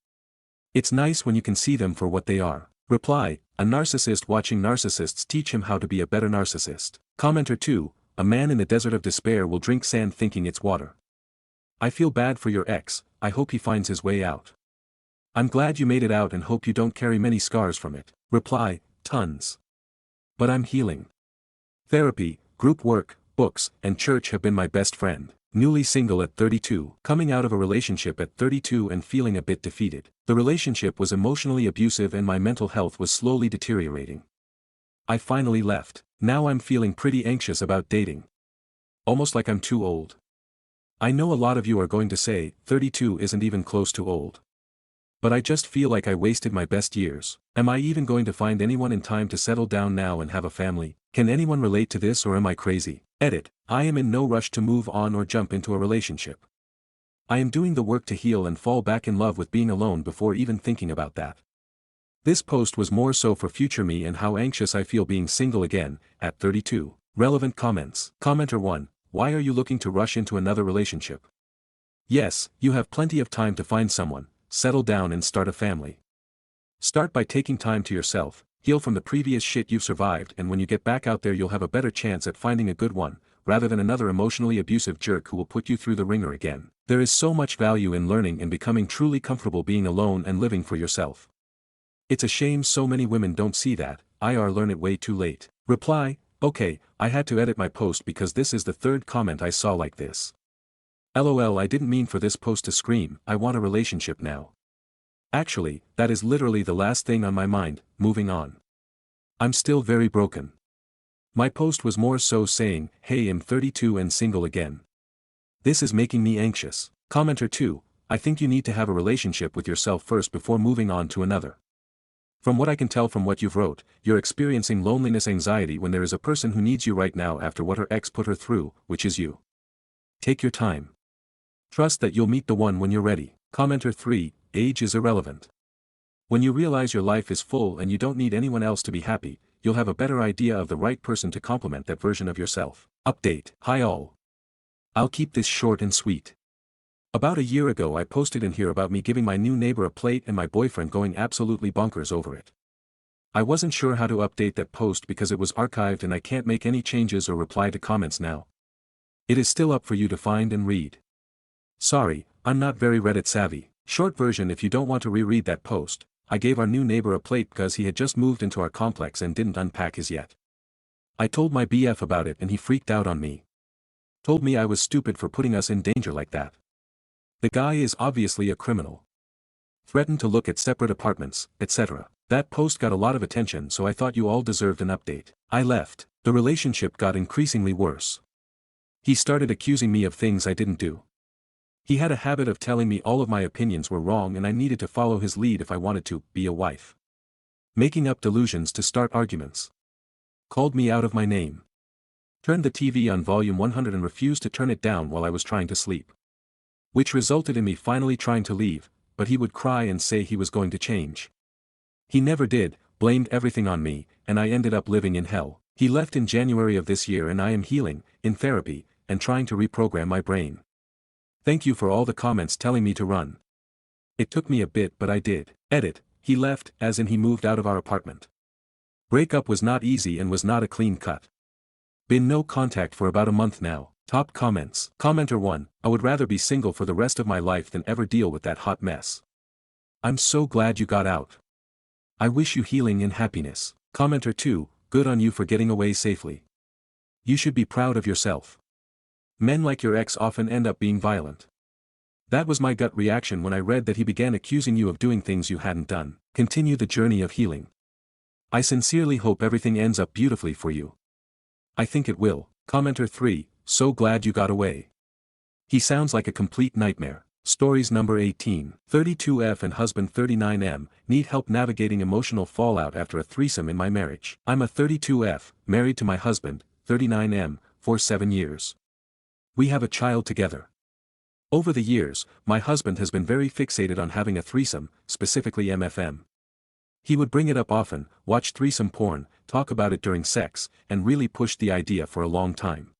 It's nice when you can see them for what they are. Reply, a narcissist watching narcissists teach him how to be a better narcissist. Commenter 2, a man in the desert of despair will drink sand thinking it's water. I feel bad for your ex, I hope he finds his way out. I'm glad you made it out and hope you don't carry many scars from it. Reply, tons. But I'm healing. Therapy, group work, books, and church have been my best friend. Newly single at 32, coming out of a relationship at 32 and feeling a bit defeated. The relationship was emotionally abusive and my mental health was slowly deteriorating. I finally left. Now I'm feeling pretty anxious about dating. Almost like I'm too old. I know a lot of you are going to say, 32 isn't even close to old. But I just feel like I wasted my best years. Am I even going to find anyone in time to settle down now and have a family? Can anyone relate to this or am I crazy? Edit, I am in no rush to move on or jump into a relationship. I am doing the work to heal and fall back in love with being alone before even thinking about that. This post was more so for future me and how anxious I feel being single again, at 32. Relevant comments. Commenter 1, why are you looking to rush into another relationship? Yes, you have plenty of time to find someone, settle down and start a family. Start by taking time to yourself, heal from the previous shit you've survived, and when you get back out there you'll have a better chance at finding a good one, rather than another emotionally abusive jerk who will put you through the ringer again. There is so much value in learning and becoming truly comfortable being alone and living for yourself. It's a shame so many women don't see that. Learn it way too late. Reply, okay, I had to edit my post because this is the 3rd comment I saw like this. LOL, I didn't mean for this post to scream, I want a relationship now. Actually, that is literally the last thing on my mind, moving on. I'm still very broken. My post was more so saying, hey, I'm 32 and single again. This is making me anxious. Commenter 2, I think you need to have a relationship with yourself first before moving on to another. From what I can tell from what you've wrote, you're experiencing loneliness anxiety when there is a person who needs you right now after what her ex put her through, which is you. Take your time. Trust that you'll meet the one when you're ready. Commenter 3, age is irrelevant. When you realize your life is full and you don't need anyone else to be happy, you'll have a better idea of the right person to complement that version of yourself. Update. Hi all. I'll keep this short and sweet. About a year ago I posted in here about me giving my new neighbor a plate and my boyfriend going absolutely bonkers over it. I wasn't sure how to update that post because it was archived and I can't make any changes or reply to comments now. It is still up for you to find and read. Sorry, I'm not very Reddit savvy. Short version, if you don't want to reread that post, I gave our new neighbor a plate because he had just moved into our complex and didn't unpack his yet. I told my BF about it and he freaked out on me. Told me I was stupid for putting us in danger like that. The guy is obviously a criminal. Threatened to look at separate apartments, etc. That post got a lot of attention, so I thought you all deserved an update. I left. The relationship got increasingly worse. He started accusing me of things I didn't do. He had a habit of telling me all of my opinions were wrong and I needed to follow his lead if I wanted to be a wife. Making up delusions to start arguments. Called me out of my name. Turned the TV on volume 100 and refused to turn it down while I was trying to sleep. Which resulted in me finally trying to leave, but he would cry and say he was going to change. He never did, blamed everything on me, and I ended up living in hell. He left in January of this year and I am healing, in therapy, and trying to reprogram my brain. Thank you for all the comments telling me to run. It took me a bit but I did. Edit, he left, as in he moved out of our apartment. Breakup was not easy and was not a clean cut. Been no contact for about a month now. Top comments. Commenter 1, I would rather be single for the rest of my life than ever deal with that hot mess. I'm so glad you got out. I wish you healing and happiness. Commenter 2, good on you for getting away safely. You should be proud of yourself. Men like your ex often end up being violent. That was my gut reaction when I read that he began accusing you of doing things you hadn't done. Continue the journey of healing. I sincerely hope everything ends up beautifully for you. I think it will. Commenter 3, so glad you got away. He sounds like a complete nightmare. Stories number 18. 32F and husband 39M, need help navigating emotional fallout after a threesome in my marriage. I'm a 32F, married to my husband, 39M, for 7 years. We have a child together. Over the years, my husband has been very fixated on having a threesome, specifically MFM. He would bring it up often, watch threesome porn, talk about it during sex, and really pushed the idea for a long time.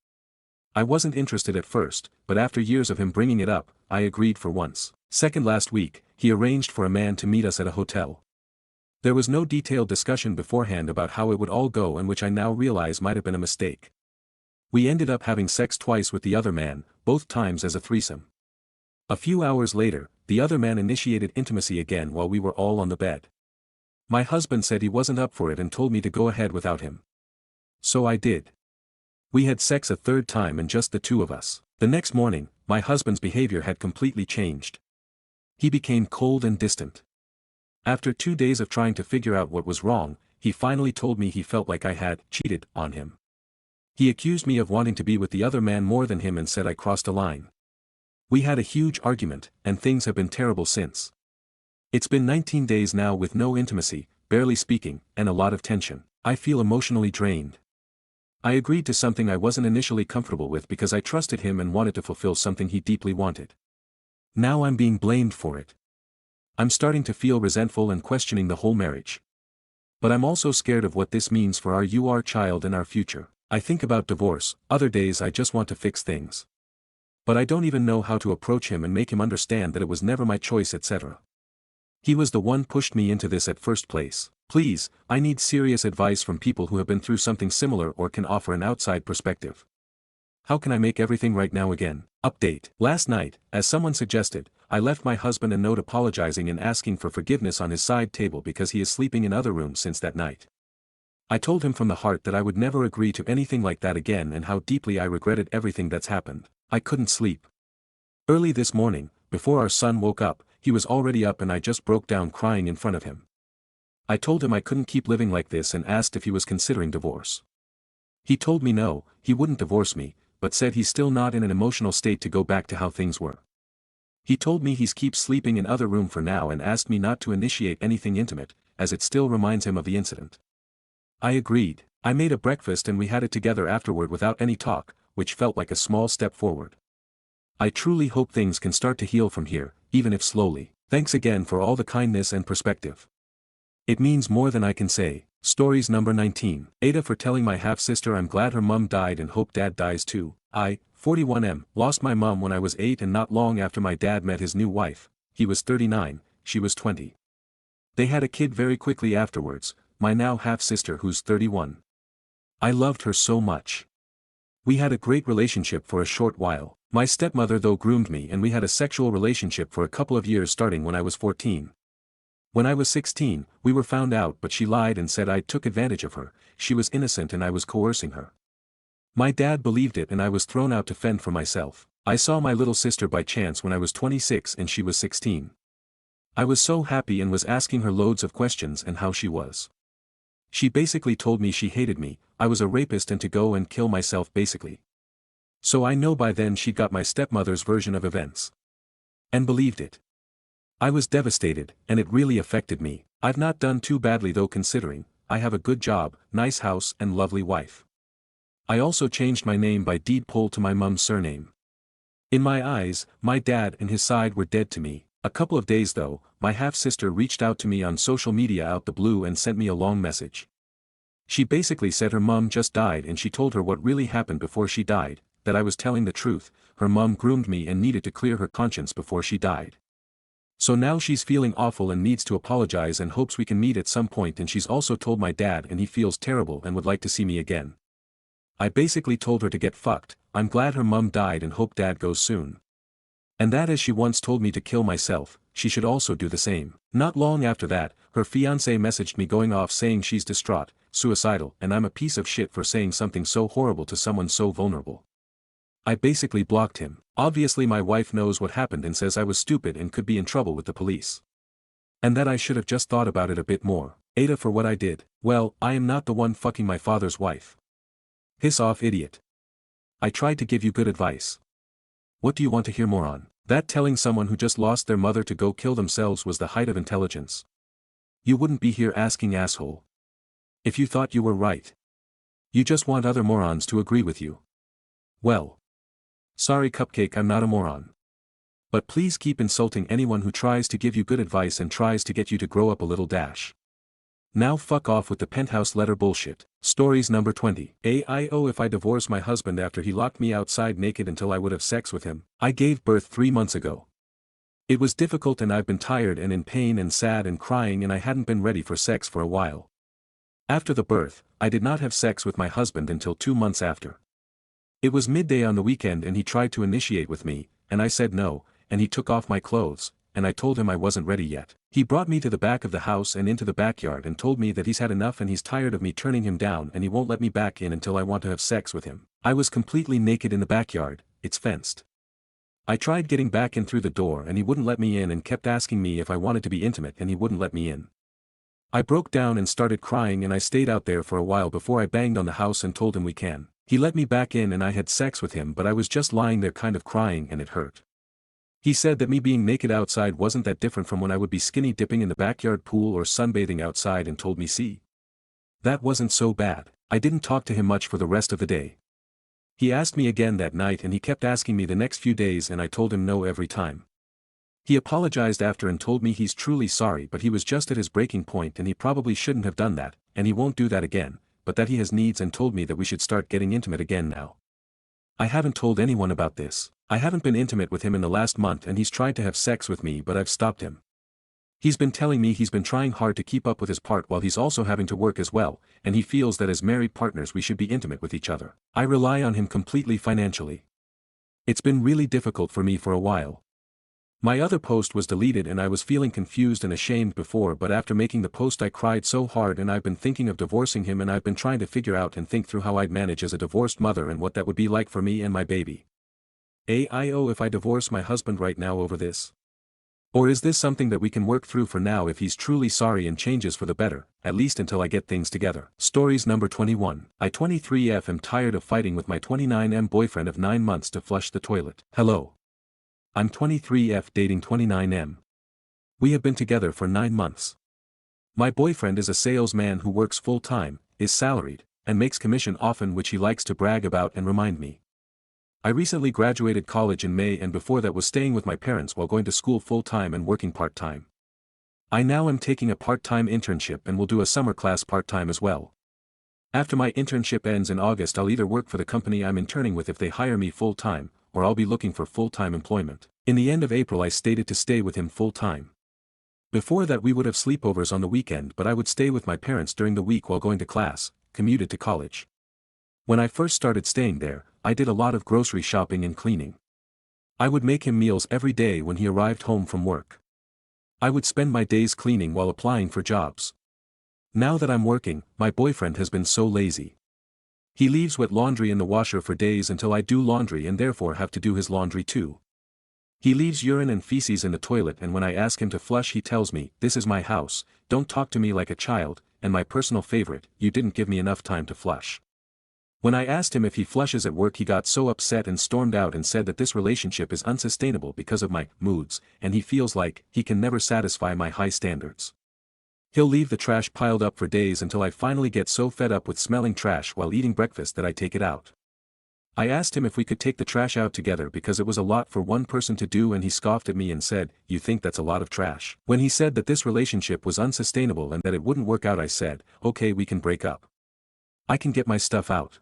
I wasn't interested at first, but after years of him bringing it up, I agreed for once. Second, last week, he arranged for a man to meet us at a hotel. There was no detailed discussion beforehand about how it would all go, and which I now realize might have been a mistake. We ended up having sex twice with the other man, both times as a threesome. A few hours later, the other man initiated intimacy again while we were all on the bed. My husband said he wasn't up for it and told me to go ahead without him. So I did. We had sex a third time and just the two of us. The next morning, my husband's behavior had completely changed. He became cold and distant. After 2 days of trying to figure out what was wrong, he finally told me he felt like I had cheated on him. He accused me of wanting to be with the other man more than him and said I crossed a line. We had a huge argument, and things have been terrible since. It's been 19 days now with no intimacy, barely speaking, and a lot of tension. I feel emotionally drained. I agreed to something I wasn't initially comfortable with because I trusted him and wanted to fulfill something he deeply wanted. Now I'm being blamed for it. I'm starting to feel resentful and questioning the whole marriage. But I'm also scared of what this means for our child and our future. I think about divorce, other days I just want to fix things. But I don't even know how to approach him and make him understand that it was never my choice, etc. He was the one pushed me into this at first place. Please, I need serious advice from people who have been through something similar or can offer an outside perspective. How can I make everything right now again? Update. Last night, as someone suggested, I left my husband a note apologizing and asking for forgiveness on his side table because he is sleeping in other rooms since that night. I told him from the heart that I would never agree to anything like that again and how deeply I regretted everything that's happened. I couldn't sleep. Early this morning, before our son woke up, he was already up and I just broke down crying in front of him. I told him I couldn't keep living like this and asked if he was considering divorce. He told me no, he wouldn't divorce me, but said he's still not in an emotional state to go back to how things were. He told me he's keeps sleeping in other room for now and asked me not to initiate anything intimate, as it still reminds him of the incident. I agreed. I made a breakfast and we had it together afterward without any talk, which felt like a small step forward. I truly hope things can start to heal from here, even if slowly. Thanks again for all the kindness and perspective. It means more than I can say. Stories number 19. Aita, for telling my half-sister I'm glad her mum died and hope dad dies too. I, 41M, lost my mum when I was 8 and not long after my dad met his new wife. He was 39, she was 20. They had a kid very quickly afterwards, my now half-sister who's 31. I loved her so much. We had a great relationship for a short while. My stepmother though groomed me and we had a sexual relationship for a couple of years starting when I was 14. When I was 16, we were found out but she lied and said I took advantage of her, she was innocent and I was coercing her. My dad believed it and I was thrown out to fend for myself. I saw my little sister by chance when I was 26 and she was 16. I was so happy and was asking her loads of questions and how she was. She basically told me she hated me, I was a rapist and to go and kill myself basically. So I know by then she got my stepmother's version of events. And believed it. I was devastated, and it really affected me. I've not done too badly though considering, I have a good job, nice house and lovely wife. I also changed my name by deed poll to my mum's surname. In my eyes, my dad and his side were dead to me. A couple of days though, my half-sister reached out to me on social media out the blue and sent me a long message. She basically said her mum just died and she told her what really happened before she died, that I was telling the truth, her mum groomed me and needed to clear her conscience before she died. So now she's feeling awful and needs to apologize and hopes we can meet at some point, and she's also told my dad and he feels terrible and would like to see me again. I basically told her to get fucked, I'm glad her mum died and hope dad goes soon. And that as she once told me to kill myself, she should also do the same. Not long after that, her fiancé messaged me going off saying she's distraught, suicidal, and I'm a piece of shit for saying something so horrible to someone so vulnerable. I basically blocked him. Obviously my wife knows what happened and says I was stupid and could be in trouble with the police. And that I should have just thought about it a bit more. Aita, for what I did, well, I am not the one fucking my father's wife. Piss off, idiot. I tried to give you good advice. What do you want to hear more on? That telling someone who just lost their mother to go kill themselves was the height of intelligence. You wouldn't be here asking, asshole. If you thought you were right. You just want other morons to agree with you. Well. Sorry Cupcake, I'm not a moron. But please keep insulting anyone who tries to give you good advice and tries to get you to grow up a little dash. Now fuck off with the penthouse letter bullshit. Stories number 20. AIO, if I divorce my husband after he locked me outside naked until I would have sex with him. I gave birth 3 months ago. It was difficult and I've been tired and in pain and sad and crying and I hadn't been ready for sex for a while. After the birth, I did not have sex with my husband until 2 months after. It was midday on the weekend and he tried to initiate with me, and I said no, and he took off my clothes, and I told him I wasn't ready yet. He brought me to the back of the house and into the backyard and told me that he's had enough and he's tired of me turning him down and he won't let me back in until I want to have sex with him. I was completely naked in the backyard, it's fenced. I tried getting back in through the door and he wouldn't let me in and kept asking me if I wanted to be intimate and he wouldn't let me in. I broke down and started crying and I stayed out there for a while before I banged on the house and told him we can. He let me back in and I had sex with him, but I was just lying there kind of crying and it hurt. He said that me being naked outside wasn't that different from when I would be skinny dipping in the backyard pool or sunbathing outside and told me see. That wasn't so bad. I didn't talk to him much for the rest of the day. He asked me again that night and he kept asking me the next few days and I told him no every time. He apologized after and told me he's truly sorry but he was just at his breaking point and he probably shouldn't have done that, and he won't do that again, but that he has needs and told me that we should start getting intimate again now. I haven't told anyone about this. I haven't been intimate with him in the last month and he's tried to have sex with me but I've stopped him. He's been telling me he's been trying hard to keep up with his part while he's also having to work as well, and he feels that as married partners we should be intimate with each other. I rely on him completely financially. It's been really difficult for me for a while. My other post was deleted and I was feeling confused and ashamed before, but after making the post I cried so hard and I've been thinking of divorcing him and I've been trying to figure out and think through how I'd manage as a divorced mother and what that would be like for me and my baby. AIO, if I divorce my husband right now over this? Or is this something that we can work through for now if he's truly sorry and changes for the better, at least until I get things together? Stories number 21. I 23F am tired of fighting with my 29M boyfriend of 9 months to flush the toilet. Hello. I'm 23F dating 29M. We have been together for 9 months. My boyfriend is a salesman who works full-time, is salaried, and makes commission often, which he likes to brag about and remind me. I recently graduated college in May and before that was staying with my parents while going to school full-time and working part-time. I now am taking a part-time internship and will do a summer class part-time as well. After my internship ends in August, I'll either work for the company I'm interning with if they hire me full-time, or I'll be looking for full-time employment. In the end of April I stated to stay with him full-time. Before that we would have sleepovers on the weekend, but I would stay with my parents during the week while going to class, commuted to college. When I first started staying there, I did a lot of grocery shopping and cleaning. I would make him meals every day when he arrived home from work. I would spend my days cleaning while applying for jobs. Now that I'm working, my boyfriend has been so lazy. He leaves wet laundry in the washer for days until I do laundry and therefore have to do his laundry too. He leaves urine and feces in the toilet, and when I ask him to flush he tells me, "This is my house, don't talk to me like a child," and my personal favorite, "You didn't give me enough time to flush." When I asked him if he flushes at work, he got so upset and stormed out and said that this relationship is unsustainable because of my moods, and he feels like he can never satisfy my high standards. He'll leave the trash piled up for days until I finally get so fed up with smelling trash while eating breakfast that I take it out. I asked him if we could take the trash out together because it was a lot for one person to do, and he scoffed at me and said, "You think that's a lot of trash?" When he said that this relationship was unsustainable and that it wouldn't work out, I said, "Okay, we can break up. I can get my stuff out."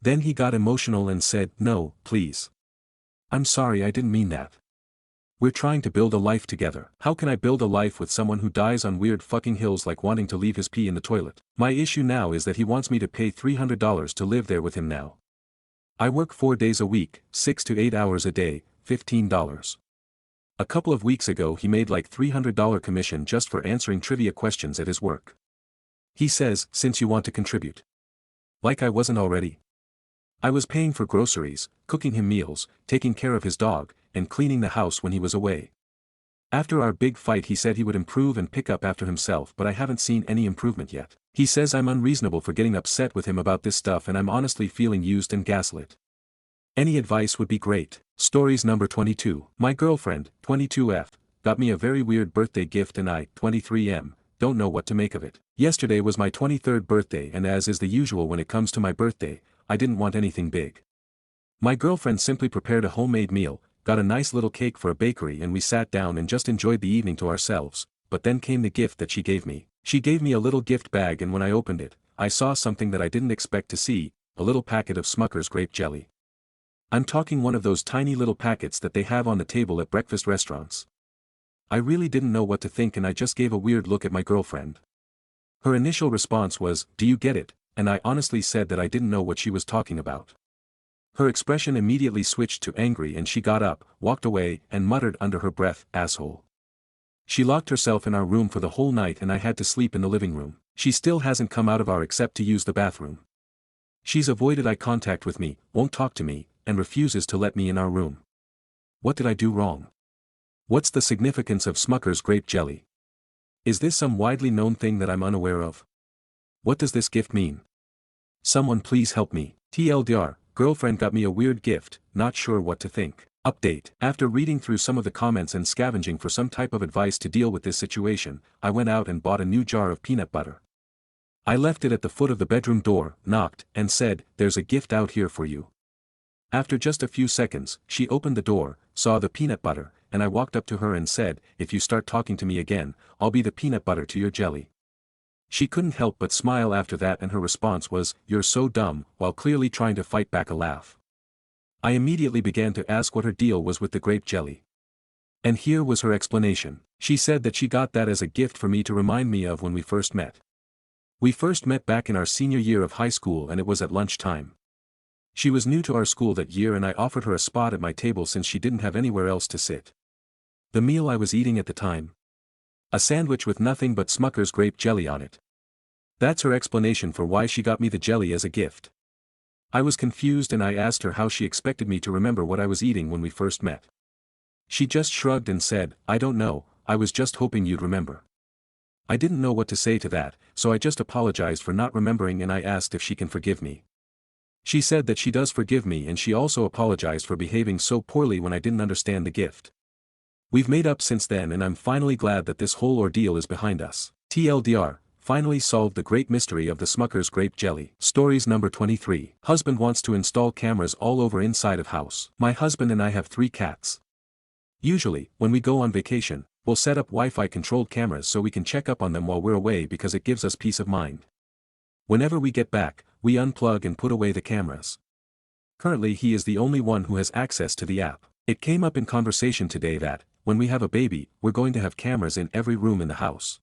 Then he got emotional and said, "No, please. I'm sorry, I didn't mean that. We're trying to build a life together. How can I build a life with someone who dies on weird fucking hills like wanting to leave his pee in the toilet?" My issue now is that he wants me to pay $300 to live there with him now. I work 4 days a week, 6 to 8 hours a day, $15. A couple of weeks ago he made like $300 commission just for answering trivia questions at his work. He says, "Since you want to contribute." Like I wasn't already. I was paying for groceries, cooking him meals, taking care of his dog, and cleaning the house when he was away. After our big fight he said he would improve and pick up after himself, but I haven't seen any improvement yet. He says I'm unreasonable for getting upset with him about this stuff, and I'm honestly feeling used and gaslit. Any advice would be great. Stories number 22. My girlfriend, 22F, got me a very weird birthday gift and I, 23M, don't know what to make of it. Yesterday was my 23rd birthday, and as is the usual when it comes to my birthday, I didn't want anything big. My girlfriend simply prepared a homemade meal, got a nice little cake for a bakery, and we sat down and just enjoyed the evening to ourselves, but then came the gift that she gave me. She gave me a little gift bag, and when I opened it, I saw something that I didn't expect to see, a little packet of Smucker's grape jelly. I'm talking one of those tiny little packets that they have on the table at breakfast restaurants. I really didn't know what to think, and I just gave a weird look at my girlfriend. Her initial response was, "Do you get it?" and I honestly said that I didn't know what she was talking about. Her expression immediately switched to angry, and she got up, walked away, and muttered under her breath, "Asshole." She locked herself in our room for the whole night, and I had to sleep in the living room. She still hasn't come out of our except to use the bathroom. She's avoided eye contact with me, won't talk to me, and refuses to let me in our room. What did I do wrong? What's the significance of Smucker's grape jelly? Is this some widely known thing that I'm unaware of? What does this gift mean? Someone please help me. TLDR, girlfriend got me a weird gift, not sure what to think. Update. After reading through some of the comments and scavenging for some type of advice to deal with this situation, I went out and bought a new jar of peanut butter. I left it at the foot of the bedroom door, knocked, and said, "There's a gift out here for you." After just a few seconds, she opened the door, saw the peanut butter, and I walked up to her and said, "If you start talking to me again, I'll be the peanut butter to your jelly." She couldn't help but smile after that, and her response was, "You're so dumb," while clearly trying to fight back a laugh. I immediately began to ask what her deal was with the grape jelly. And here was her explanation. She said that she got that as a gift for me to remind me of when we first met. We first met back in our senior year of high school, and it was at lunchtime. She was new to our school that year, and I offered her a spot at my table since she didn't have anywhere else to sit. The meal I was eating at the time? A sandwich with nothing but Smucker's grape jelly on it. That's her explanation for why she got me the jelly as a gift. I was confused, and I asked her how she expected me to remember what I was eating when we first met. She just shrugged and said, "I don't know, I was just hoping you'd remember." I didn't know what to say to that, so I just apologized for not remembering, and I asked if she can forgive me. She said that she does forgive me, and she also apologized for behaving so poorly when I didn't understand the gift. We've made up since then, and I'm finally glad that this whole ordeal is behind us. TLDR, finally solved the great mystery of the Smucker's grape jelly. Stories number 23. Husband wants to install cameras all over inside of house. My husband and I have 3 cats. Usually, when we go on vacation, we'll set up Wi-Fi controlled cameras so we can check up on them while we're away because it gives us peace of mind. Whenever we get back, we unplug and put away the cameras. Currently he is the only one who has access to the app. It came up in conversation today that, when we have a baby, we're going to have cameras in every room in the house.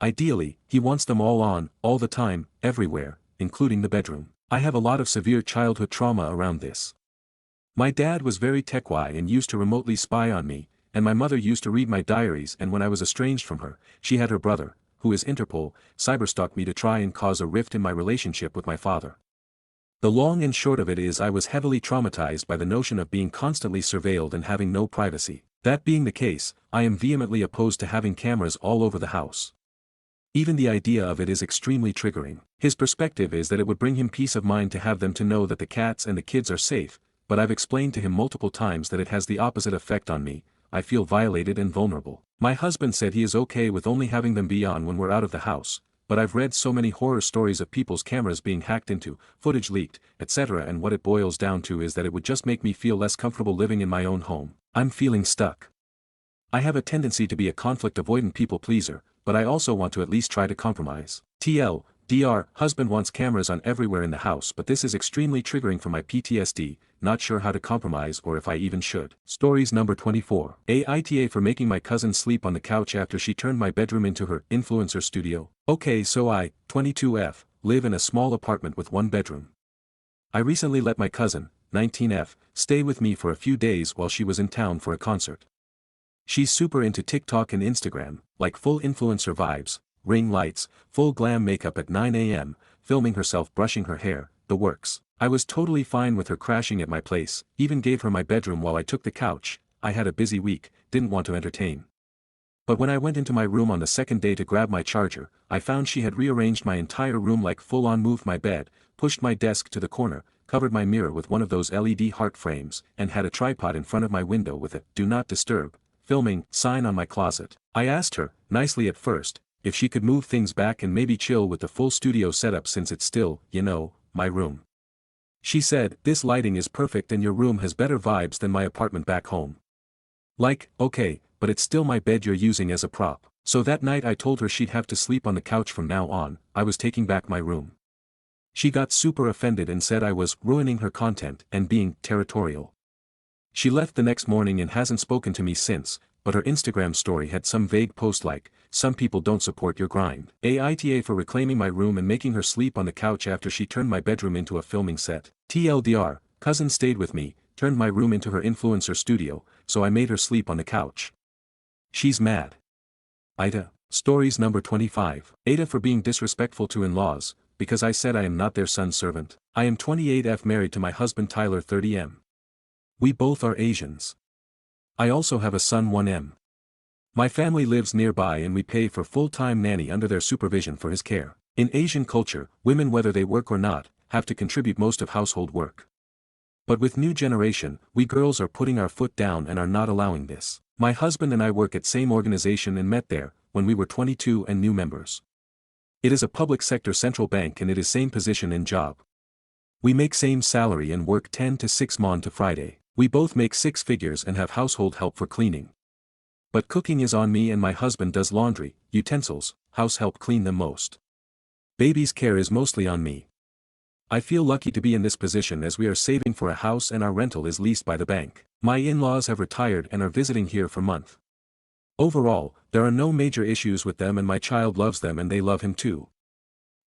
Ideally, he wants them all on, all the time, everywhere, including the bedroom. I have a lot of severe childhood trauma around this. My dad was very techy and used to remotely spy on me, and my mother used to read my diaries, and when I was estranged from her, she had her brother, who is Interpol, cyberstalk me to try and cause a rift in my relationship with my father. The long and short of it is I was heavily traumatized by the notion of being constantly surveilled and having no privacy. That being the case, I am vehemently opposed to having cameras all over the house. Even the idea of it is extremely triggering. His perspective is that it would bring him peace of mind to have them to know that the cats and the kids are safe, but I've explained to him multiple times that it has the opposite effect on me. I feel violated and vulnerable. My husband said he is okay with only having them be on when we're out of the house, but I've read so many horror stories of people's cameras being hacked into, footage leaked, etc., and what it boils down to is that it would just make me feel less comfortable living in my own home. I'm feeling stuck. I have a tendency to be a conflict-avoidant people-pleaser, but I also want to at least try to compromise. TLDR, husband wants cameras on everywhere in the house, but this is extremely triggering for my PTSD, not sure how to compromise or if I even should. Stories number 24. Aita for making my cousin sleep on the couch after she turned my bedroom into her influencer studio. Okay, so I, 22F, live in a small apartment with one bedroom. I recently let my cousin, 19F, stay with me for a few days while she was in town for a concert. She's super into TikTok and Instagram, like full influencer vibes, ring lights, full glam makeup at 9 a.m., filming herself brushing her hair, the works. I was totally fine with her crashing at my place, even gave her my bedroom while I took the couch. I had a busy week, didn't want to entertain. But when I went into my room on the second day to grab my charger, I found she had rearranged my entire room, like full-on moved my bed, pushed my desk to the corner, covered my mirror with one of those LED heart frames, and had a tripod in front of my window with a "Do Not Disturb" filming sign on my closet. I asked her, nicely at first, if she could move things back and maybe chill with the full studio setup since it's still, my room. She said, "This lighting is perfect and your room has better vibes than my apartment back home." Like, okay, but it's still my bed you're using as a prop. So that night I told her she'd have to sleep on the couch from now on. I was taking back my room. She got super offended and said I was ruining her content and being territorial. She left the next morning and hasn't spoken to me since, but her Instagram story had some vague post like, "Some people don't support your grind." Aita for reclaiming my room and making her sleep on the couch after she turned my bedroom into a filming set. TLDR, cousin stayed with me, turned my room into her influencer studio, so I made her sleep on the couch. She's mad. Aita. Stories number 25. Aita for being disrespectful to in-laws, because I said I am not their son's servant. I am 28F married to my husband Tyler 30M. We both are Asians. I also have a son 1M. My family lives nearby and we pay for full-time nanny under their supervision for his care. In Asian culture, women, whether they work or not, have to contribute most of household work. But with new generation, we girls are putting our foot down and are not allowing this. My husband and I work at same organization and met there, when we were 22 and new members. It is a public sector central bank and it is same position and job. We make same salary and work 10 to 6 Mon to Friday. We both make 6 figures and have household help for cleaning. But cooking is on me and my husband does laundry, utensils, house help clean them most. Baby's care is mostly on me. I feel lucky to be in this position as we are saving for a house and our rental is leased by the bank. My in-laws have retired and are visiting here for a month. Overall, there are no major issues with them and my child loves them and they love him too.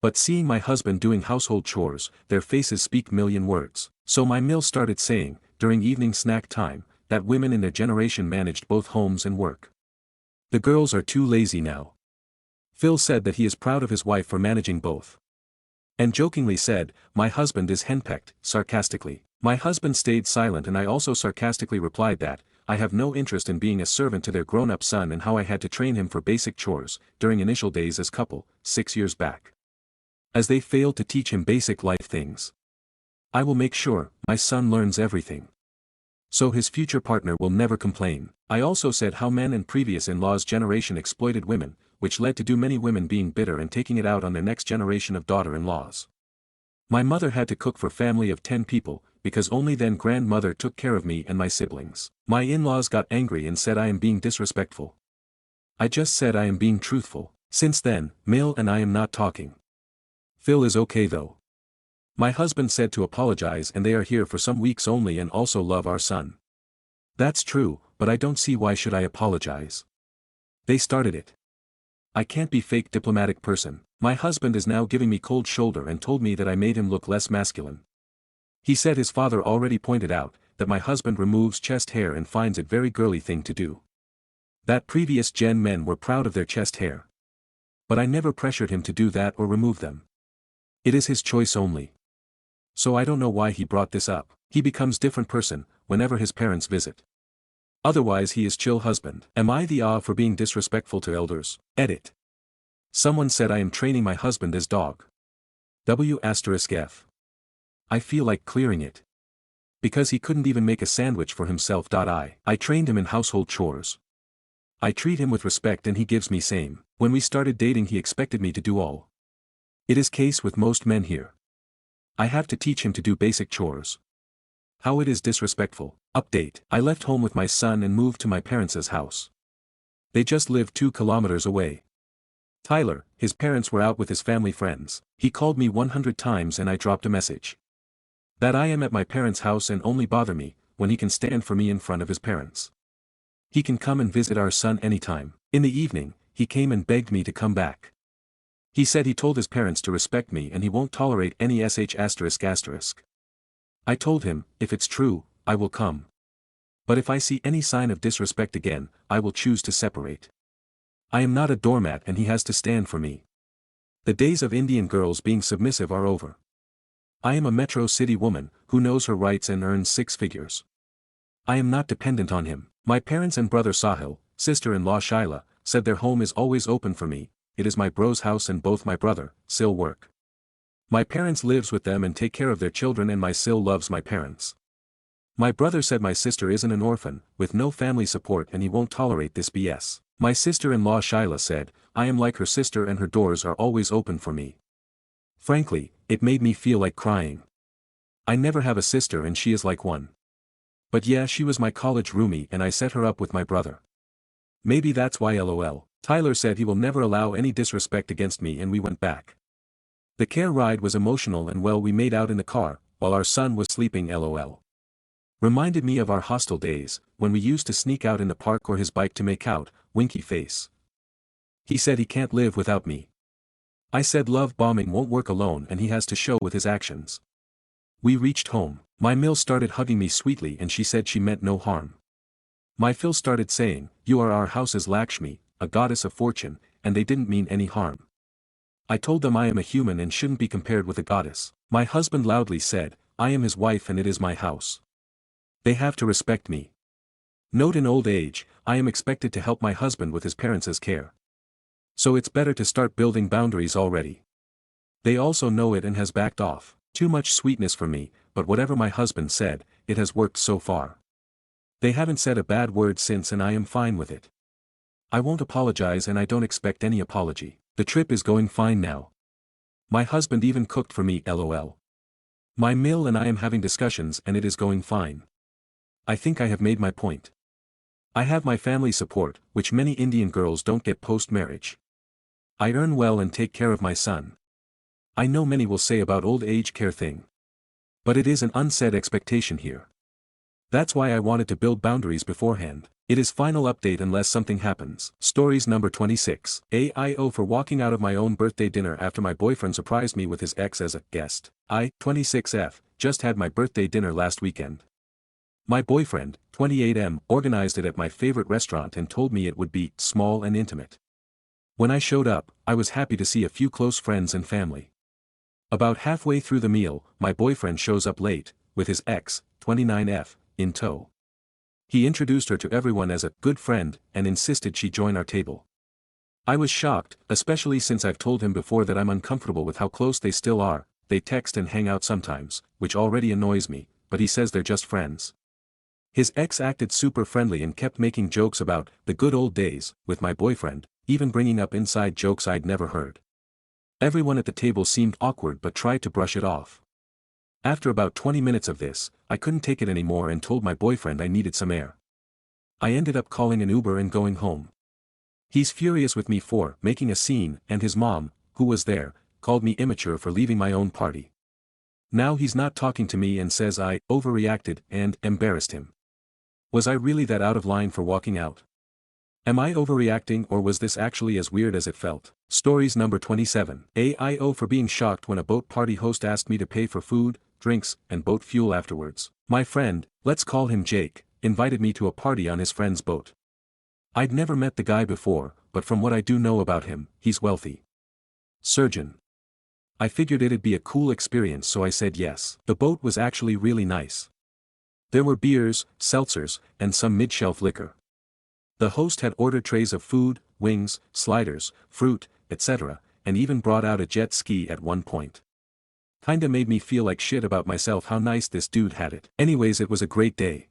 But seeing my husband doing household chores, their faces speak million words. So my mill started saying, during evening snack time, that women in their generation managed both homes and work. The girls are too lazy now. Phil said that he is proud of his wife for managing both. And jokingly said, "My husband is henpecked," sarcastically. My husband stayed silent and I also sarcastically replied that, I have no interest in being a servant to their grown-up son and how I had to train him for basic chores, during initial days as couple, 6 years back. As they failed to teach him basic life things. I will make sure, my son learns everything. So his future partner will never complain. I also said how men and previous in-laws generation exploited women, which led to many women being bitter and taking it out on their next generation of daughter-in-laws. My mother had to cook for family of 10 people, because only then grandmother took care of me and my siblings. My in-laws got angry and said I am being disrespectful. I just said I am being truthful. Since then, Mill and I am not talking. Phil is okay though. My husband said to apologize and they are here for some weeks only and also love our son. That's true, but I don't see why should I apologize. They started it. I can't be fake diplomatic person. My husband is now giving me cold shoulder and told me that I made him look less masculine. He said his father already pointed out that my husband removes chest hair and finds it very girly thing to do. That previous gen men were proud of their chest hair. But I never pressured him to do that or remove them. It is his choice only. So I don't know why he brought this up. He becomes different person, whenever his parents visit. Otherwise he is chill husband. Am I the for being disrespectful to elders? Edit. Someone said I am training my husband as dog. W*F. I feel like clearing it. Because he couldn't even make a sandwich for himself. I trained him in household chores. I treat him with respect and he gives me same. When we started dating he expected me to do all. It is case with most men here. I have to teach him to do basic chores. How it is disrespectful. Update. I left home with my son and moved to my parents' house. They just live 2 kilometers away. Tyler, his parents were out with his family friends. He called me 100 times and I dropped a message. That I am at my parents' house and only bother me, when he can stand for me in front of his parents. He can come and visit our son anytime. In the evening, he came and begged me to come back. He said he told his parents to respect me and he won't tolerate any sh***. I told him, if it's true, I will come. But if I see any sign of disrespect again, I will choose to separate. I am not a doormat and he has to stand for me. The days of Indian girls being submissive are over. I am a metro city woman, who knows her rights and earns 6 figures. I am not dependent on him. My parents and brother Sahil, sister-in-law Shaila, said their home is always open for me. It is my bro's house and both my brother, Sil work. My parents lives with them and take care of their children and my Sil loves my parents. My brother said my sister isn't an orphan, with no family support and he won't tolerate this BS. My sister-in-law Shaila said, I am like her sister and her doors are always open for me. Frankly, it made me feel like crying. I never have a sister and she is like one. But yeah, she was my college roomie and I set her up with my brother. Maybe that's why lol. Tyler said he will never allow any disrespect against me and we went back. The care ride was emotional and well we made out in the car, while our son was sleeping lol. Reminded me of our hostel days, when we used to sneak out in the park or his bike to make out, winky face. He said he can't live without me. I said love bombing won't work alone and he has to show with his actions. We reached home. My Mill started hugging me sweetly and she said she meant no harm. My Phil started saying, you are our house's Lakshmi, a goddess of fortune, and they didn't mean any harm. I told them I am a human and shouldn't be compared with a goddess. My husband loudly said, I am his wife and it is my house. They have to respect me. Note in old age, I am expected to help my husband with his parents' care. So it's better to start building boundaries already. They also know it and has backed off. Too much sweetness for me, but whatever my husband said, it has worked so far. They haven't said a bad word since and I am fine with it. I won't apologize and I don't expect any apology. The trip is going fine now. My husband even cooked for me lol. My Mill and I am having discussions and it is going fine. I think I have made my point. I have my family support, which many Indian girls don't get post-marriage. I earn well and take care of my son. I know many will say about old age care thing. But it is an unsaid expectation here. That's why I wanted to build boundaries beforehand. It is final update unless something happens. Stories number 26. AIO for walking out of my own birthday dinner after my boyfriend surprised me with his ex as a guest. 26F, just had my birthday dinner last weekend. My boyfriend, 28M, organized it at my favorite restaurant and told me it would be small and intimate. When I showed up, I was happy to see a few close friends and family. About halfway through the meal, my boyfriend shows up late, with his ex, 29F, in tow. He introduced her to everyone as a good friend and insisted she join our table. I was shocked, especially since I've told him before that I'm uncomfortable with how close they still are. They text and hang out sometimes, which already annoys me, but he says they're just friends. His ex acted super friendly and kept making jokes about the good old days with my boyfriend, even bringing up inside jokes I'd never heard. Everyone at the table seemed awkward but tried to brush it off. After about 20 minutes of this, I couldn't take it anymore and told my boyfriend I needed some air. I ended up calling an Uber and going home. He's furious with me for making a scene and his mom, who was there, called me immature for leaving my own party. Now he's not talking to me and says I overreacted and embarrassed him. Was I really that out of line for walking out? Am I overreacting or was this actually as weird as it felt? Stories number 27. AIO for being shocked when a boat party host asked me to pay for food, drinks, and boat fuel afterwards. My friend, let's call him Jake, invited me to a party on his friend's boat. I'd never met the guy before, but from what I do know about him, he's wealthy. Surgeon. I figured it'd be a cool experience so I said yes. The boat was actually really nice. There were beers, seltzers, and some mid-shelf liquor. The host had ordered trays of food, wings, sliders, fruit, etc., and even brought out a jet ski at one point. Kinda made me feel like shit about myself how nice this dude had it. Anyways, it was a great day.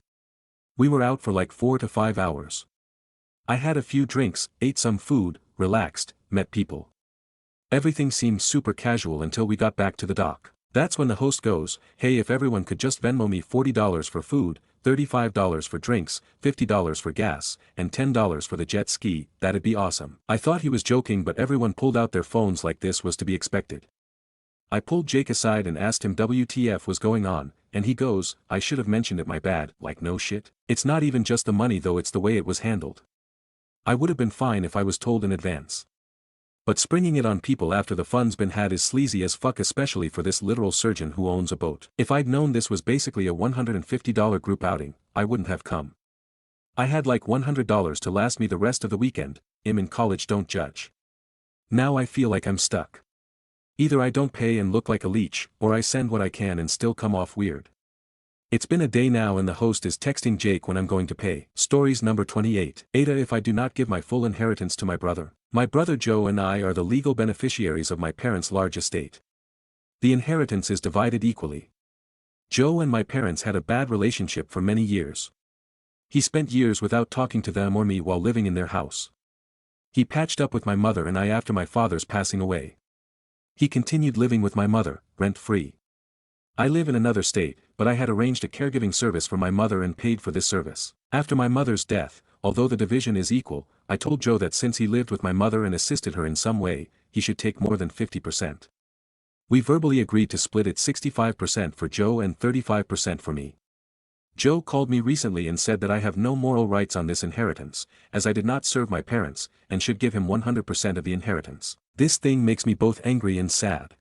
We were out for like 4 to 5 hours. I had a few drinks, ate some food, relaxed, met people. Everything seemed super casual until we got back to the dock. That's when the host goes, "Hey, if everyone could just Venmo me $40 for food, $35 for drinks, $50 for gas, and $10 for the jet ski, that'd be awesome." I thought he was joking, but everyone pulled out their phones like this was to be expected. I pulled Jake aside and asked him WTF was going on, and he goes, "I should have mentioned it, my bad." Like, no shit. It's not even just the money though, it's the way it was handled. I would have been fine if I was told in advance. But springing it on people after the fun's been had is sleazy as fuck, especially for this literal surgeon who owns a boat. If I'd known this was basically a $150 group outing, I wouldn't have come. I had like $100 to last me the rest of the weekend. I'm in college, don't judge. Now I feel like I'm stuck. Either I don't pay and look like a leech, or I send what I can and still come off weird. It's been a day now and the host is texting Jake when I'm going to pay. Stories number 28. Aita, if I do not give my full inheritance to my brother Joe and I are the legal beneficiaries of my parents' large estate. The inheritance is divided equally. Joe and my parents had a bad relationship for many years. He spent years without talking to them or me while living in their house. He patched up with my mother and I after my father's passing away. He continued living with my mother, rent-free. I live in another state, but I had arranged a caregiving service for my mother and paid for this service. After my mother's death, although the division is equal, I told Joe that since he lived with my mother and assisted her in some way, he should take more than 50%. We verbally agreed to split it 65% for Joe and 35% for me. Joe called me recently and said that I have no moral rights on this inheritance, as I did not serve my parents, and should give him 100% of the inheritance. This thing makes me both angry and sad.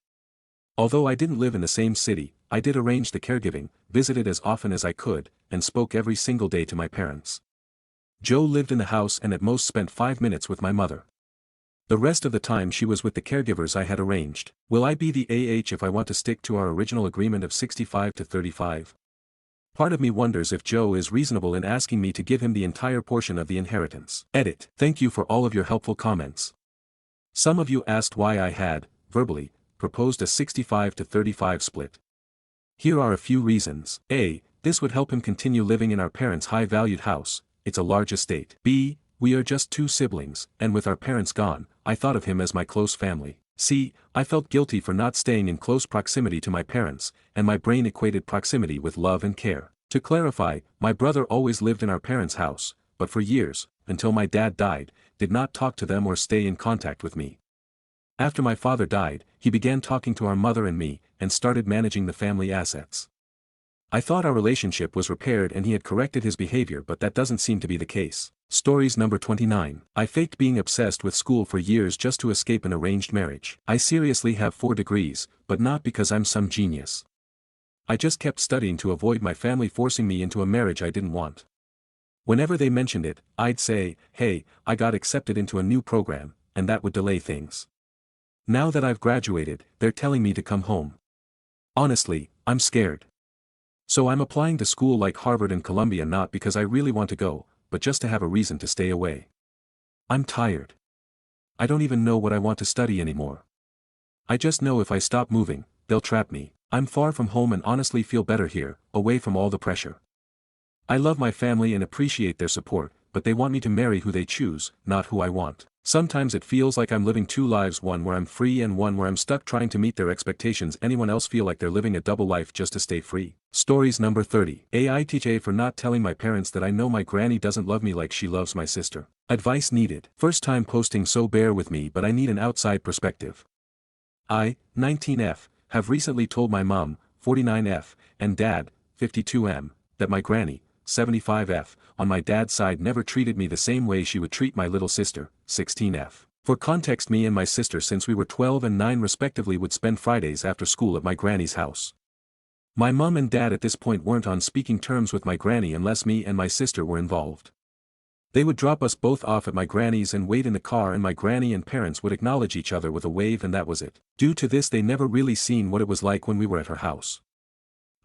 Although I didn't live in the same city, I did arrange the caregiving, visited as often as I could, and spoke every single day to my parents. Joe lived in the house and at most spent 5 minutes with my mother. The rest of the time she was with the caregivers I had arranged. Will I be the AH if I want to stick to our original agreement of 65 to 35? Part of me wonders if Joe is reasonable in asking me to give him the entire portion of the inheritance. Edit. Thank you for all of your helpful comments. Some of you asked why I had, verbally, proposed a 65 to 35 split. Here are a few reasons. A. This would help him continue living in our parents' high-valued house. It's a large estate. B. We are just 2 siblings, and with our parents gone, I thought of him as my close family. C. I felt guilty for not staying in close proximity to my parents, and my brain equated proximity with love and care. To clarify, my brother always lived in our parents' house, but for years, until my dad died, did not talk to them or stay in contact with me. After my father died, he began talking to our mother and me, and started managing the family assets. I thought our relationship was repaired and he had corrected his behavior, but that doesn't seem to be the case. Stories number 29. I faked being obsessed with school for years just to escape an arranged marriage. I seriously have 4 degrees, but not because I'm some genius. I just kept studying to avoid my family forcing me into a marriage I didn't want. Whenever they mentioned it, I'd say, "Hey, I got accepted into a new program," and that would delay things. Now that I've graduated, they're telling me to come home. Honestly, I'm scared. So I'm applying to school like Harvard and Columbia not because I really want to go, but just to have a reason to stay away. I'm tired. I don't even know what I want to study anymore. I just know if I stop moving, they'll trap me. I'm far from home and honestly feel better here, away from all the pressure. I love my family and appreciate their support, but they want me to marry who they choose, not who I want. Sometimes it feels like I'm living 2 lives, one where I'm free and one where I'm stuck trying to meet their expectations. Anyone else feel like they're living a double life just to stay free? Stories number 30. AITJ for not telling my parents that I know my granny doesn't love me like she loves my sister. Advice needed. First time posting, so bear with me, but I need an outside perspective. I, 19F, have recently told my mom, 49F, and dad, 52M, that my granny, 75F, on my dad's side never treated me the same way she would treat my little sister, 16F. For context, me and my sister since we were 12 and 9 respectively would spend Fridays after school at my granny's house. My mom and dad at this point weren't on speaking terms with my granny unless me and my sister were involved. They would drop us both off at my granny's and wait in the car, and my granny and parents would acknowledge each other with a wave, and that was it. Due to this, they never really seen what it was like when we were at her house.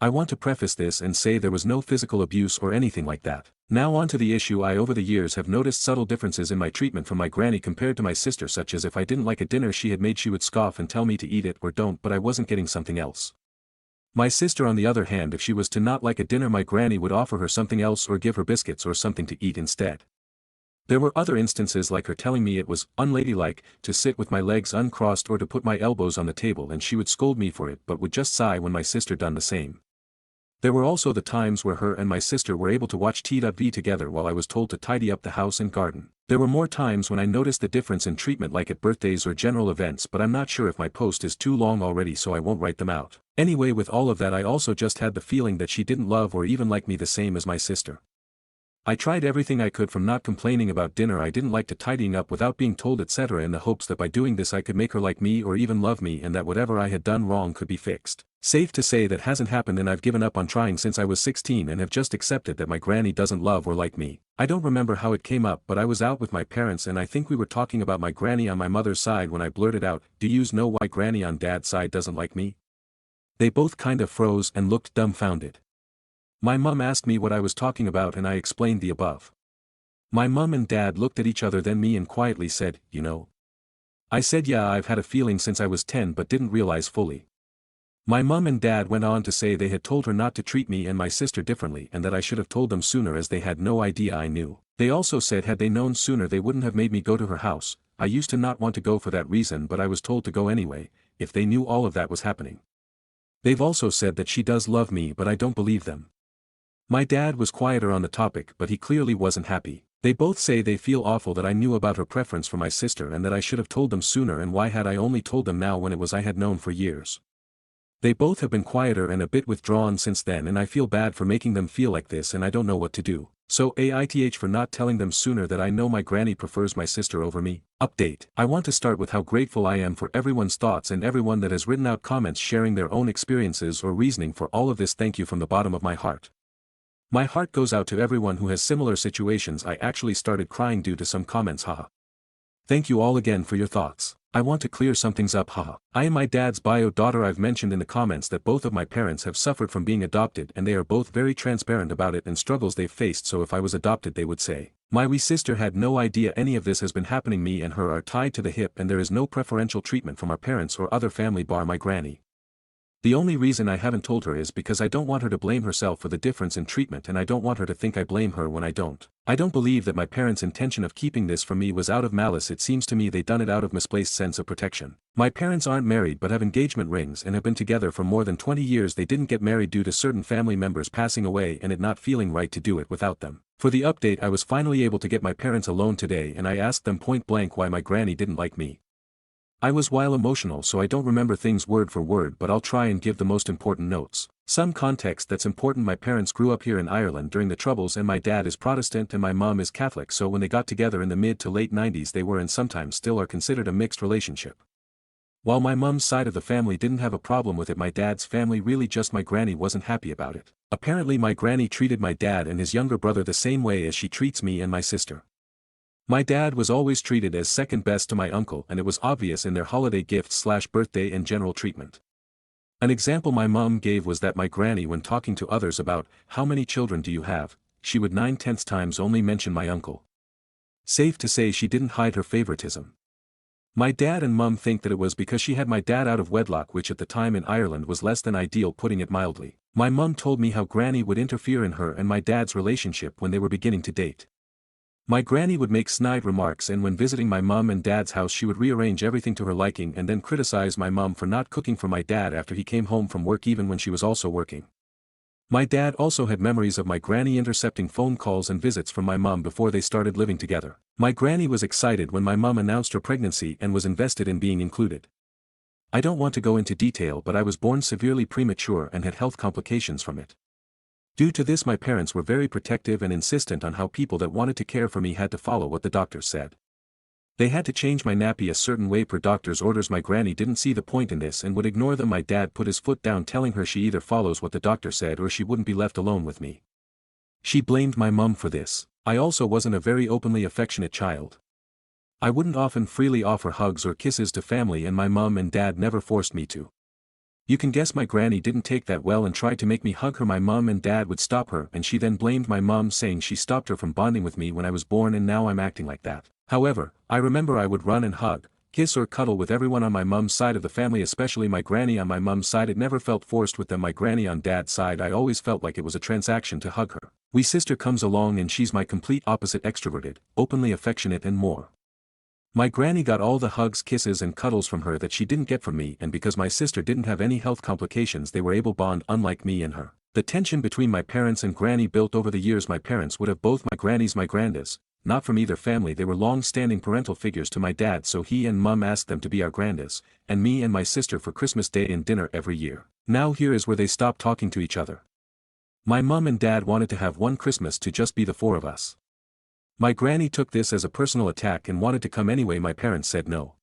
I want to preface this and say there was no physical abuse or anything like that. Now on to the issue. I over the years have noticed subtle differences in my treatment from my granny compared to my sister, such as if I didn't like a dinner she had made, she would scoff and tell me to eat it or don't, but I wasn't getting something else. My sister on the other hand, if she was to not like a dinner, my granny would offer her something else or give her biscuits or something to eat instead. There were other instances like her telling me it was unladylike to sit with my legs uncrossed or to put my elbows on the table, and she would scold me for it but would just sigh when my sister done the same. There were also the times where her and my sister were able to watch TV together while I was told to tidy up the house and garden. There were more times when I noticed the difference in treatment, like at birthdays or general events, but I'm not sure if my post is too long already, so I won't write them out. Anyway, with all of that, I also just had the feeling that she didn't love or even like me the same as my sister. I tried everything I could, from not complaining about dinner I didn't like to tidying up without being told, etc., in the hopes that by doing this I could make her like me or even love me, and that whatever I had done wrong could be fixed. Safe to say that hasn't happened, and I've given up on trying since I was 16 and have just accepted that my granny doesn't love or like me. I don't remember how it came up, but I was out with my parents and I think we were talking about my granny on my mother's side when I blurted out, "Do yous know why granny on dad's side doesn't like me?" They both kind of froze and looked dumbfounded. My mum asked me what I was talking about and I explained the above. My mum and dad looked at each other, then me, and quietly said, "You know?" I said, "Yeah, I've had a feeling since I was 10 but didn't realize fully." My mum and dad went on to say they had told her not to treat me and my sister differently and that I should have told them sooner, as they had no idea I knew. They also said had they known sooner they wouldn't have made me go to her house. I used to not want to go for that reason, but I was told to go anyway, if they knew all of that was happening. They've also said that she does love me, but I don't believe them. My dad was quieter on the topic, but he clearly wasn't happy. They both say they feel awful that I knew about her preference for my sister and that I should have told them sooner, and why had I only told them now when it was I had known for years. They both have been quieter and a bit withdrawn since then, and I feel bad for making them feel like this and I don't know what to do. So AITH for not telling them sooner that I know my granny prefers my sister over me. Update. I want to start with how grateful I am for everyone's thoughts and everyone that has written out comments sharing their own experiences or reasoning for all of this. Thank you from the bottom of my heart. My heart goes out to everyone who has similar situations. I actually started crying due to some comments, haha. Thank you all again for your thoughts. I want to clear some things up, haha. I am my dad's bio daughter. I've mentioned in the comments that both of my parents have suffered from being adopted and they are both very transparent about it and struggles they've faced, so if I was adopted they would say. My wee sister had no idea any of this has been happening. Me and her are tied to the hip and there is no preferential treatment from our parents or other family bar my granny. The only reason I haven't told her is because I don't want her to blame herself for the difference in treatment, and I don't want her to think I blame her when I don't. I don't believe that my parents' intention of keeping this from me was out of malice. It seems to me they done it out of misplaced sense of protection. My parents aren't married but have engagement rings and have been together for more than 20 years. They didn't get married due to certain family members passing away and it not feeling right to do it without them. For the update, I was finally able to get my parents alone today and I asked them point blank why my granny didn't like me. I was while emotional, so I don't remember things word for word, but I'll try and give the most important notes. Some context that's important: my parents grew up here in Ireland during the Troubles and my dad is Protestant and my mum is Catholic, so when they got together in the mid to late 90s they were and sometimes still are considered a mixed relationship. While my mum's side of the family didn't have a problem with it, my dad's family really just my granny wasn't happy about it. Apparently my granny treated my dad and his younger brother the same way as she treats me and my sister. My dad was always treated as second best to my uncle and it was obvious in their holiday gifts / birthday and general treatment. An example my mum gave was that my granny, when talking to others about, "How many children do you have?" she would 9/10 times only mention my uncle. Safe to say she didn't hide her favoritism. My dad and mum think that it was because she had my dad out of wedlock, which at the time in Ireland was less than ideal, putting it mildly. My mum told me how granny would interfere in her and my dad's relationship when they were beginning to date. My granny would make snide remarks, and when visiting my mum and dad's house she would rearrange everything to her liking and then criticize my mum for not cooking for my dad after he came home from work, even when she was also working. My dad also had memories of my granny intercepting phone calls and visits from my mum before they started living together. My granny was excited when my mum announced her pregnancy and was invested in being included. I don't want to go into detail, but I was born severely premature and had health complications from it. Due to this my parents were very protective and insistent on how people that wanted to care for me had to follow what the doctors said. They had to change my nappy a certain way per doctor's orders. My granny didn't see the point in this and would ignore them. My dad put his foot down, telling her she either follows what the doctor said or she wouldn't be left alone with me. She blamed my mum for this. I also wasn't a very openly affectionate child. I wouldn't often freely offer hugs or kisses to family and my mum and dad never forced me to. You can guess my granny didn't take that well and tried to make me hug her. My mum and dad would stop her and she then blamed my mum, saying she stopped her from bonding with me when I was born and now I'm acting like that. However, I remember I would run and hug, kiss or cuddle with everyone on my mum's side of the family, especially my granny on my mum's side. It never felt forced with them. My granny on dad's side, I always felt like it was a transaction to hug her. We sister comes along and she's my complete opposite, extroverted, openly affectionate and more. My granny got all the hugs, kisses and cuddles from her that she didn't get from me, and because my sister didn't have any health complications they were able to bond unlike me and her. The tension between my parents and granny built over the years. My parents would have both my grannies my grandas, not from either family. They were long-standing parental figures to my dad, so he and mum asked them to be our grandas, and me and my sister for Christmas Day and dinner every year. Now here is where they stopped talking to each other. My mum and dad wanted to have one Christmas to just be the four of us. My granny took this as a personal attack and wanted to come anyway. My parents said no.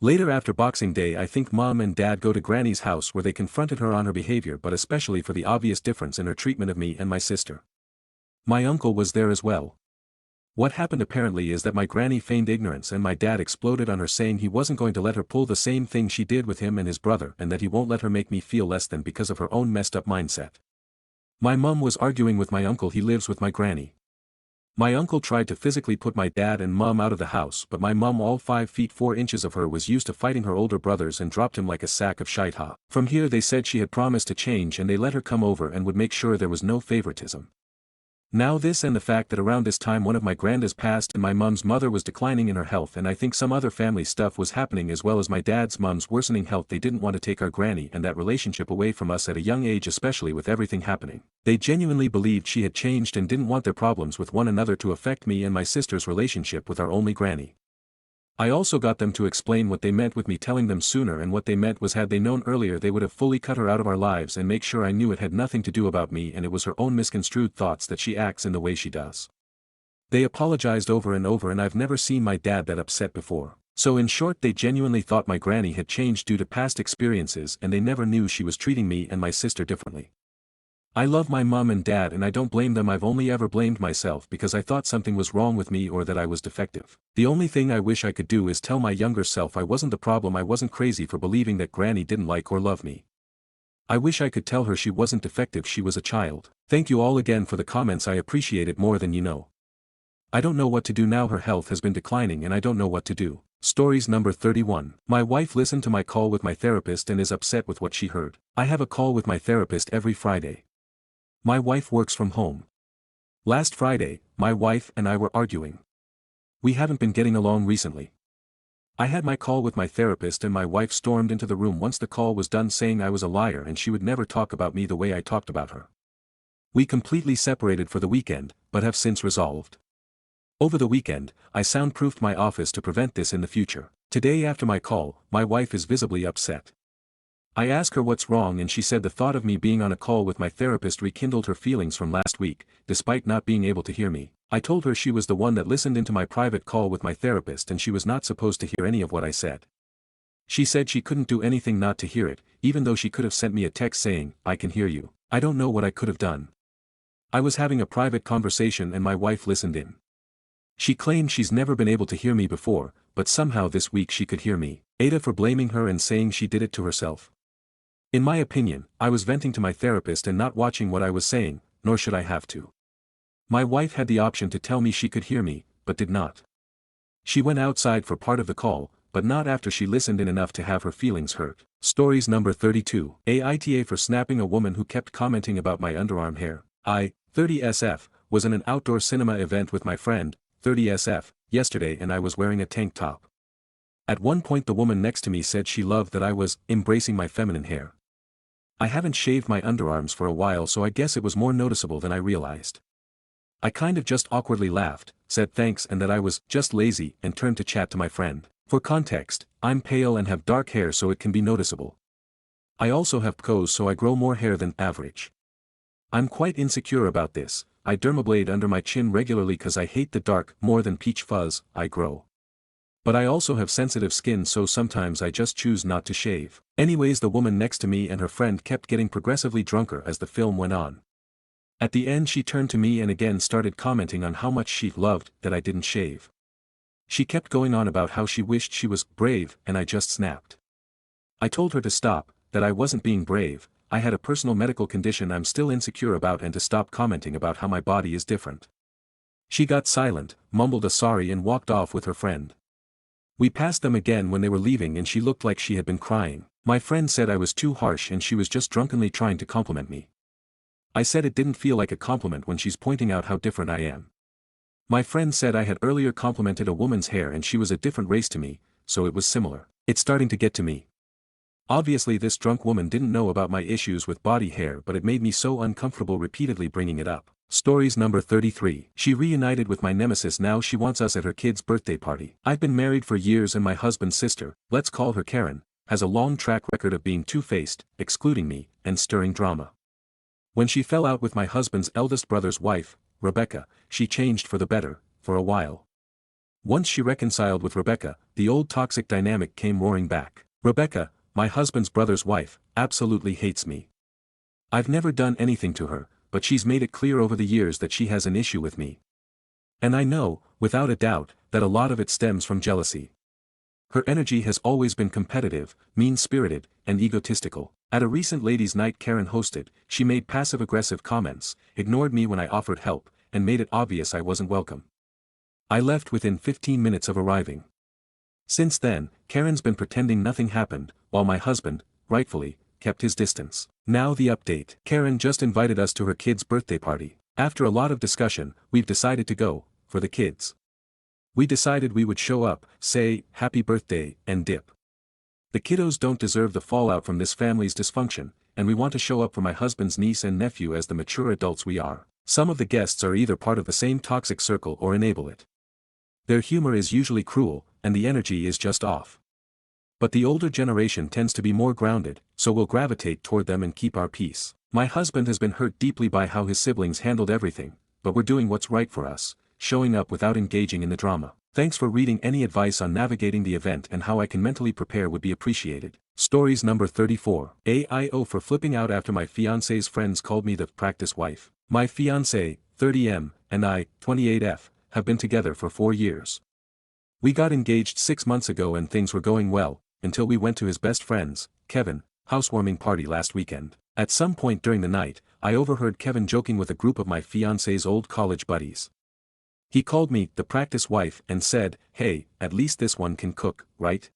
Later, after Boxing Day, I think mum and dad go to granny's house where they confronted her on her behavior, but especially for the obvious difference in her treatment of me and my sister. My uncle was there as well. What happened apparently is that my granny feigned ignorance and my dad exploded on her, saying he wasn't going to let her pull the same thing she did with him and his brother, and that he won't let her make me feel less than because of her own messed up mindset. My mum was arguing with my uncle. He lives with my granny. My uncle tried to physically put my dad and mum out of the house, but my mum, all 5 feet 4 inches of her, was used to fighting her older brothers and dropped him like a sack of shite. From here they said she had promised to change and they let her come over and would make sure there was no favoritism. Now this and the fact that around this time one of my grandas passed and my mum's mother was declining in her health, and I think some other family stuff was happening as well as my dad's mum's worsening health. They didn't want to take our granny and that relationship away from us at a young age, especially with everything happening. They genuinely believed she had changed and didn't want their problems with one another to affect me and my sister's relationship with our only granny. I also got them to explain what they meant with me telling them sooner, and what they meant was had they known earlier they would have fully cut her out of our lives and make sure I knew it had nothing to do about me and it was her own misconstrued thoughts that she acts in the way she does. They apologized over and over and I've never seen my dad that upset before. So in short, they genuinely thought my granny had changed due to past experiences and they never knew she was treating me and my sister differently. I love my mum and dad and I don't blame them. I've only ever blamed myself because I thought something was wrong with me or that I was defective. The only thing I wish I could do is tell my younger self I wasn't the problem. I wasn't crazy for believing that granny didn't like or love me. I wish I could tell her she wasn't defective, she was a child. Thank you all again for the comments, I appreciate it more than you know. I don't know what to do now. Her health has been declining and I don't know what to do. Stories number 31. My wife listened to my call with my therapist and is upset with what she heard. I have a call with my therapist every Friday. My wife works from home. Last Friday, my wife and I were arguing. We haven't been getting along recently. I had my call with my therapist and my wife stormed into the room once the call was done, saying I was a liar and she would never talk about me the way I talked about her. We completely separated for the weekend, but have since resolved. Over the weekend, I soundproofed my office to prevent this in the future. Today after my call, my wife is visibly upset. I asked her what's wrong and she said the thought of me being on a call with my therapist rekindled her feelings from last week, despite not being able to hear me. I told her she was the one that listened into my private call with my therapist and she was not supposed to hear any of what I said. She said she couldn't do anything not to hear it, even though she could have sent me a text saying, "I can hear you." I don't know what I could have done. I was having a private conversation and my wife listened in. She claimed she's never been able to hear me before, but somehow this week she could hear me. Aita for blaming her and saying she did it to herself. In my opinion, I was venting to my therapist and not watching what I was saying, nor should I have to. My wife had the option to tell me she could hear me, but did not. She went outside for part of the call, but not after she listened in enough to have her feelings hurt. Stories number 32. Aita for snapping a woman who kept commenting about my underarm hair. I, 30SF, was in an outdoor cinema event with my friend, 30SF, yesterday and I was wearing a tank top. At one point the woman next to me said she loved that I was embracing my feminine hair. I haven't shaved my underarms for a while, so I guess it was more noticeable than I realized. I kind of just awkwardly laughed, said thanks and that I was just lazy and turned to chat to my friend. For context, I'm pale and have dark hair so it can be noticeable. I also have PCOS so I grow more hair than average. I'm quite insecure about this. I dermablade under my chin regularly cause I hate the dark, more than peach fuzz, I grow. But I also have sensitive skin so sometimes I just choose not to shave. Anyways, the woman next to me and her friend kept getting progressively drunker as the film went on. At the end she turned to me and again started commenting on how much she loved that I didn't shave. She kept going on about how she wished she was brave and I just snapped. I told her to stop, that I wasn't being brave, I had a personal medical condition I'm still insecure about, and to stop commenting about how my body is different. She got silent, mumbled a sorry and walked off with her friend. We passed them again when they were leaving and she looked like she had been crying. My friend said I was too harsh and she was just drunkenly trying to compliment me. I said it didn't feel like a compliment when she's pointing out how different I am. My friend said I had earlier complimented a woman's hair and she was a different race to me, so it was similar. It's starting to get to me. Obviously this drunk woman didn't know about my issues with body hair, but it made me so uncomfortable repeatedly bringing it up. Stories number 33. She reunited with my nemesis. Now she wants us at her kid's birthday party. I've been married for years and my husband's sister, let's call her Karen, has a long track record of being two-faced, excluding me, and stirring drama. When she fell out with my husband's eldest brother's wife, Rebecca, she changed for the better, for a while. Once she reconciled with Rebecca, the old toxic dynamic came roaring back. Rebecca, my husband's brother's wife, absolutely hates me. I've never done anything to her, but she's made it clear over the years that she has an issue with me. And I know, without a doubt, that a lot of it stems from jealousy. Her energy has always been competitive, mean-spirited, and egotistical. At a recent ladies' night Karen hosted, she made passive-aggressive comments, ignored me when I offered help, and made it obvious I wasn't welcome. I left within 15 minutes of arriving. Since then, Karen's been pretending nothing happened, while my husband, rightfully, kept his distance. Now the update. Karen just invited us to her kid's birthday party. After a lot of discussion, we've decided to go, for the kids. We decided we would show up, say, happy birthday, and dip. The kiddos don't deserve the fallout from this family's dysfunction, and we want to show up for my husband's niece and nephew as the mature adults we are. Some of the guests are either part of the same toxic circle or enable it. Their humor is usually cruel, and the energy is just off. But the older generation tends to be more grounded, so we'll gravitate toward them and keep our peace. My husband has been hurt deeply by how his siblings handled everything, but we're doing what's right for us, showing up without engaging in the drama. Thanks for reading. Any advice on navigating the event and how I can mentally prepare would be appreciated. Stories number 34. AIO for flipping out after my fiance's friends called me the practice wife. My fiance, 30M, and I, 28F, have been together for 4 years. We got engaged 6 months ago and things were going well, until we went to his best friend's, Kevin, housewarming party last weekend. At some point during the night, I overheard Kevin joking with a group of my fiance's old college buddies. He called me the practice wife and said, "Hey, at least this one can cook, right?"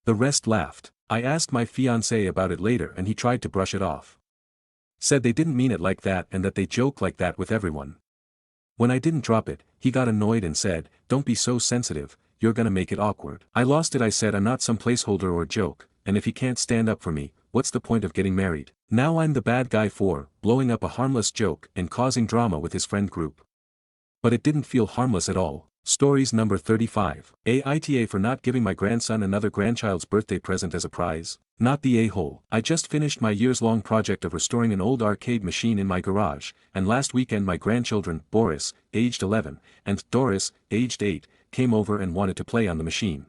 The rest laughed. I asked my fiancé about it later and he tried to brush it off. Said they didn't mean it like that and that they joke like that with everyone. When I didn't drop it, he got annoyed and said, "Don't be so sensitive, you're gonna make it awkward." I lost it. I said I'm not some placeholder or joke, and if he can't stand up for me, what's the point of getting married? Now I'm the bad guy for blowing up a harmless joke and causing drama with his friend group. But it didn't feel harmless at all. Stories number 35. AITA for not giving my grandson another grandchild's birthday present as a prize. Not the a-hole. I just finished my years-long project of restoring an old arcade machine in my garage, and last weekend my grandchildren, Boris, aged 11, and Doris, aged 8, came over and wanted to play on the machine.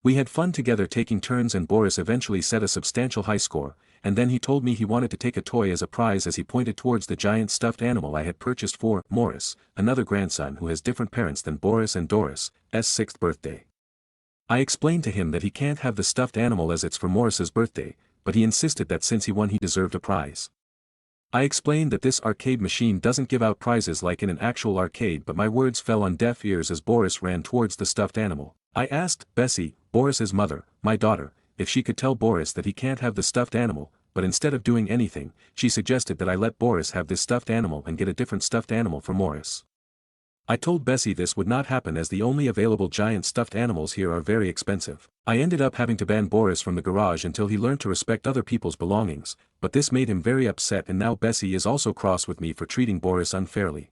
We had fun together taking turns and Boris eventually set a substantial high score, and then he told me he wanted to take a toy as a prize as he pointed towards the giant stuffed animal I had purchased for Morris, another grandson who has different parents than Boris and Doris' 6th birthday. I explained to him that he can't have the stuffed animal as it's for Morris's birthday, but he insisted that since he won he deserved a prize. I explained that this arcade machine doesn't give out prizes like in an actual arcade, but my words fell on deaf ears as Boris ran towards the stuffed animal. I asked Bessie, Boris's mother, my daughter, if she could tell Boris that he can't have the stuffed animal, but instead of doing anything, she suggested that I let Boris have this stuffed animal and get a different stuffed animal for Morris. I told Bessie this would not happen as the only available giant stuffed animals here are very expensive. I ended up having to ban Boris from the garage until he learned to respect other people's belongings, but this made him very upset and now Bessie is also cross with me for treating Boris unfairly.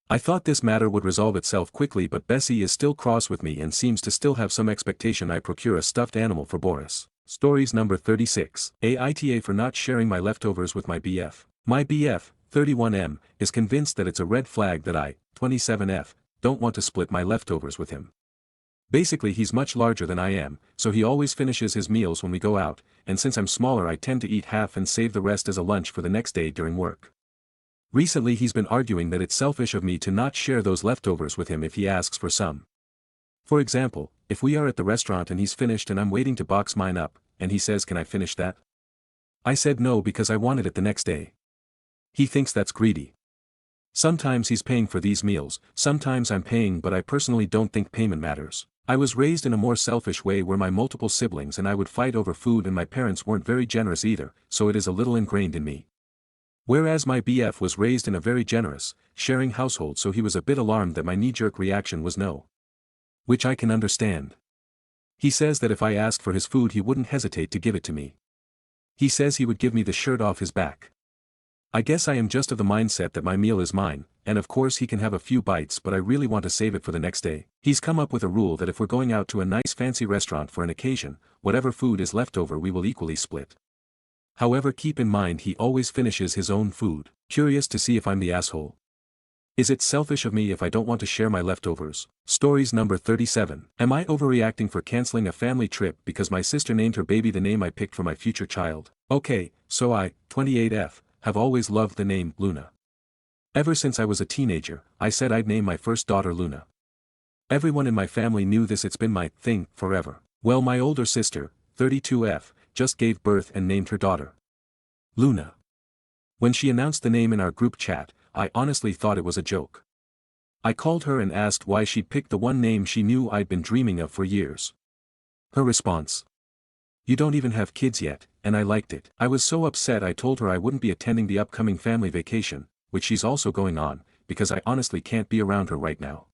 I thought this matter would resolve itself quickly, but Bessie is still cross with me and seems to still have some expectation I procure a stuffed animal for Boris. Stories number 36. AITA for not sharing my leftovers with my BF. My BF, 31M, is convinced that it's a red flag that I, 27F, don't want to split my leftovers with him. Basically he's much larger than I am, so he always finishes his meals when we go out, and since I'm smaller I tend to eat half and save the rest as a lunch for the next day during work. Recently he's been arguing that it's selfish of me to not share those leftovers with him if he asks for some. For example, if we are at the restaurant and he's finished and I'm waiting to box mine up, and he says, "Can I finish that?" I said no because I wanted it the next day. He thinks that's greedy. Sometimes he's paying for these meals, sometimes I'm paying, but I personally don't think payment matters. I was raised in a more selfish way where my multiple siblings and I would fight over food and my parents weren't very generous either, so it is a little ingrained in me. Whereas my BF was raised in a very generous, sharing household, so he was a bit alarmed that my knee-jerk reaction was no. Which I can understand. He says that if I asked for his food he wouldn't hesitate to give it to me. He says he would give me the shirt off his back. I guess I am just of the mindset that my meal is mine, and of course he can have a few bites, but I really want to save it for the next day. He's come up with a rule that if we're going out to a nice fancy restaurant for an occasion, whatever food is left over we will equally split. However, keep in mind he always finishes his own food. Curious to see if I'm the asshole. Is it selfish of me if I don't want to share my leftovers? Stories number 37. Am I overreacting for canceling a family trip because my sister named her baby the name I picked for my future child? Okay, so I, 28F, have always loved the name Luna. Ever since I was a teenager, I said I'd name my first daughter Luna. Everyone in my family knew this, it's been my thing forever. Well, my older sister, 32F, just gave birth and named her daughter Luna. When she announced the name in our group chat, I honestly thought it was a joke. I called her and asked why she'd picked the one name she knew I'd been dreaming of for years. Her response: "You don't even have kids yet," and I liked it. I was so upset I told her I wouldn't be attending the upcoming family vacation, which she's also going on, because I honestly can't be around her right now.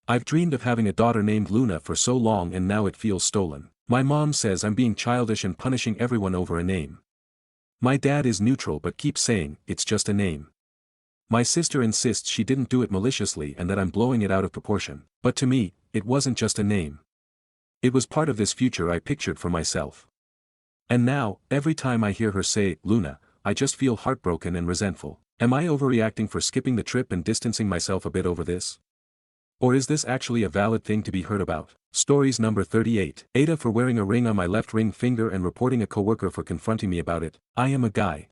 I've dreamed of having a daughter named Luna for so long and now it feels stolen. My mom says I'm being childish and punishing everyone over a name. My dad is neutral but keeps saying, it's just a name. My sister insists she didn't do it maliciously and that I'm blowing it out of proportion. But to me, it wasn't just a name. It was part of this future I pictured for myself. And now, every time I hear her say, Luna, I just feel heartbroken and resentful. Am I overreacting for skipping the trip and distancing myself a bit over this? Or is this actually a valid thing to be heard about? Stories number 38. Aita for wearing a ring on my left ring finger and reporting a coworker for confronting me about it. I am a guy.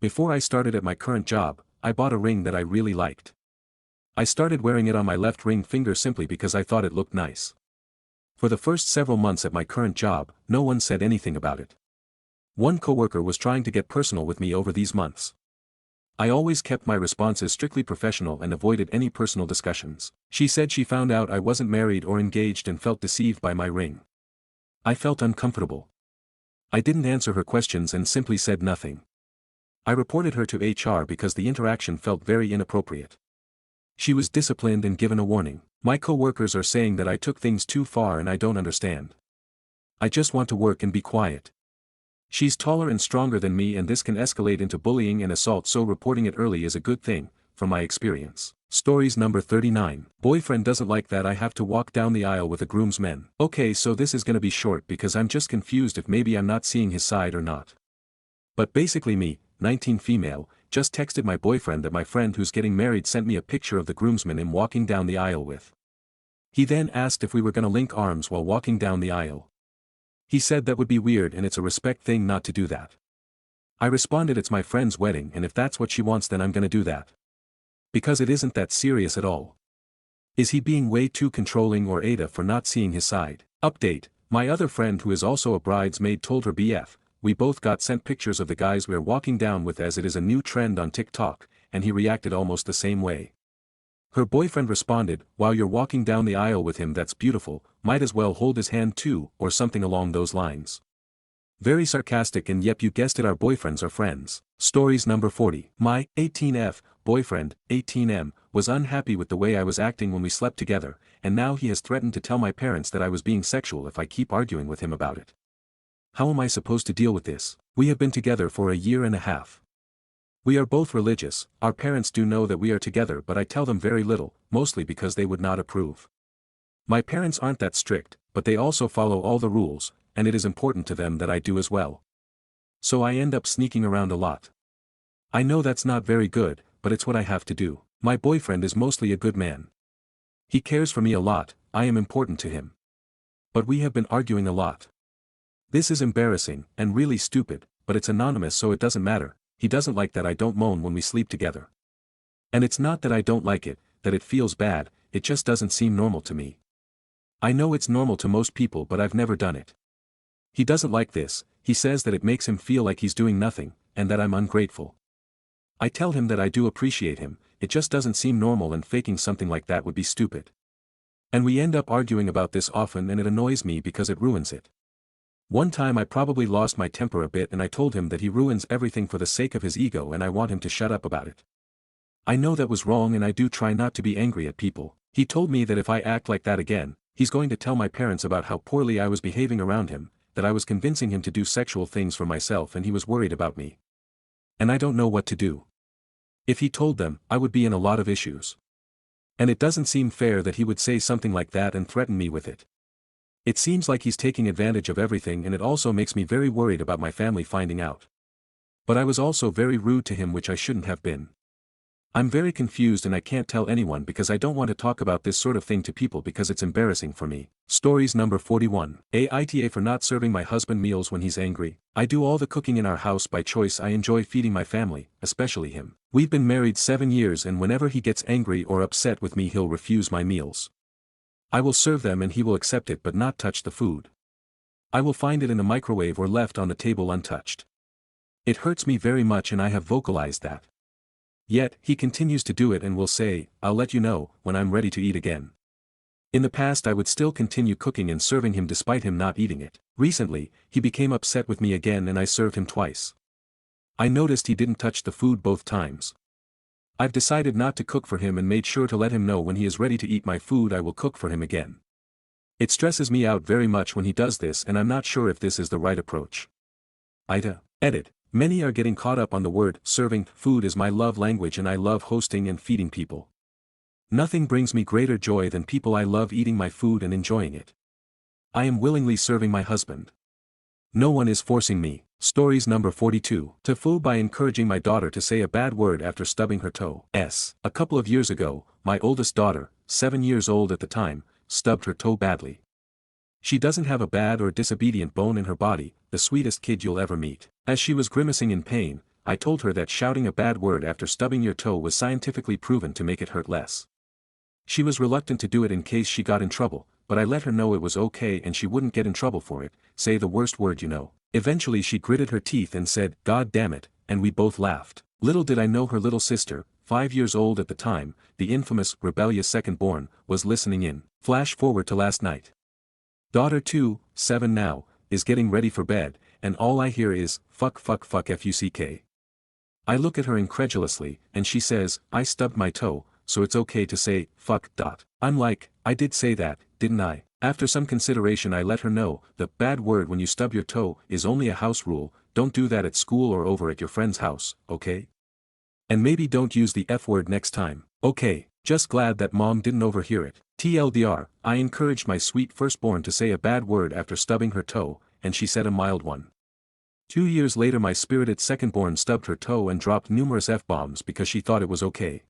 Before I started at my current job, I bought a ring that I really liked. I started wearing it on my left ring finger simply because I thought it looked nice. For the first several months at my current job, no one said anything about it. One coworker was trying to get personal with me over these months. I always kept my responses strictly professional and avoided any personal discussions. She said she found out I wasn't married or engaged and felt deceived by my ring. I felt uncomfortable. I didn't answer her questions and simply said nothing. I reported her to HR because the interaction felt very inappropriate. She was disciplined and given a warning. My coworkers are saying that I took things too far and I don't understand. I just want to work and be quiet. She's taller and stronger than me and this can escalate into bullying and assault, so reporting it early is a good thing, from my experience. Stories number 39. Boyfriend doesn't like that I have to walk down the aisle with a groomsman. Okay, so this is gonna be short because I'm just confused if maybe I'm not seeing his side or not. But basically me, 19 female, just texted my boyfriend that my friend who's getting married sent me a picture of the groomsman I'm walking down the aisle with. He then asked if we were gonna link arms while walking down the aisle. He said that would be weird and it's a respect thing not to do that. I responded it's my friend's wedding and if that's what she wants then I'm gonna do that. Because it isn't that serious at all. Is he being way too controlling or Aita for not seeing his side? Update, my other friend who is also a bridesmaid told her BF, we both got sent pictures of the guys we're walking down with as it is a new trend on TikTok, and he reacted almost the same way. Her boyfriend responded, while you're walking down the aisle with him that's beautiful, might as well hold his hand too, or something along those lines. Very sarcastic and yep you guessed it, our boyfriends are friends. Stories number 40. My 18F boyfriend, 18M, was unhappy with the way I was acting when we slept together, and now he has threatened to tell my parents that I was being sexual if I keep arguing with him about it. How am I supposed to deal with this? We have been together for a year and a half. We are both religious, our parents do know that we are together but I tell them very little, mostly because they would not approve. My parents aren't that strict, but they also follow all the rules, and it is important to them that I do as well. So I end up sneaking around a lot. I know that's not very good, but it's what I have to do. My boyfriend is mostly a good man. He cares for me a lot, I am important to him. But we have been arguing a lot. This is embarrassing, and really stupid, but it's anonymous so it doesn't matter. He doesn't like that I don't moan when we sleep together. And it's not that I don't like it, that it feels bad, it just doesn't seem normal to me. I know it's normal to most people but I've never done it. He doesn't like this, he says that it makes him feel like he's doing nothing, and that I'm ungrateful. I tell him that I do appreciate him, it just doesn't seem normal and faking something like that would be stupid. And we end up arguing about this often and it annoys me because it ruins it. One time I probably lost my temper a bit and I told him that he ruins everything for the sake of his ego and I want him to shut up about it. I know that was wrong and I do try not to be angry at people. He told me that if I act like that again, he's going to tell my parents about how poorly I was behaving around him, that I was convincing him to do sexual things for myself and he was worried about me. And I don't know what to do. If he told them, I would be in a lot of issues. And it doesn't seem fair that he would say something like that and threaten me with it. It seems like he's taking advantage of everything and it also makes me very worried about my family finding out. But I was also very rude to him, which I shouldn't have been. I'm very confused and I can't tell anyone because I don't want to talk about this sort of thing to people because it's embarrassing for me. Stories number 41. Aita for not serving my husband meals when he's angry. I do all the cooking in our house by choice. I enjoy feeding my family, especially him. We've been married 7 years and whenever he gets angry or upset with me he'll refuse my meals. I will serve them and he will accept it but not touch the food. I will find it in the microwave or left on the table untouched. It hurts me very much and I have vocalized that. Yet, he continues to do it and will say, I'll let you know, when I'm ready to eat again. In the past I would still continue cooking and serving him despite him not eating it. Recently, he became upset with me again and I served him twice. I noticed he didn't touch the food both times. I've decided not to cook for him and made sure to let him know when he is ready to eat my food I will cook for him again. It stresses me out very much when he does this and I'm not sure if this is the right approach. Aita Reddit. Many are getting caught up on the word serving. Food is my love language and I love hosting and feeding people. Nothing brings me greater joy than people I love eating my food and enjoying it. I am willingly serving my husband. No one is forcing me. Stories number 42. To fool by encouraging my daughter to say a bad word after stubbing her toe. A couple of years ago, my oldest daughter, 7 years old at the time, stubbed her toe badly. She doesn't have a bad or disobedient bone in her body, the sweetest kid you'll ever meet. As she was grimacing in pain, I told her that shouting a bad word after stubbing your toe was scientifically proven to make it hurt less. She was reluctant to do it in case she got in trouble, but I let her know it was okay and she wouldn't get in trouble for it. Say the worst word you know. Eventually she gritted her teeth and said, God damn it, and we both laughed. Little did I know her little sister, 5 years old at the time, the infamous, rebellious second-born, was listening in. Flash forward to last night. Daughter 2, 7 now, is getting ready for bed, and all I hear is, fuck fuck fuck fuck. I look at her incredulously, and she says, I stubbed my toe, so it's okay to say, fuck. I'm like, I did say that, didn't I? After some consideration I let her know, the bad word when you stub your toe is only a house rule, don't do that at school or over at your friend's house, okay? And maybe don't use the F word next time, okay? Just glad that mom didn't overhear it. TLDR, I encouraged my sweet firstborn to say a bad word after stubbing her toe, and she said a mild one. 2 years later my spirited secondborn stubbed her toe and dropped numerous F-bombs because she thought it was okay.